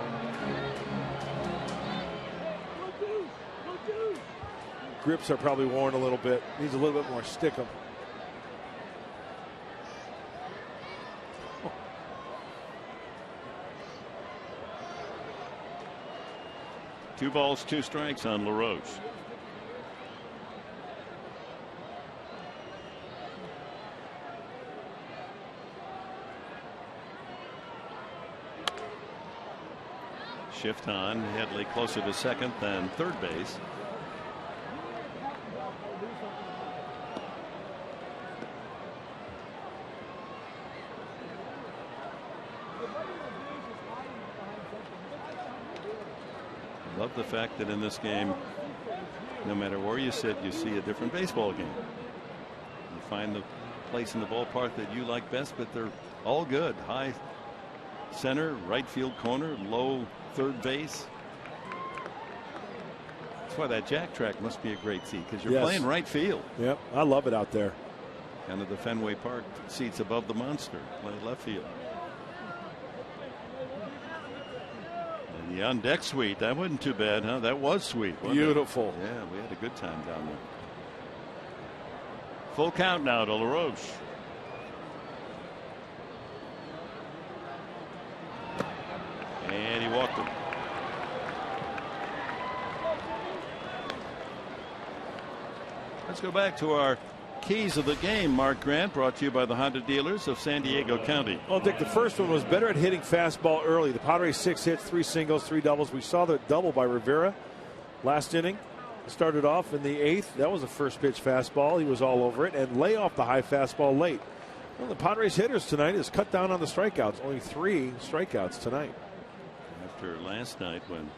Grips are probably worn a little bit. Needs a little bit more stickum. Two balls, 2 strikes on LaRoche. Shift on. Headley closer to second than third base. Love the fact that in this game, no matter where you sit, you see a different baseball game. You find the place in the ballpark that you like best, but they're all good. High center, right field corner, low third base. That's why that jack track must be a great seat, because you're playing right field. Yep, I love it out there. Kind of the Fenway Park seats above the monster. Play left field. And the on deck suite, that wasn't too bad, huh? That was sweet. Beautiful. Yeah, we had a good time down there. Full count now to LaRoche. And he walked him. Let's go back to our keys of the game. Mark Grant, brought to you by the Honda dealers of San Diego County. Well, Dick, the first one was better at hitting fastball early. The Padres 6 hits, 3 singles, 3 doubles. We saw the double by Rivera last inning. Started off in the 8th. That was a first pitch fastball. He was all over it, and lay off the high fastball late. Well, the Padres hitters tonight has cut down on the strikeouts. Only 3 strikeouts tonight. After last night, when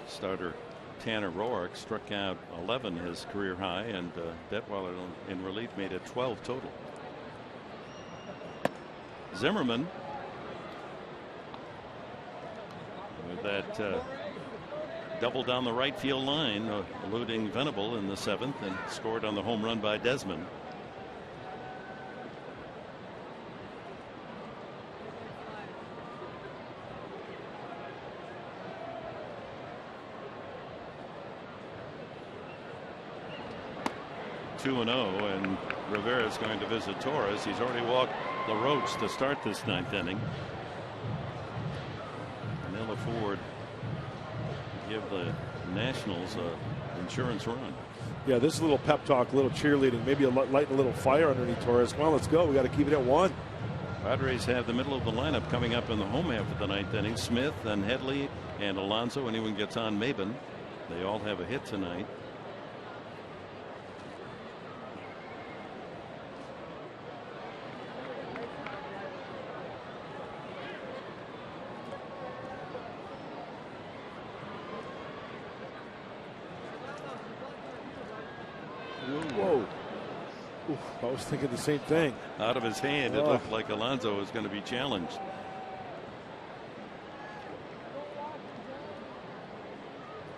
starter Tanner Roark struck out 11, his career high, and Detweiler in relief made it 12 total. Zimmerman with that double down the right field line, eluding Venable in the 7th, and scored on the home run by Desmond. 2-0, and Rivera is going to visit Torres. He's already walked LaRoche to start this 9th inning. And they'll afford give the Nationals a insurance run. Yeah, this is a little pep talk, a little cheerleading, maybe lighting a little fire underneath Torres. Come on, let's go. We got to keep it at 1. Padres have the middle of the lineup coming up in the home half of the 9th inning. Smith and Headley and Alonso. Anyone gets on Maben. They all have a hit tonight. Whoa. Oof, I was thinking the same thing. Out of his hand, it looked like Alonso was going to be challenged.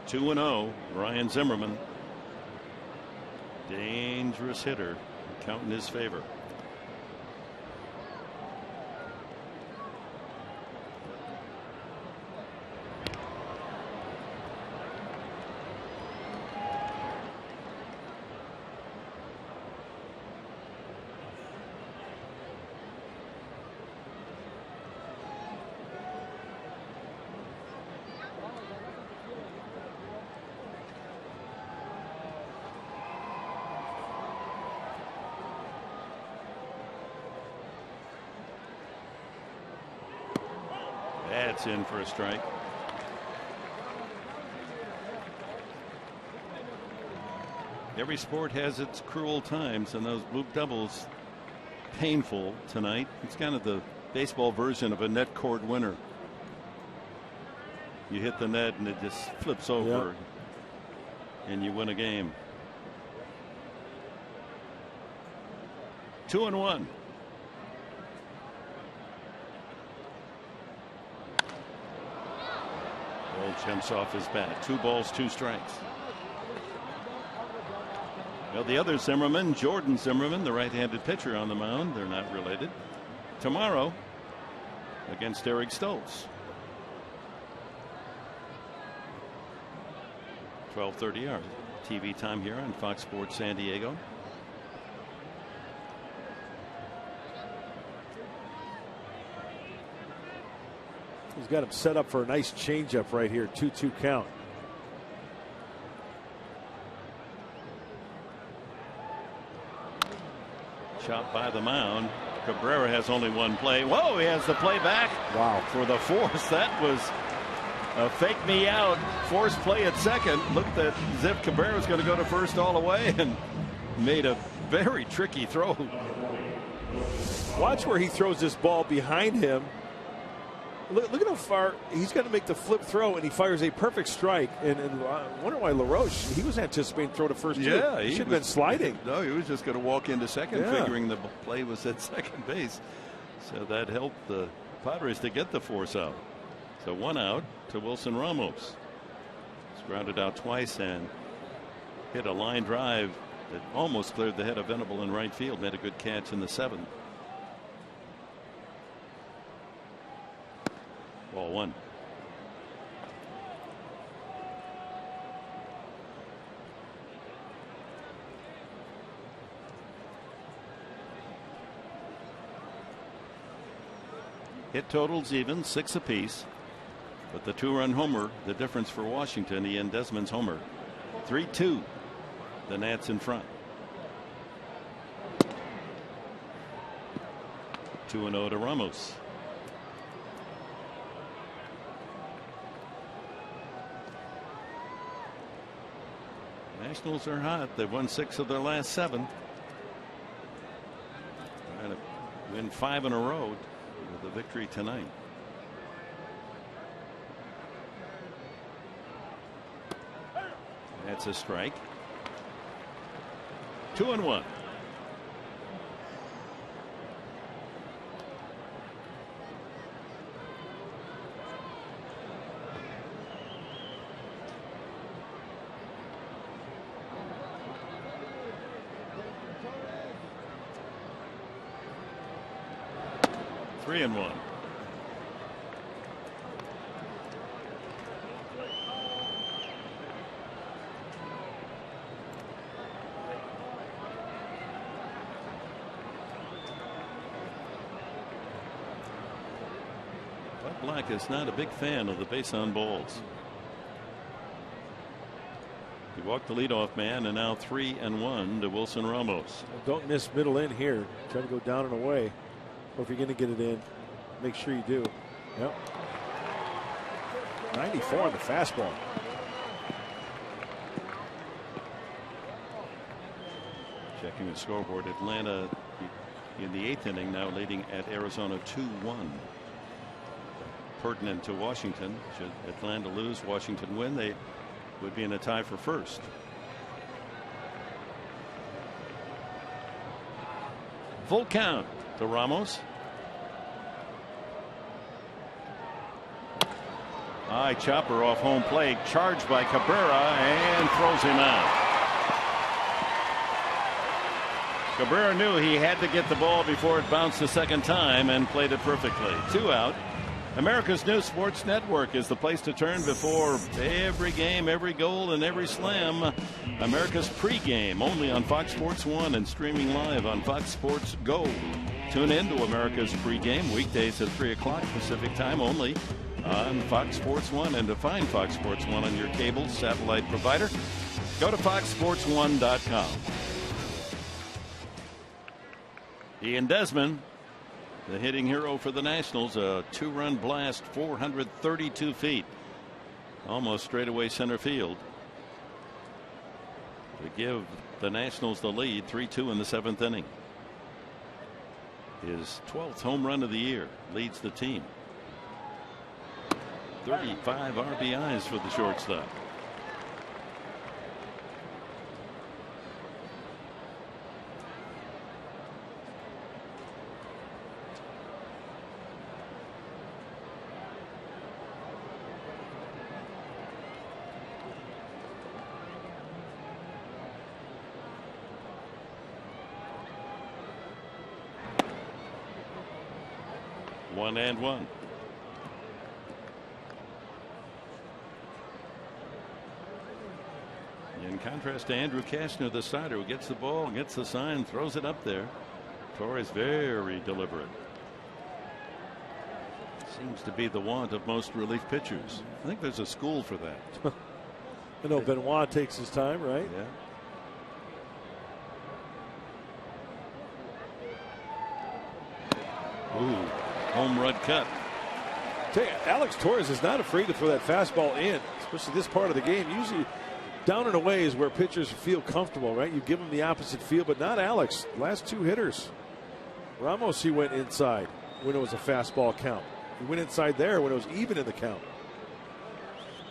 Two and 0, Ryan Zimmerman. Dangerous hitter. Count in his favor. That's in for a strike. Every sport has its cruel times, and those bloop doubles painful tonight. It's kind of the baseball version of a net cord winner. You hit the net and it just flips over, and you win a game. 2-1. Jumps off his bat. 2 balls, 2 strikes. Well, the other Zimmerman, Jordan Zimmerman, the right-handed pitcher on the mound. They're not related. Tomorrow against Eric Stoltz. 12:30 our TV time here on Fox Sports San Diego. He's got him set up for a nice changeup right here. 2-2 count. Chopped by the mound. Cabrera has only 1 play. Whoa, he has the play back. Wow. For the force. That was a fake me out. Forced play at second. Looked at as if Cabrera was going to go to first all the way and made a very tricky throw. Watch where he throws this ball behind him. Look at how far he's going to make the flip throw, and he fires a perfect strike. And I wonder why LaRoche, he was anticipating throw to first. Yeah, he should have been sliding. No, he was just going to walk into second, figuring the play was at second base. So that helped the Padres to get the force out. So 1 out to Wilson Ramos. He's grounded out twice and hit a line drive that almost cleared the head of Venable in right field. Made a good catch in the 7th. Ball 1. Hit totals even, 6 apiece. But the 2-run homer, the difference for Washington. Ian Desmond's homer. 3-2. The Nats in front. 2-0 to Ramos. Nationals are hot. They've won 6 of their last 7. Trying to win 5 in a row with a victory tonight. That's a strike. 2-1. Three and 1. Black is not a big fan of the base on balls. He walked the leadoff man, and now 3-1 to Wilson Ramos. Don't miss middle in here. Try to go down and away. Or if you're going to get it in, make sure you do. Yep. 94 on the fastball. Checking the scoreboard, Atlanta in the 8th inning now leading at Arizona 2-1. Pertinent to Washington. Should Atlanta lose, Washington win, they would be in a tie for first. Full count to Ramos. High chopper off home plate, charged by Cabrera, and throws him out. Cabrera knew he had to get the ball before it bounced the second time and played it perfectly. 2 out. America's new sports network is the place to turn before every game, every goal, and every slam. America's pregame, only on Fox Sports 1 and streaming live on Fox Sports Go. Tune in to America's pregame weekdays at 3 o'clock Pacific time only on Fox Sports 1. And to find Fox Sports 1 on your cable satellite provider, go to foxsports1.com. Ian Desmond, the hitting hero for the Nationals, a 2-run blast, 432 feet, almost straightaway center field to give the Nationals the lead, 3-2 in the 7th inning. His 12th home run of the year, leads the team. 35 RBIs for the shortstop. One and one. In contrast to Andrew Cashner, the starter, who gets the ball, gets the sign, throws it up there. Torres very deliberate. Seems to be the want of most relief pitchers. I think there's a school for that. I know Benoit takes his time, right? Yeah. Ooh, home run cut. Tell you, Alex Torres is not afraid to throw that fastball in, especially this part of the game. Usually down and away is where pitchers feel comfortable, right? You give them the opposite field, but not Alex. Last 2 hitters. Ramos, he went inside when it was a fastball count. He went inside there when it was even in the count.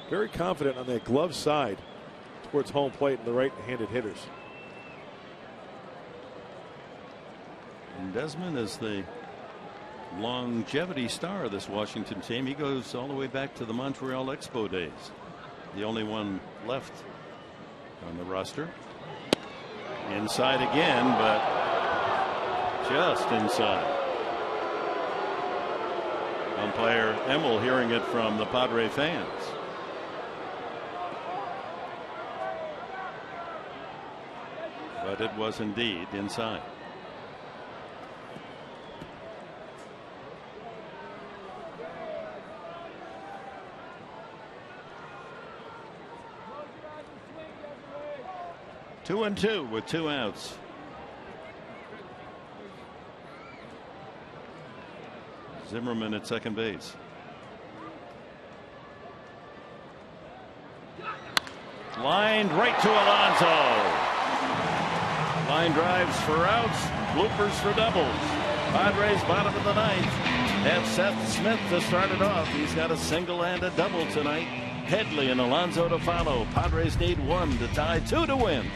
Very confident on that glove side towards home plate and the right-handed hitters. And Desmond is the longevity star of this Washington team. He goes all the way back to the Montreal Expo days. The only one left on the roster. Inside again, but just inside. Umpire Emmel hearing it from the Padre fans. But it was indeed inside. Two and two with 2 outs. Zimmerman at second base. Lined right to Alonso. Line drives for outs, bloopers for doubles. Padres bottom of the 9th. Have Seth Smith to start it off. He's got a single and a double tonight. Headley and Alonso to follow. Padres need 1 to tie, 2 to win.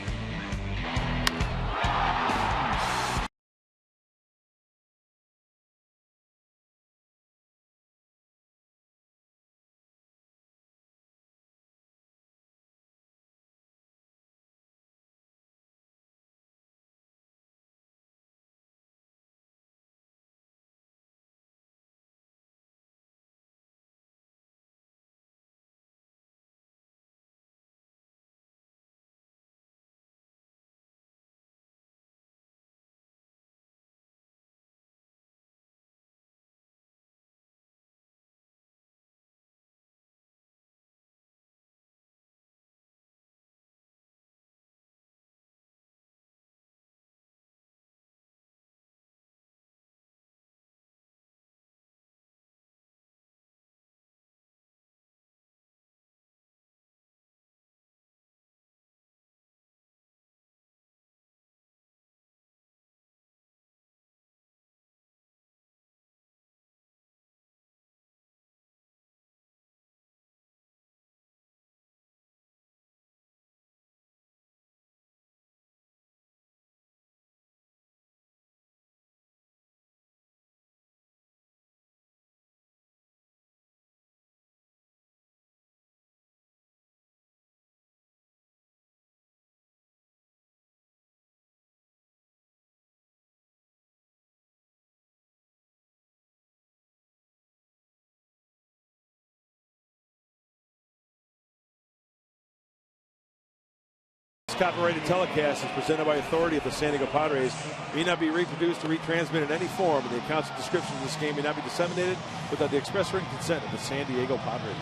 copyrighted telecast is presented by authority of the San Diego Padres. May not be reproduced or retransmitted in any form, and the accounts and descriptions of this game may not be disseminated without the express written consent of the San Diego Padres.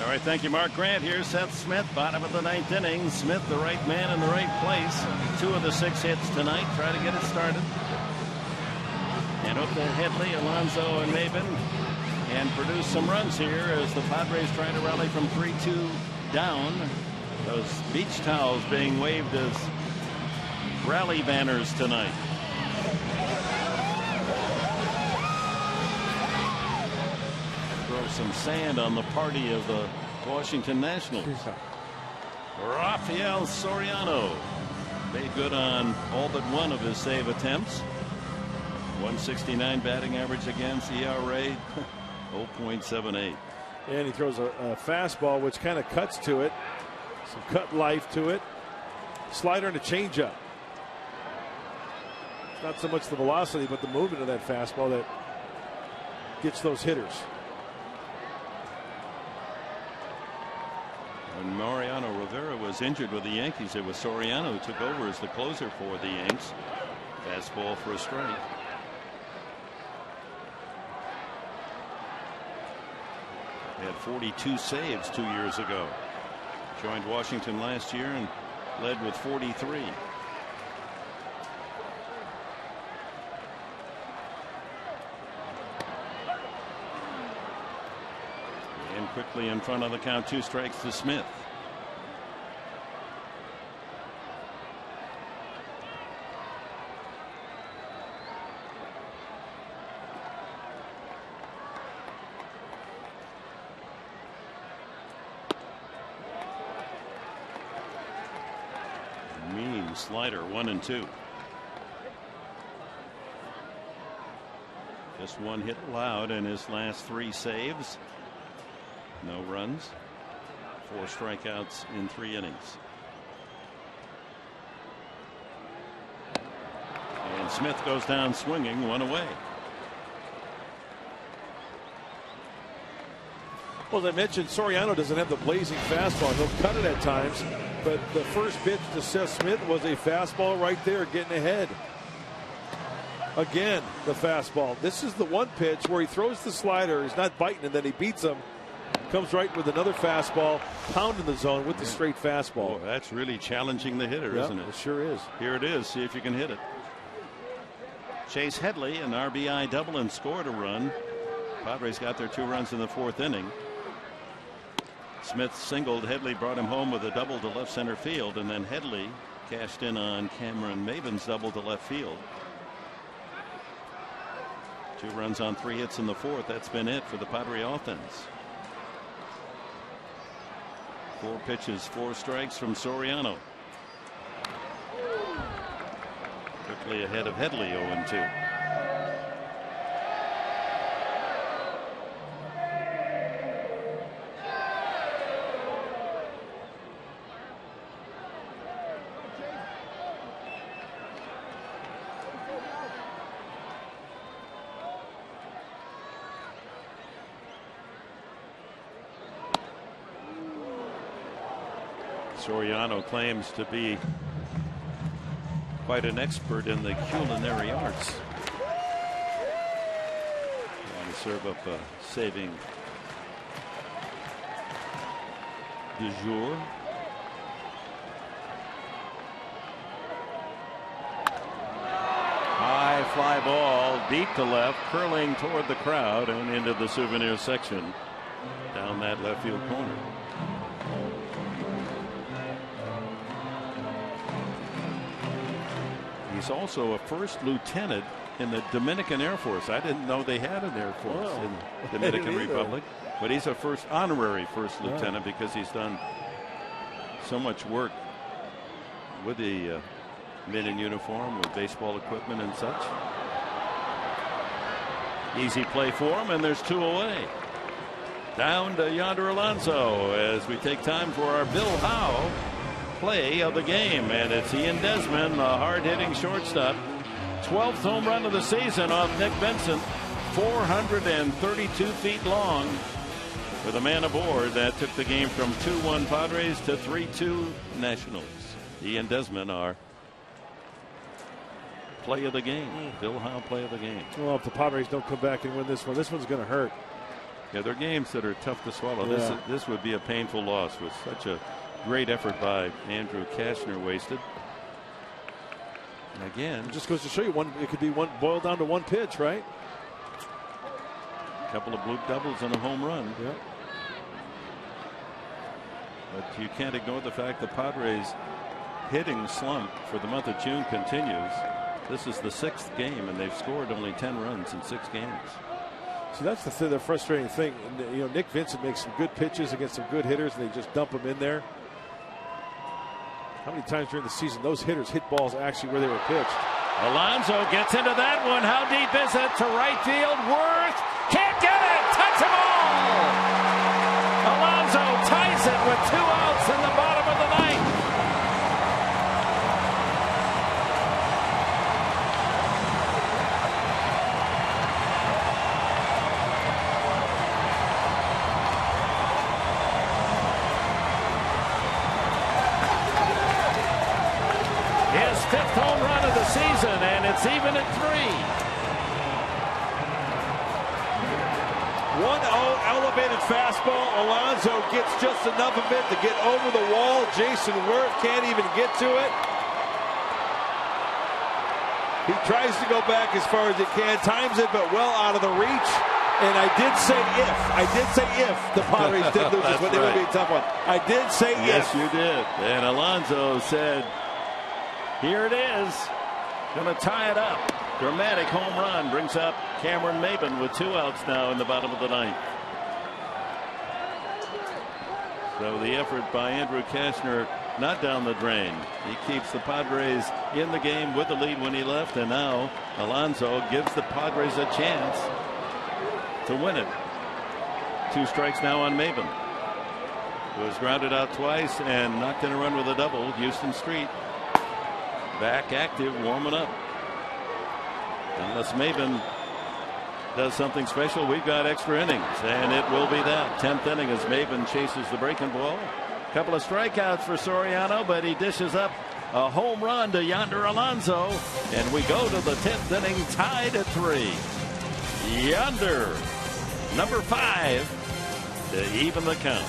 All right, thank you, Mark Grant. Here's Seth Smith, bottom of the 9th inning. Smith, the right man in the right place. 2 of the 6 hits tonight. Try to get it started. And up to Headley, Alonso, and Maben. And produce some runs here as the Padres try to rally from 3-2 down. Those beach towels being waved as rally banners tonight. Throw some sand on the party of the Washington Nationals. Rafael Soriano made good on all but one of his save attempts. 169 batting average against, ERA 0.78. And he throws a fastball which kind of cuts to it. Some cut life to it. Slider and a changeup. It's not so much the velocity, but the movement of that fastball that gets those hitters. When Mariano Rivera was injured with the Yankees, it was Soriano who took over as the closer for the Yanks. Fastball for a strike. He had 42 saves 2 years ago. Joined Washington last year and led with 43. And quickly in front of the count, 2 strikes to Smith. Slider 1-2. Just 1 hit allowed in his last 3 saves. No runs. 4 strikeouts in 3 innings. And Smith goes down swinging, 1 away. Well, as I mentioned, Soriano doesn't have the blazing fastball. He'll cut it at times, but the first pitch to Seth Smith was a fastball right there, getting ahead. Again, the fastball. This is the one pitch where he throws the slider. He's not biting, and then he beats him. Comes right with another fastball, pounding the zone with the straight fastball. Boy, that's really challenging the hitter, isn't it? It sure is. Here it is. See if you can hit it. Chase Headley, an RBI double, and scored a run. Padres got their 2 runs in the 4th inning. Smith singled. Headley brought him home with a double to left center field, and then Headley cashed in on Cameron Maben's double to left field. 2 runs on 3 hits in the 4th. That's been it for the Padre offense. 4 pitches, 4 strikes from Soriano. Quickly ahead of Headley, 0-2. Soriano claims to be quite an expert in the culinary arts. Trying to serve up a saving du jour. High fly ball deep to left, curling toward the crowd and into the souvenir section down that left field corner. He's also a first lieutenant in the Dominican Air Force. I didn't know they had an Air Force in the Dominican Republic, but he's a honorary first lieutenant because he's done so much work with the men in uniform, with baseball equipment and such. Easy play for him, and there's 2 away. Down to Yonder Alonso as we take time for our Bill Howe play of the game, and it's Ian Desmond, the hard-hitting shortstop. 12th home run of the season off Nick Benson, 432 feet long. with a man aboard that took the game from 2-1 Padres to 3-2 Nationals. He and Desmond are play of the game. Bill Howe play of the game. Well, if the Padres don't come back and win this one's going to hurt. Yeah, they're games that are tough to swallow. Yeah. This would be a painful loss with such a great effort by Andrew Cashner wasted. And again, it just goes to show you it could be boiled down to one pitch, right? A couple of bloop doubles and a home run. Yeah. But you can't ignore the fact the Padres hitting slump for the month of June continues. This is the 6th game, and they've scored only 10 runs in 6 games. See, that's the frustrating thing. You know, Nick Vincent makes some good pitches against some good hitters, and they just dump them in there. How many times during the season those hitters hit balls actually where they were pitched? Alonso gets into that one. How deep is it to right field? Worth can't get it. Touch them all. Alonso ties it with 2 outs in the bottom of the 9th. His 5th home run of the season, and it's even at 3. 1-0 elevated fastball. Alonso gets just enough of it to get over the wall. Jason Worth can't even get to it. He tries to go back as far as he can, times it, but well out of the reach. And I did say if the Padres did lose this one, it would be a tough one. I did say yes, if. you did. And Alonso said, here it is. Going to tie it up. Dramatic home run brings up Cameron Maybin with 2 outs now in the bottom of the 9th. So the effort by Andrew Cashner not down the drain. He keeps the Padres in the game with the lead when he left, and now Alonso gives the Padres a chance to win it. 2 strikes now on Maybin, who was grounded out twice and knocked in a run with a double. Houston Street back active, warming up. Unless Maybin does something special, we've got extra innings, and it will be that 10th inning as Maybin chases the breaking ball. A couple of strikeouts for Soriano, but he dishes up a home run to Yonder Alonso, and we go to the 10th inning tied at 3. Yonder, number 5, to even the count.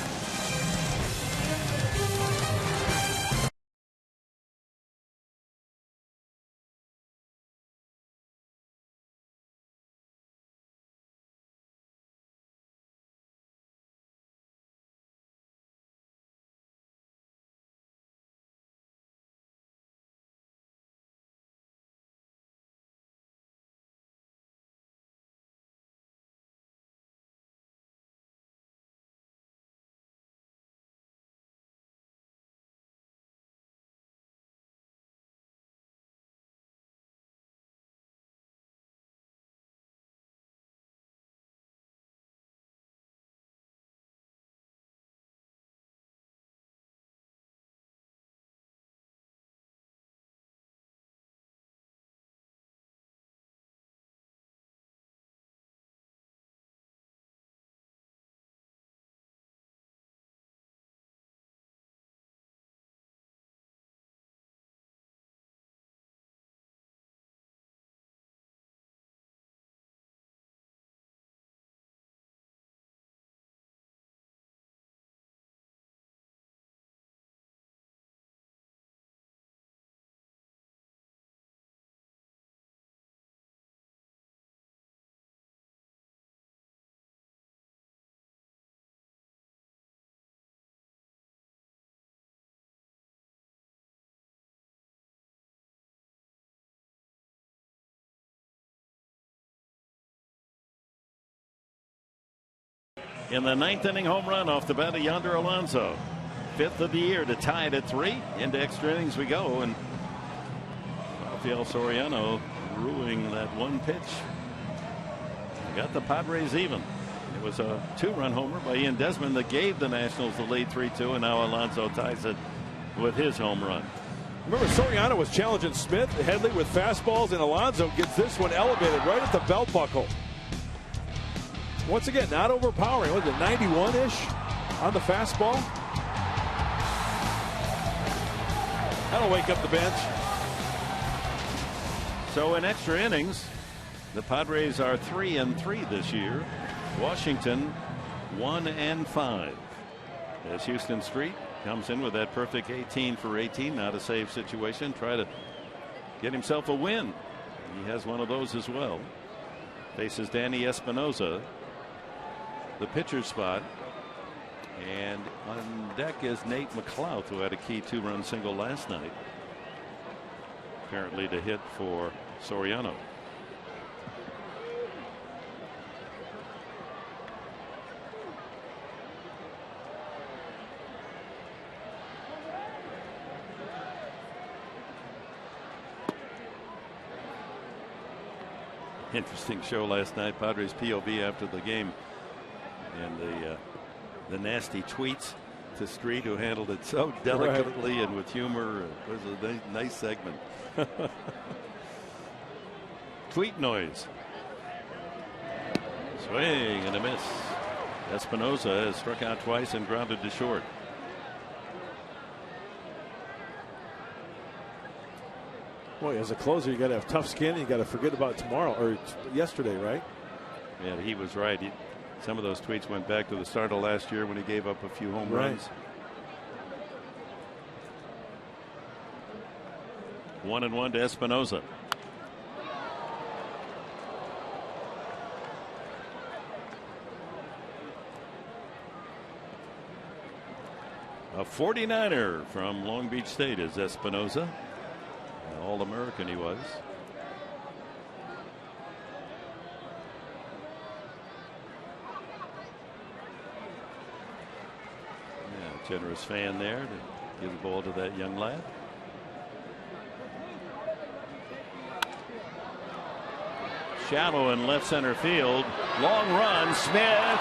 In the 9th inning, home run off the bat of Yonder Alonso. 5th of the year to tie it at 3. Into extra innings we go, and Rafael Soriano ruining that one pitch. Got the Padres even. It was a 2-run homer by Ian Desmond that gave the Nationals the lead 3-2, and now Alonso ties it with his home run. Remember, Soriano was challenging Smith, Headley with fastballs, and Alonso gets this one elevated right at the belt buckle. Once again, not overpowering. Was it 91-ish on the fastball? That'll wake up the bench. So in extra innings, the Padres are 3-3 this year. Washington 1-5. As Houston Street comes in with that perfect 18 for 18, not a save situation, try to get himself a win. He has one of those as well. Faces Danny Espinosa, the pitcher's spot. And on deck is Nate McLouth, who had a key 2-run single last night. Apparently to hit for Soriano. Interesting show last night. Padres POV after the game, and the nasty tweets to Street, who handled it so delicately and with humor. It was a nice segment. Tweet noise. Swing and a miss. Espinosa has struck out twice and grounded to short. Boy, as a closer, you got to have tough skin. You got to forget about tomorrow or yesterday, right? Yeah, he was right. Some of those tweets went back to the start of last year when he gave up a few home runs. 1-1 to Espinosa. A 49er from Long Beach State is Espinosa. All-American he was. Yeah, generous fan there to give the ball to that young lad. Shallow in left center field. Long run. Smith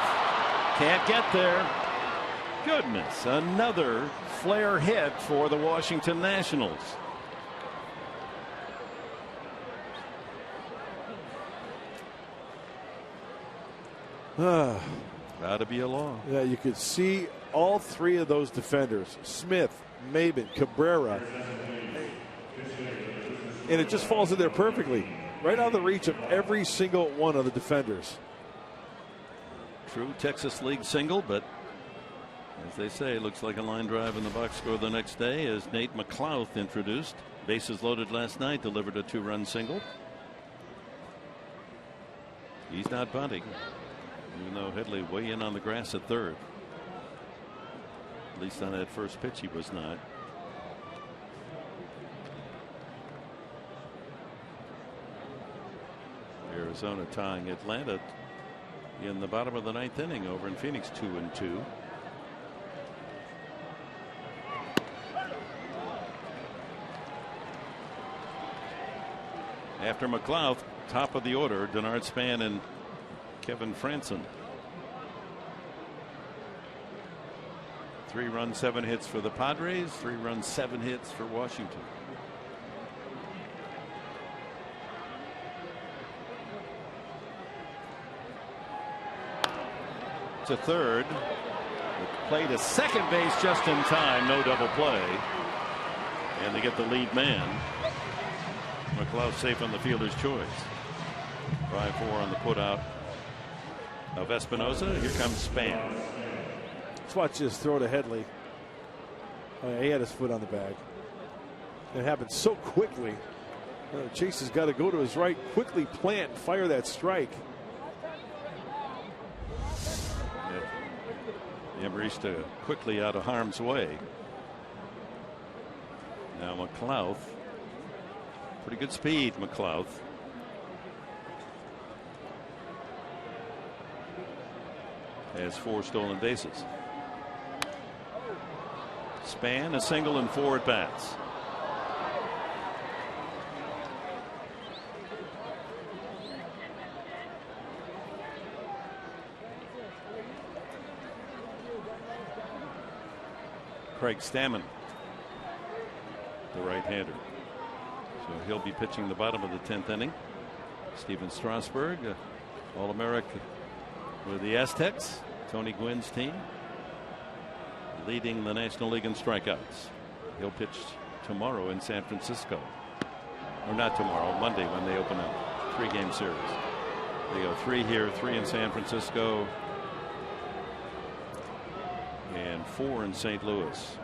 can't get there. Goodness, another flare hit for the Washington Nationals. Got to be a law. Yeah, you could see all three of those defenders, Smith, Maben, Cabrera, and it just falls in there perfectly, right out of the reach of every single one of the defenders. True Texas League single, but as they say, it looks like a line drive in the box score the next day as Nate McLouth introduced. Bases loaded last night, delivered a 2-run single. He's not bunting, even though Headley way in on the grass at third. At least on that first pitch he was not. Arizona tying Atlanta in the bottom of the 9th inning over in Phoenix, 2-2. After McLouth, top of the order, Denard Span and Kevin Franson. 3 runs, 7 hits for the Padres. 3 runs, 7 hits for Washington. To third. Play to second base just in time. No double play. And they get the lead man. McLeod safe on the fielder's choice. 5-4 on the putout of Espinosa. Here comes Span. Let's watch this throw to Headley. He had his foot on the bag. It happened so quickly. Chase has got to go to his right, quickly plant, fire that strike. Yambarista quickly out of harm's way. Now McLouth. Pretty good speed, McLouth. Has 4 stolen bases. Span a single and 4 at bats. Craig Stammen, the right-hander. So he'll be pitching the bottom of the 10th inning. Steven Strasburg, All-American with the Aztecs. Tony Gwynn's team leading the National League in strikeouts. He'll pitch tomorrow in San Francisco. Or not tomorrow, Monday, when they open a 3-game series. They go 3 here, 3 in San Francisco, and 4 in St. Louis.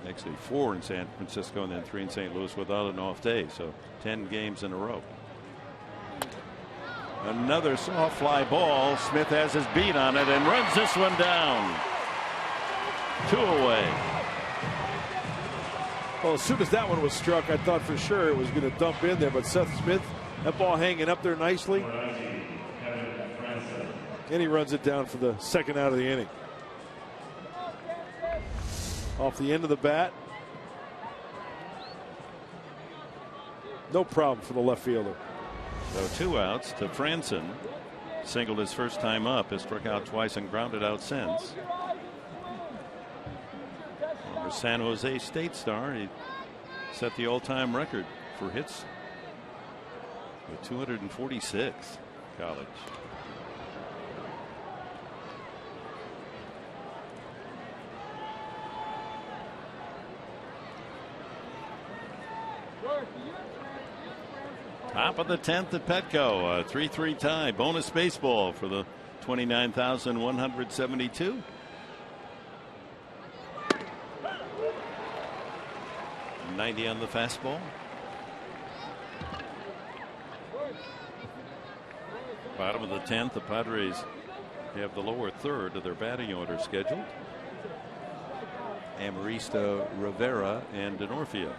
Actually 4 in San Francisco and then 3 in St. Louis without an off day, so 10 games in a row. Another soft fly ball. Smith has his beat on it and runs this one down. 2 away. Well, as soon as that one was struck, I thought for sure it was going to dump in there, but Seth Smith, that ball hanging up there nicely, and he runs it down for the second out of the inning. Off the end of the bat. No problem for the left fielder. So 2 outs to Franson. Singled his first time up. Has struck out twice and grounded out since. Former San Jose State star. He set the all-time record for hits with 246. College. Top of the 10th at Petco. A 3-3 tie. Bonus baseball for the 29,172. .90 on the fastball. Bottom of the 10th. The Padres have the lower third of their batting order scheduled. Amarista, Rivera, and Denorfia.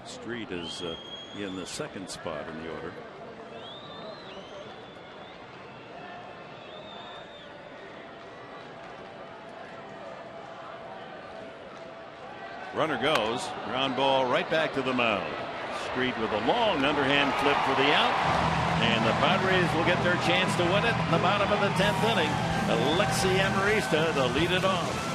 Street is in the second spot in the order. Runner goes. Ground ball right back to the mound. Street with a long underhand flip for the out. And the Padres will get their chance to win it in the bottom of the 10th inning. Alexi Amarista to lead it off.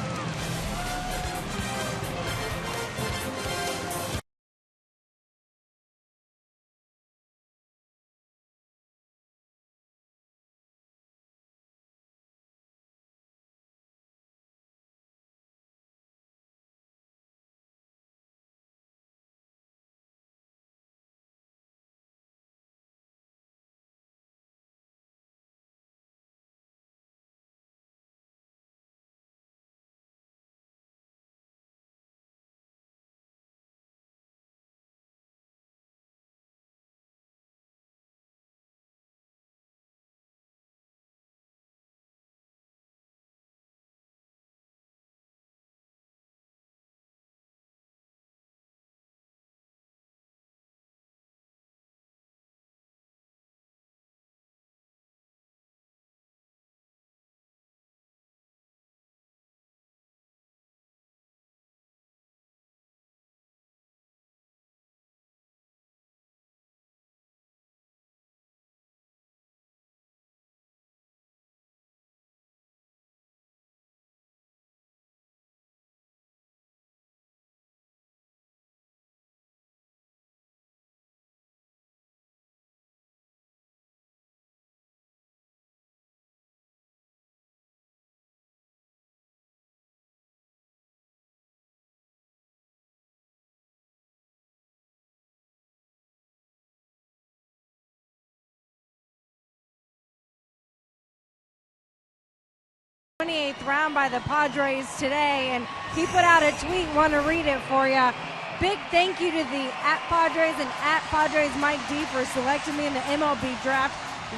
Round by the Padres today, and he put out a tweet. Want to read it for you. Big thank you to the @Padres and @Padres Mike D for selecting me in the MLB draft.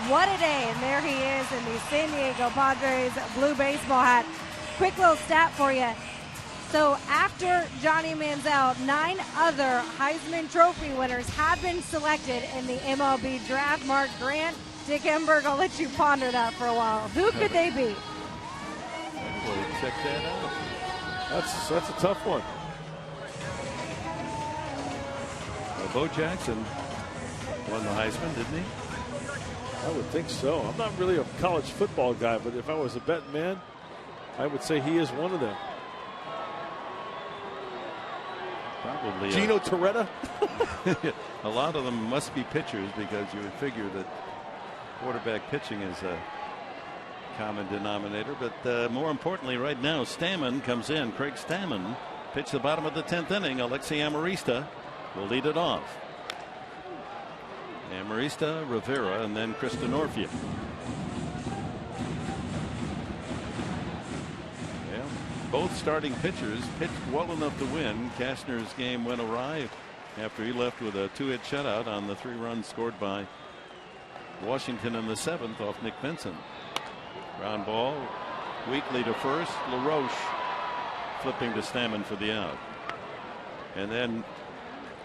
What a day. And there he is in the San Diego Padres blue baseball hat. Quick little stat for you. So after Johnny Manziel, 9 other Heisman Trophy winners have been selected in the MLB draft. Mark Grant, Dick Enberg, I'll let you ponder that for a while. Who could they be? Well, check that out. That's a tough one. Bo Jackson won the Heisman, didn't he? I would think so. I'm not really a college football guy, but if I was a betting man, I would say he is one of them. Probably. Gino Torretta? A lot of them must be pitchers, because you would figure that quarterback pitching is a common denominator. But more importantly, right now, Stammen comes in. Craig Stammen pitched the bottom of the 10th inning. Alexi Amarista will lead it off. Amarista, Rivera, and then Chris Denorfia. Yeah, both starting pitchers pitched well enough to win. Cashner's game went awry after he left with a 2-hit shutout on the 3 runs scored by Washington in the 7th off Nick Benson. Ground ball weakly to first. LaRoche flipping to Stammen for the out. And then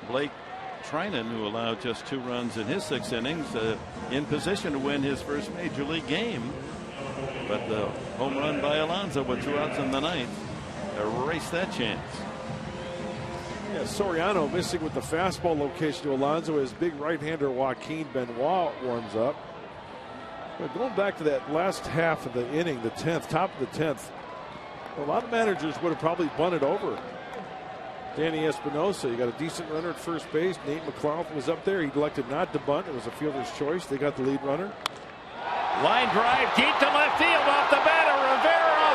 Blake Trinan, who allowed just 2 runs in his 6 innings, in position to win his first major league game. But the home run by Alonso with 2 outs in the 9th erased that chance. Yeah, Soriano missing with the fastball location to Alonso as big right-hander Joaquin Benoit warms up. But going back to that last half of the inning, the 10th, top of the 10th, a lot of managers would have probably bunted over Danny Espinosa. You got a decent runner at first base. Nate McLaughlin was up there. He elected not to bunt. It was a fielder's choice. They got the lead runner. Line drive deep to left field off the bat of Rivera,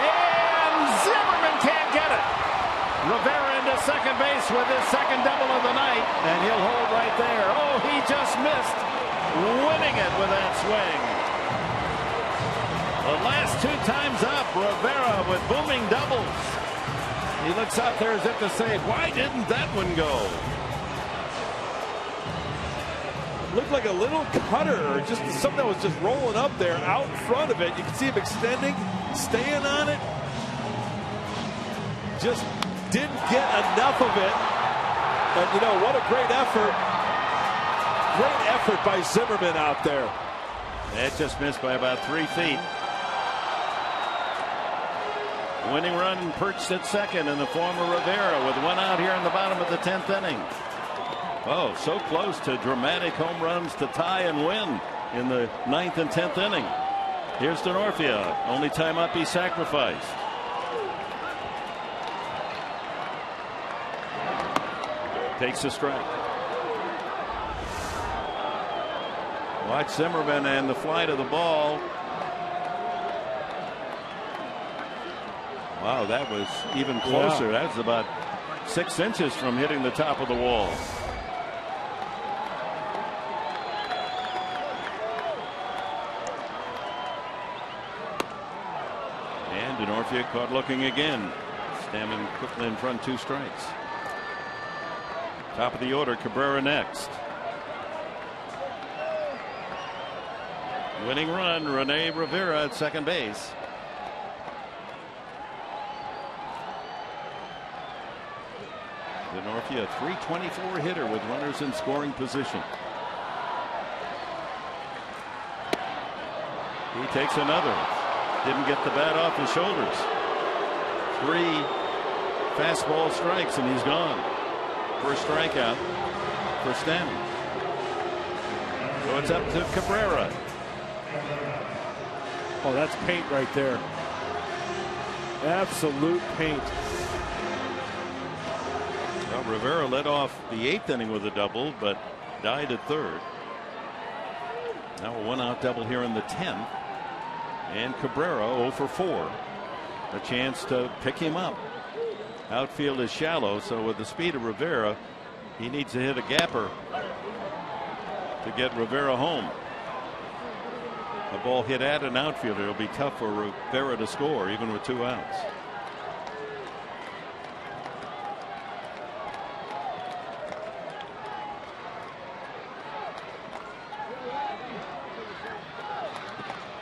and Zimmerman can't get it. Rivera into second base with his second double of the night, and he'll hold right there. Oh, he just missed winning it with that swing. The last 2 times up, Rivera with booming doubles. He looks out there as if to say, why didn't that one go? Looked like a little cutter, or just something that was just rolling up there out in front of it. You can see him extending, staying on it. Just didn't get enough of it. And you know, what a great effort. Great effort by Zimmerman out there. That just missed by about 3 feet. Winning run perched at second in the form of Rivera with 1 out here in the bottom of the 10th inning. Oh, so close to dramatic home runs to tie and win in the 9th and 10th inning. Here's Denorfia. Only time up he sacrificed. Takes a strike. Watch Zimmerman and the fly to the ball. Wow, that was even closer. Yeah. That was about 6 inches from hitting the top of the wall. And Denorfia caught looking again. Stammen quickly in front, 2 strikes. Top of the order, Cabrera next. Winning run, Rene Rivera at second base. Denorfia, a .324 hitter with runners in scoring position. He takes another. Didn't get the bat off his shoulders. 3 fastball strikes and he's gone. First strikeout for Stammen. So it's up to Cabrera. Oh, that's paint right there. Absolute paint. Well, Rivera led off the 8th inning with a double, but died at 3rd. Now a 1-out double here in the 10th. And Cabrera 0 for 4. A chance to pick him up. Outfield is shallow, so with the speed of Rivera, he needs to hit a gapper to get Rivera home. A ball hit at an outfielder, it'll be tough for Rivera to score, even with 2 outs.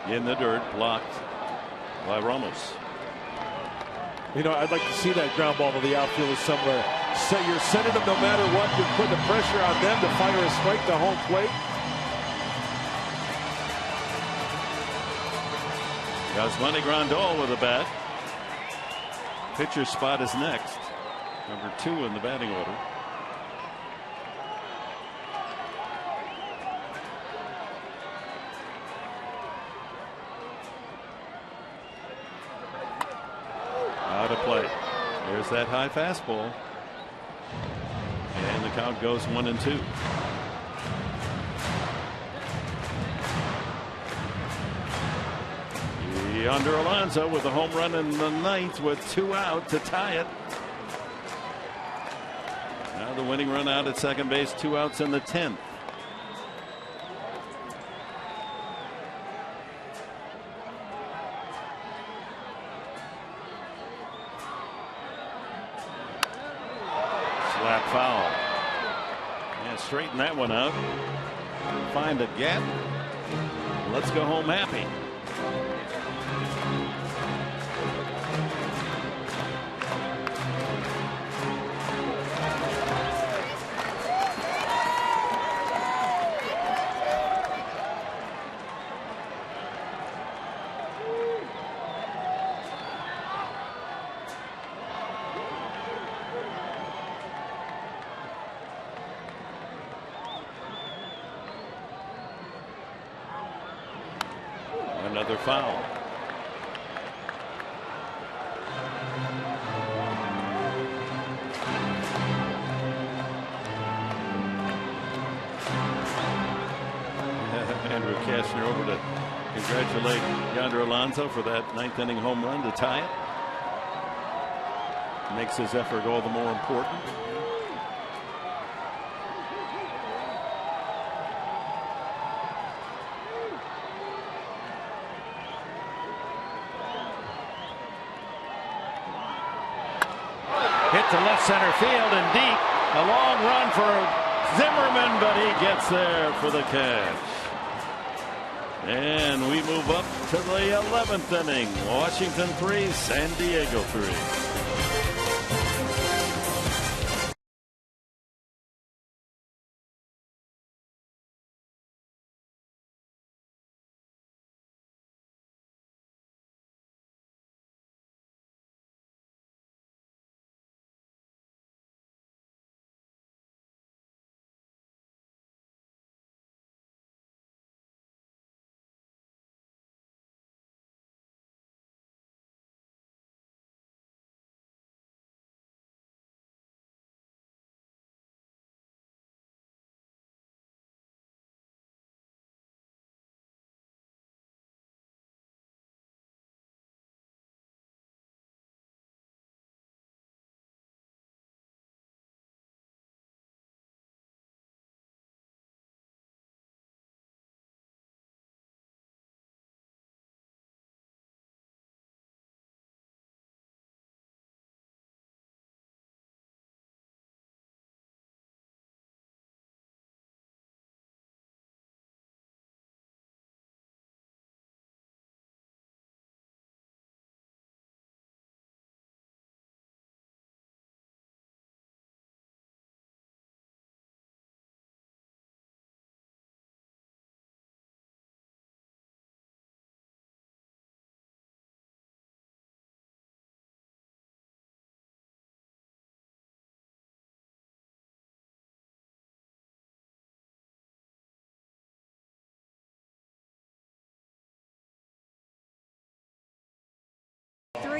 In the dirt, blocked by Ramos. You know, I'd like to see that ground ball to the outfielder somewhere. So you're sending them no matter what. You're putting the pressure on them to fire a strike to home plate. Yasmani Grandal with a bat. Pitcher's spot is next. Number 2 in the batting order. that high fastball. And the count goes 1-2. Yonder Alonso with a home run in the ninth with 2 out to tie it. Now the winning run out at second base, 2 outs in the 10th. Slap foul. Yeah, straighten that one out. Find a gap. Let's go home happy. Another foul. Andrew Kastner over to congratulate Yonder Alonso for that 9th inning home run to tie it. Makes his effort all the more important. Hit to left center field and deep. A long run for Zimmerman, but he gets there for the catch. And we move up to the 11th inning. Washington 3, San Diego 3.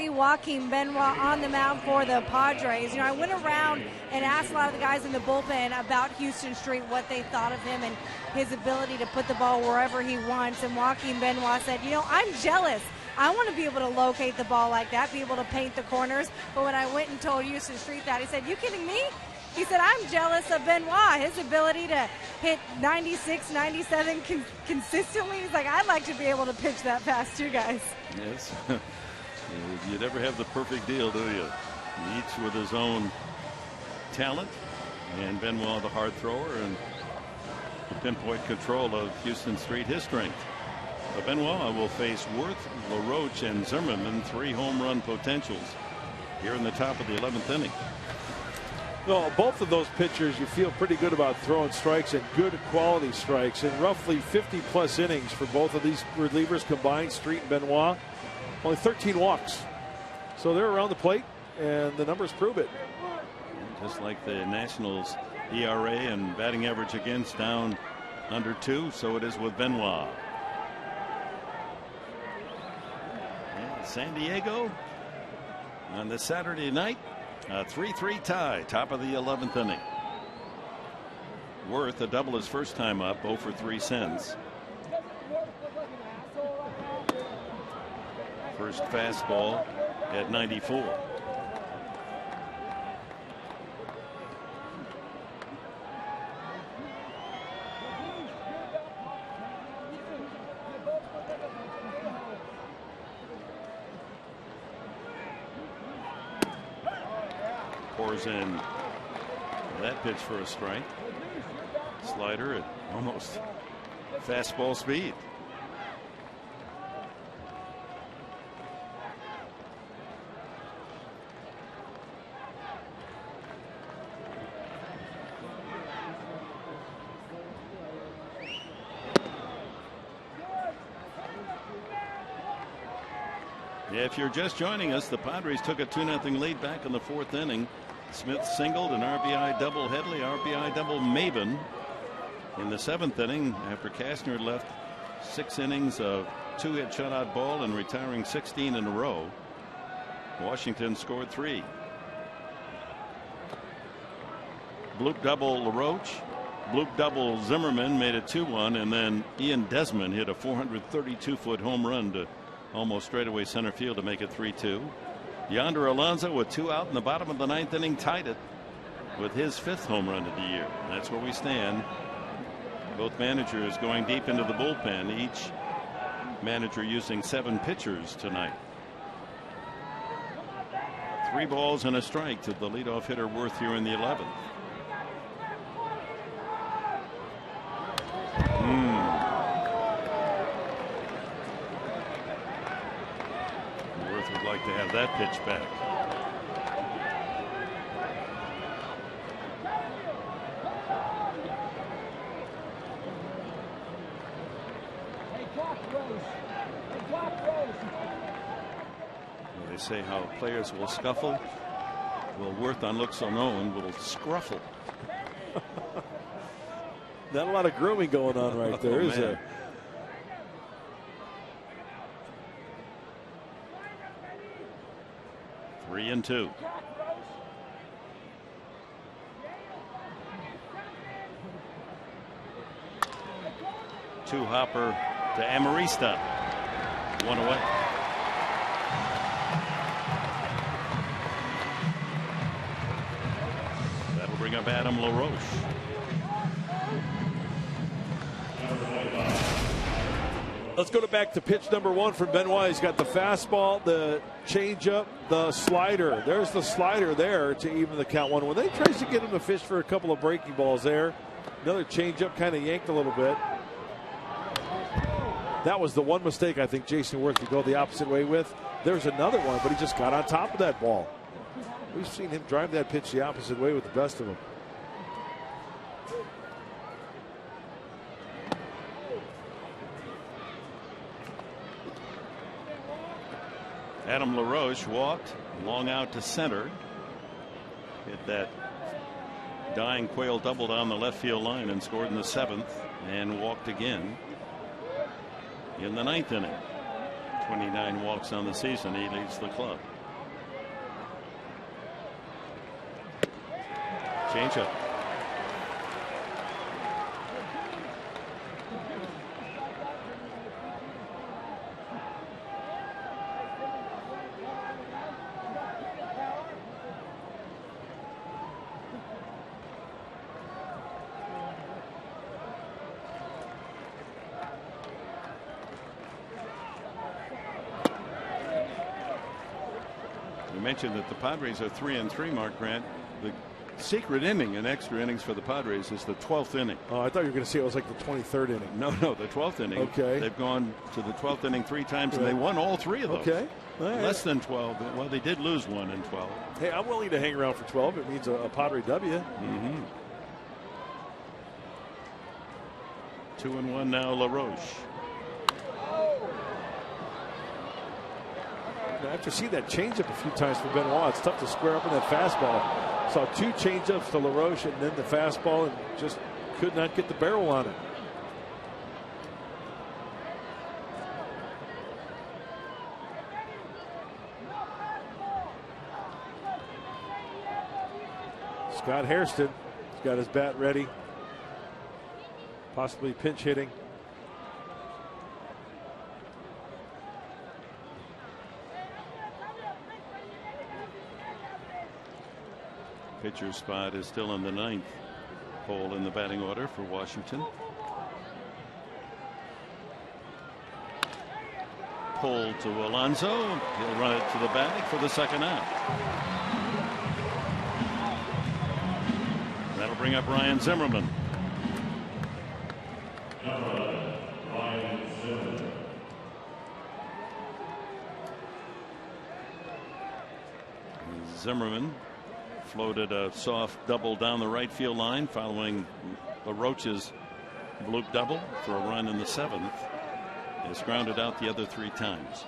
Joaquin Benoit on the mound for the Padres. You know, I went around and asked a lot of the guys in the bullpen about Houston Street, what they thought of him and his ability to put the ball wherever he wants. And Joaquin Benoit said, you know, I'm jealous. I want to be able to locate the ball like that, be able to paint the corners. But when I went and told Houston Street that, he said, you kidding me? He said, I'm jealous of Benoit, his ability to hit 96, 97 consistently. He's like, I'd like to be able to pitch that fast too, guys. Yes. You never have the perfect deal, do you? Each with his own talent, and Benoit the hard thrower, and the pinpoint control of Houston Street, his strength. But Benoit will face Worth, LaRoche, and Zimmerman, 3 home run potentials here in the top of the 11th inning. Well, both of those pitchers, you feel pretty good about throwing strikes and good quality strikes. In roughly 50-plus innings for both of these relievers combined, Street and Benoit, only 13 walks. So they're around the plate, and the numbers prove it. Just like the Nationals' ERA and batting average against down under 2, so it is with Benoit. And San Diego on this Saturday night, A 3-3 tie, top of the 11th inning. Worth a double his first time up, 0 for 3 since. First fastball at 94. Pours in that pitch for a strike. Slider at almost fastball speed. If you're just joining us, the Padres took a 2-0 lead back in the 4th inning. Smith singled, an RBI double Headley, RBI double Maven. In the 7th inning, after Cashner left 6 innings of 2-hit shutout ball and retiring 16 in a row, Washington scored 3. Bloop double LaRoche, bloop double Zimmerman made it 2-1, and then Ian Desmond hit a 432-foot home run to almost straightaway center field to make it 3-2. Yonder Alonso with 2 out in the bottom of the 9th inning tied it with his 5th home run of the year. That's where we stand. Both managers going deep into the bullpen, each manager using 7 pitchers tonight. 3 balls and a strike to the leadoff hitter Worth here in the 11th. Worth would like to have that pitch back. They say how players will scuffle. Well, Worth on looks unknown will scruffle. Not a lot of grooming going on right there, is there? 3-2. Two hopper to Amarista. 1 away. That'll bring up Adam LaRoche. Let's go back to pitch number 1 from Benoit. He's got the fastball, the changeup, the slider. There's the slider there to even the count 1. When they tries to get him to fish for a couple of breaking balls there, another changeup kind of yanked a little bit. That was the one mistake I think Jason Worth would go the opposite way with. There's another one, but he just got on top of that ball. We've seen him drive that pitch the opposite way with the best of them. Adam LaRoche walked long out to center. Hit that dying Quail double down the left field line and scored in the 7th and walked again in the 9th inning. 29 walks on the season. He leads the club. Changeup. Mentioned that the Padres are 3-3, Mark Grant. The secret inning in extra innings for the Padres is the 12th inning. Oh, I thought you were going to say it was like the 23rd inning. No, the 12th inning. Okay. They've gone to the 12th inning 3 times, and they won all 3 of those. Okay. Right. Less than 12. Well, they did lose 1 in 12. Hey, I'm willing to hang around for 12. It means a Padre W. 2-1 now, LaRoche. After seeing that changeup a few times for Benoit, it's tough to square up in that fastball. Saw 2 changeups to LaRoche and then the fastball, and just could not get the barrel on it. Scott Hairston has got his bat ready, possibly pinch hitting. Pitcher spot is still in the 9th hole in the batting order for Washington. Pull to Alonso. He'll run it to the bag for the second out. That'll bring up Ryan Zimmerman. Zimmerman floated a soft double down the right field line following LaRoche's bloop double for a run in the 7th. Has grounded out the other 3 times.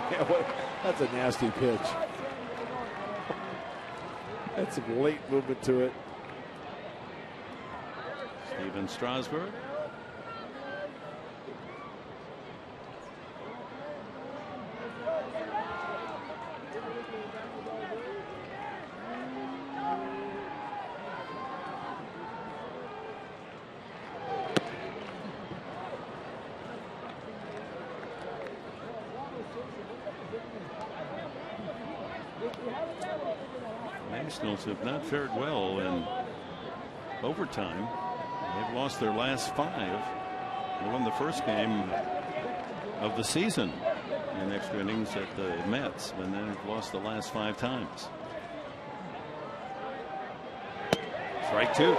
Yeah, that's a nasty pitch. That's some late movement to it. Steven Strasburg. Nationals have not fared well in overtime. They've lost their last 5. They won the first game of the season in extra innings at the Mets, and then they've lost the last 5 times. Strike 2.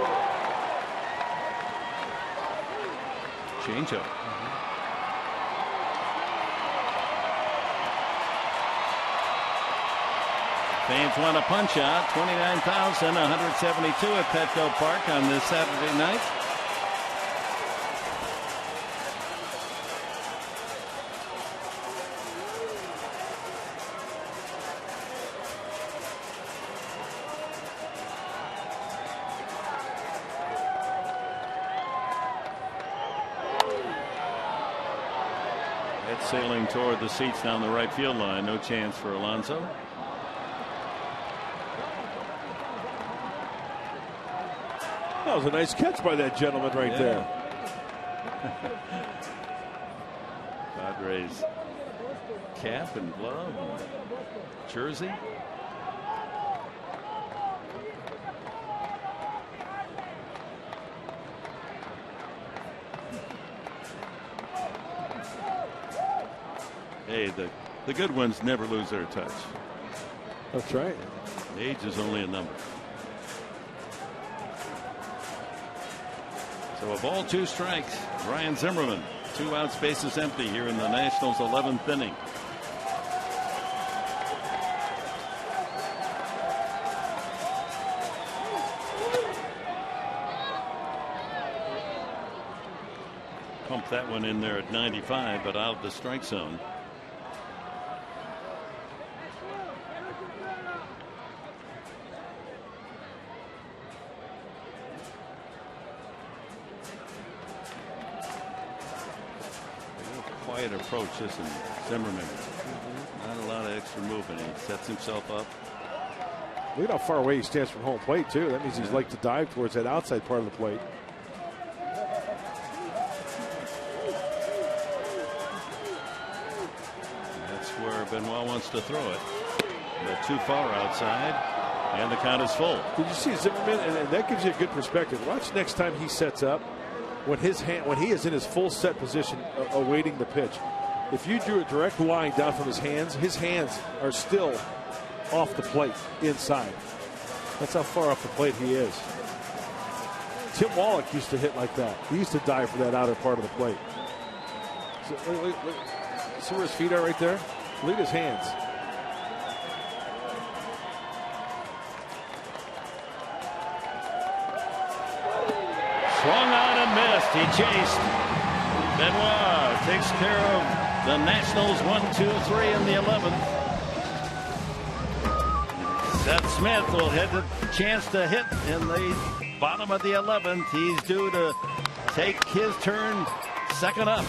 Changeup. Fans want a punch out. 29,172 at Petco Park on this Saturday night. It's sailing toward the seats down the right field line. No chance for Alonso. That was a nice catch by that gentleman right there. Padres cap and glove and jersey. Hey, the good ones never lose their touch. That's right. Age is only a number. So a ball, 2 strikes. Ryan Zimmerman, 2 outs, bases empty here in the Nationals' 11th inning. Pumped that one in there at 95, but out of the strike zone. Quiet approach, this and Zimmerman. Not a lot of extra movement. He sets himself up. Look at how far away he stands from home plate, too. That means he's like to dive towards that outside part of the plate. That's where Benoit wants to throw it. But too far outside, and the count is full. Did you see Zimmerman? And that gives you a good perspective. Watch next time he sets up. When he is in his full set position awaiting the pitch, if you drew a direct line down from his hands are still off the plate inside. That's how far off the plate he is. Tim Wallach used to hit like that. He used to dive for that outer part of the plate. So, look, see where his feet are right there? Look at his hands. Swung on and missed. He chased. Benoit takes care of the Nationals 1, 2, 3 in the 11th. Seth Smith will hit the chance to hit in the bottom of the 11th. He's due to take his turn second up.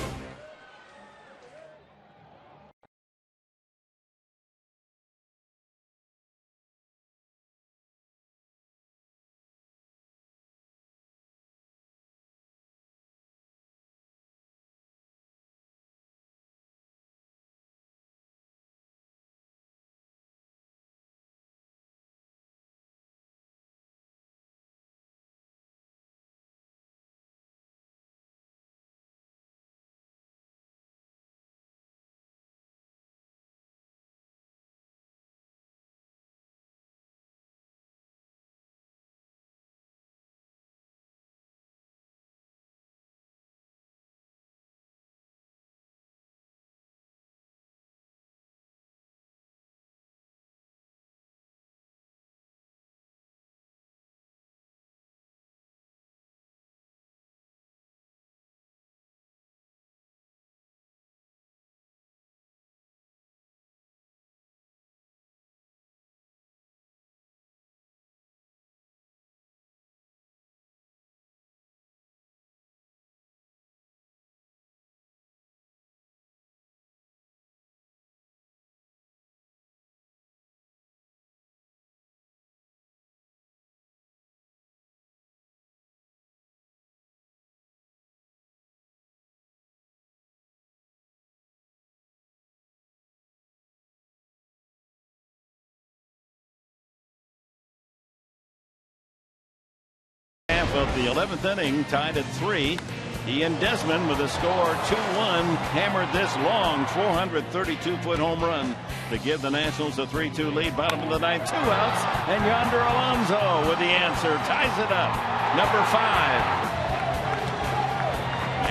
Of the 11th inning, tied at 3. Ian Desmond with a score 2-1 hammered this long 432-foot home run to give the Nationals a 3-2 lead. Bottom of the 9th, 2 outs, and Yonder Alonso with the answer ties it up. Number 5.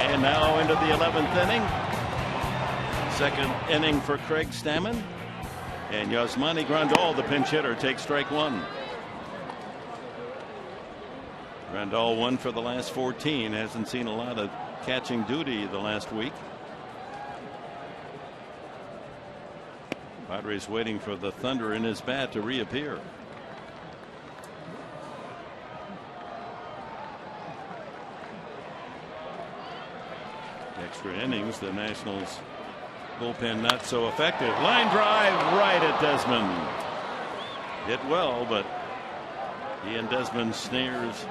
And now into the 11th inning. Second inning for Craig Stammen, and Yasmani Grandal, the pinch hitter, takes strike 1. Grandal 1 for the last 14. Hasn't seen a lot of catching duty the last week. Padres waiting for the thunder in his bat to reappear. Extra innings. The Nationals bullpen not so effective. Line drive right at Desmond. Hit well, but Ian Desmond snares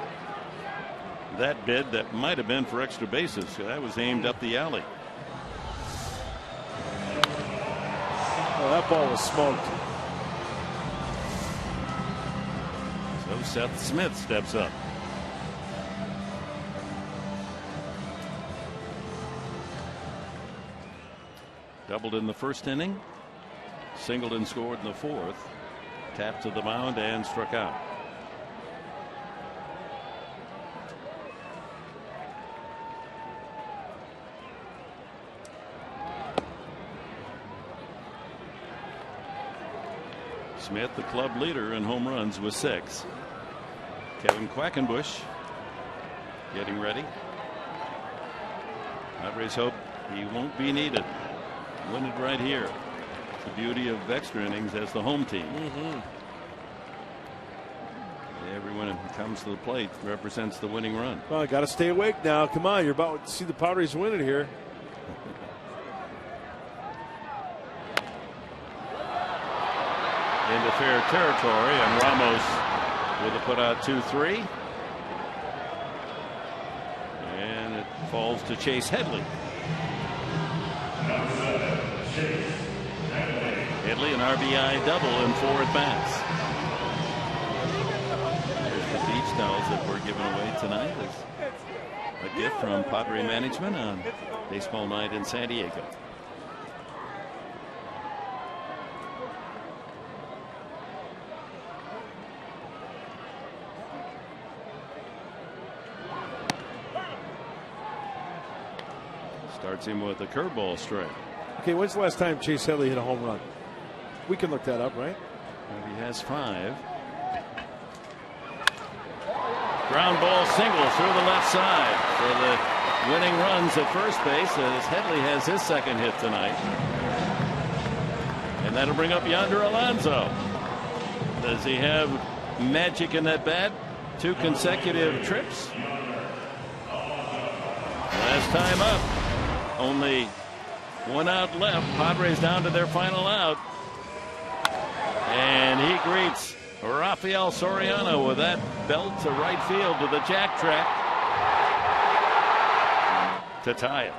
that bid that might have been for extra bases. That was aimed up the alley. Well, that ball was smoked. So Seth Smith steps up. Doubled in the first inning. Singled and scored in the 4th. Tapped to the mound and struck out. Smith, the club leader in home runs, with 6. Kevin Quackenbush getting ready. Padres hope he won't be needed. Win it right here. The beauty of extra innings as the home team. Everyone who comes to the plate represents the winning run. Well, got to stay awake now. Come on, you're about to see the Padres win it here. Into fair territory, and Ramos with a put out 2-3. And it falls to Chase Headley. Headley, an RBI double in 4 at-bats. There's the beach towels that were given away tonight as a gift from Padre management on baseball night in San Diego. Starts him with a curveball strike. Okay, when's the last time Chase Headley hit a home run? We can look that up, right? And he has 5. Ground ball single through the left side for the winning runs at first base as Headley has his second hit tonight. And that'll bring up Yonder Alonso. Does he have magic in that bat? 2 consecutive trips. Last time up. Only 1 out left. Padres down to their final out. And he greets Rafael Soriano with that belt to right field to the jack track to tie it.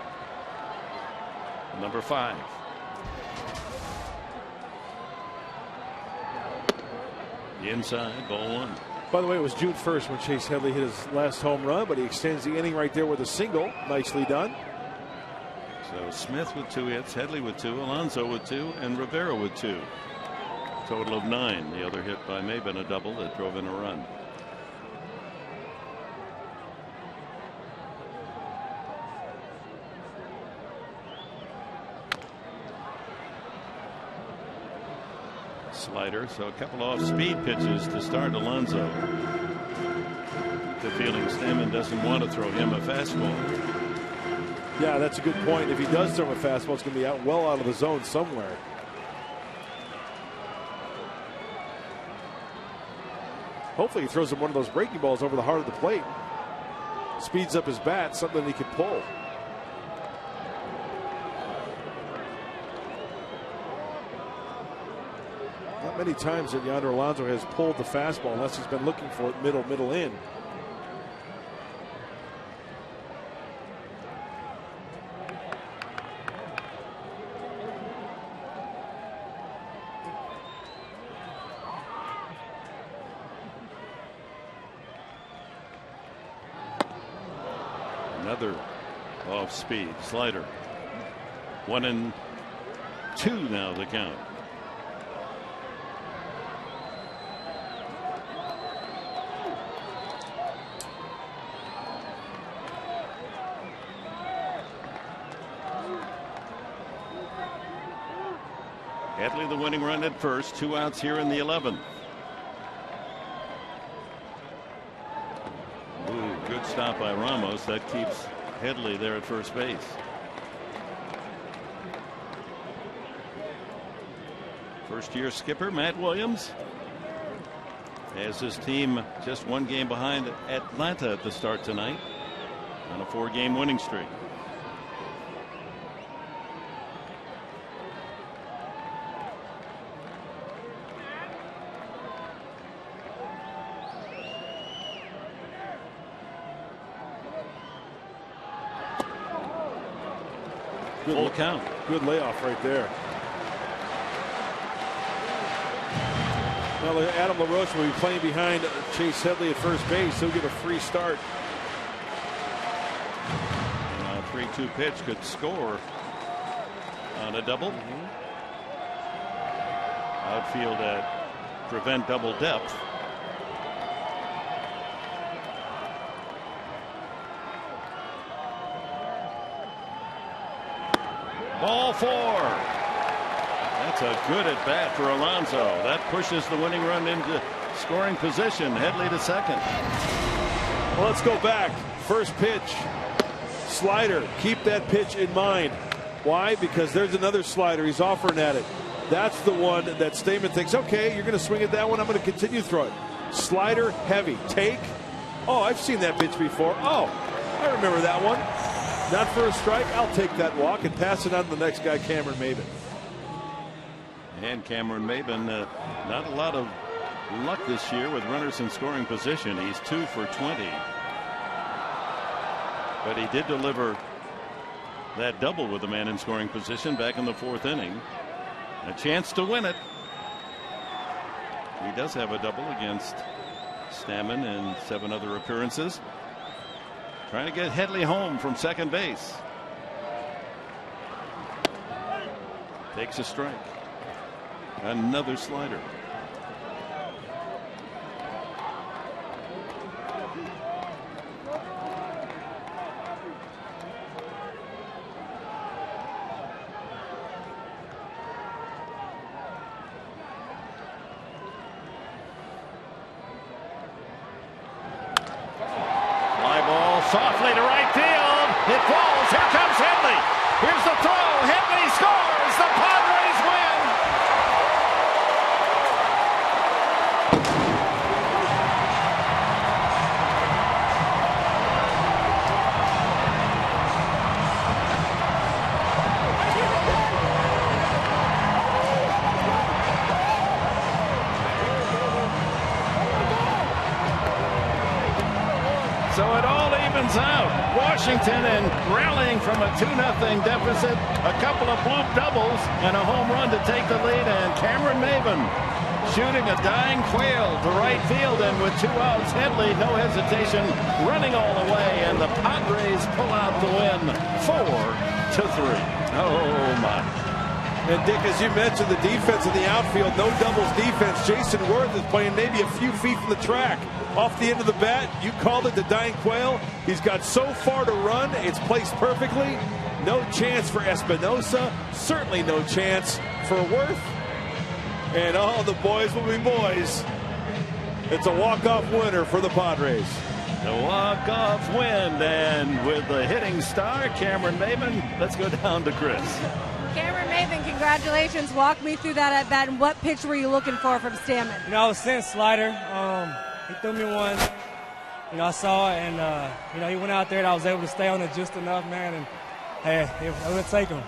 Number 5. The inside, ball 1. By the way, it was June 1st when Chase Headley hit his last home run, but he extends the inning right there with a single. Nicely done. So Smith with 2 hits, Headley with 2, Alonso with 2, and Rivera with 2. Total of 9. The other hit by Maben, a double that drove in a run. Slider, so a couple off speed pitches to start Alonso. The feeling Stammen doesn't want to throw him a fastball. Yeah, that's a good point. If he does throw a fastball, it's going to be well out of the zone somewhere. Hopefully he throws him one of those breaking balls over the heart of the plate. Speeds up his bat, something he can pull. Not many times that Yonder Alonso has pulled the fastball unless he's been looking for it middle in. Another off speed slider. 1-2 now the count. Headley the winning run at first. 2 outs here in the 11th. Ooh, good stop by Ramos. That keeps Headley there at first base. First year skipper Matt Williams has his team just 1 game behind Atlanta at the start tonight on a 4-game winning streak. Full count. Good layoff right there. Now Adam LaRoche will be playing behind Chase Headley at first base. He'll get a free start. 3-2 pitch could score on a double. Outfield at prevent double depth. Ball 4. That's a good at bat for Alonso. That pushes the winning run into scoring position. Headley to second. Well, let's go back. First pitch. Slider. Keep that pitch in mind. Why? Because there's another slider. He's offering at it. That's the one that Stammen thinks, okay, you're going to swing at that one. I'm going to continue throwing. Slider heavy. Take. Oh, I've seen that pitch before. Oh, I remember that one. Not for a strike. I'll take that walk and pass it on to the next guy, Cameron Maben. And Cameron Maben, not a lot of luck this year with runners in scoring position. He's 2 for 20. But he did deliver that double with a man in scoring position back in the 4th inning. A chance to win it. He does have a double against Stammen and 7 other appearances. Trying to get Headley home from second base. Takes a strike. Another slider. Softly to right field. It falls. Here comes Headley. Here's the throw. Headley scores. The Padres win. evens out. Washington and rallying from a 2-0 deficit. A couple of bloop doubles and a home run to take the lead. And Cameron Maven shooting a dying quail to right field. And with 2 outs, Headley, no hesitation, running all the way. And the Padres pull out the win 4-3. Oh, my. And, Dick, as you mentioned, the defense in the outfield, no doubles defense. Jason Worth is playing maybe a few feet from the track. Off the end of the bat, you called it the dying quail. He's got so far to run. It's placed perfectly. No chance for Espinosa. Certainly no chance for Worth. And all the boys will be boys. It's a walk-off winner for the Padres. The walk-off win, and with the hitting star, Cameron Maven, let's go down to Chris. Cameron Maven, congratulations. Walk me through that at bat, and what pitch were you looking for from Stammen? You know, I was sent slider. He threw me one. You know, I saw it, and, you know, he went out there, and I was able to stay on it just enough, man, and, hey, it would take him.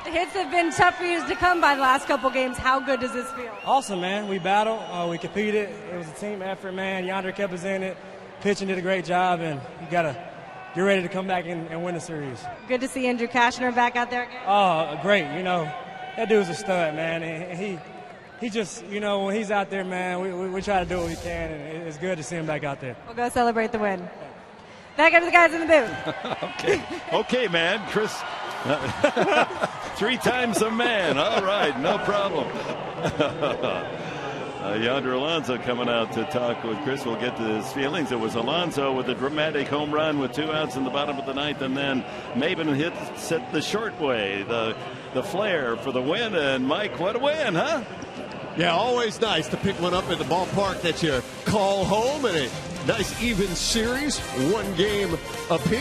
The hits have been tough for you to come by the last couple games. How good does this feel? Awesome, man. We battled. We competed. It was a team effort, man. Yonder kept us in it. Pitching did a great job, and you got to get ready to come back and win the series. Good to see Andrew Kashner back out there again. Oh, great. You know, that dude's a stud, man. And he just, you know, when he's out there, man, we try to do what we can, and it's good to see him back out there. We'll go celebrate the win. Back up to the guys in the booth. Okay, man. Chris, 3 times a man. All right, no problem. Yonder Alonso coming out to talk with Chris. We'll get to his feelings. It was Alonso with a dramatic home run with 2 outs in the bottom of the 9th, and then Maven hits it the short way, the flare for the win. And Mike, what a win, huh? Yeah, always nice to pick one up at the ballpark that you call home, and a nice even series, 1 game apiece.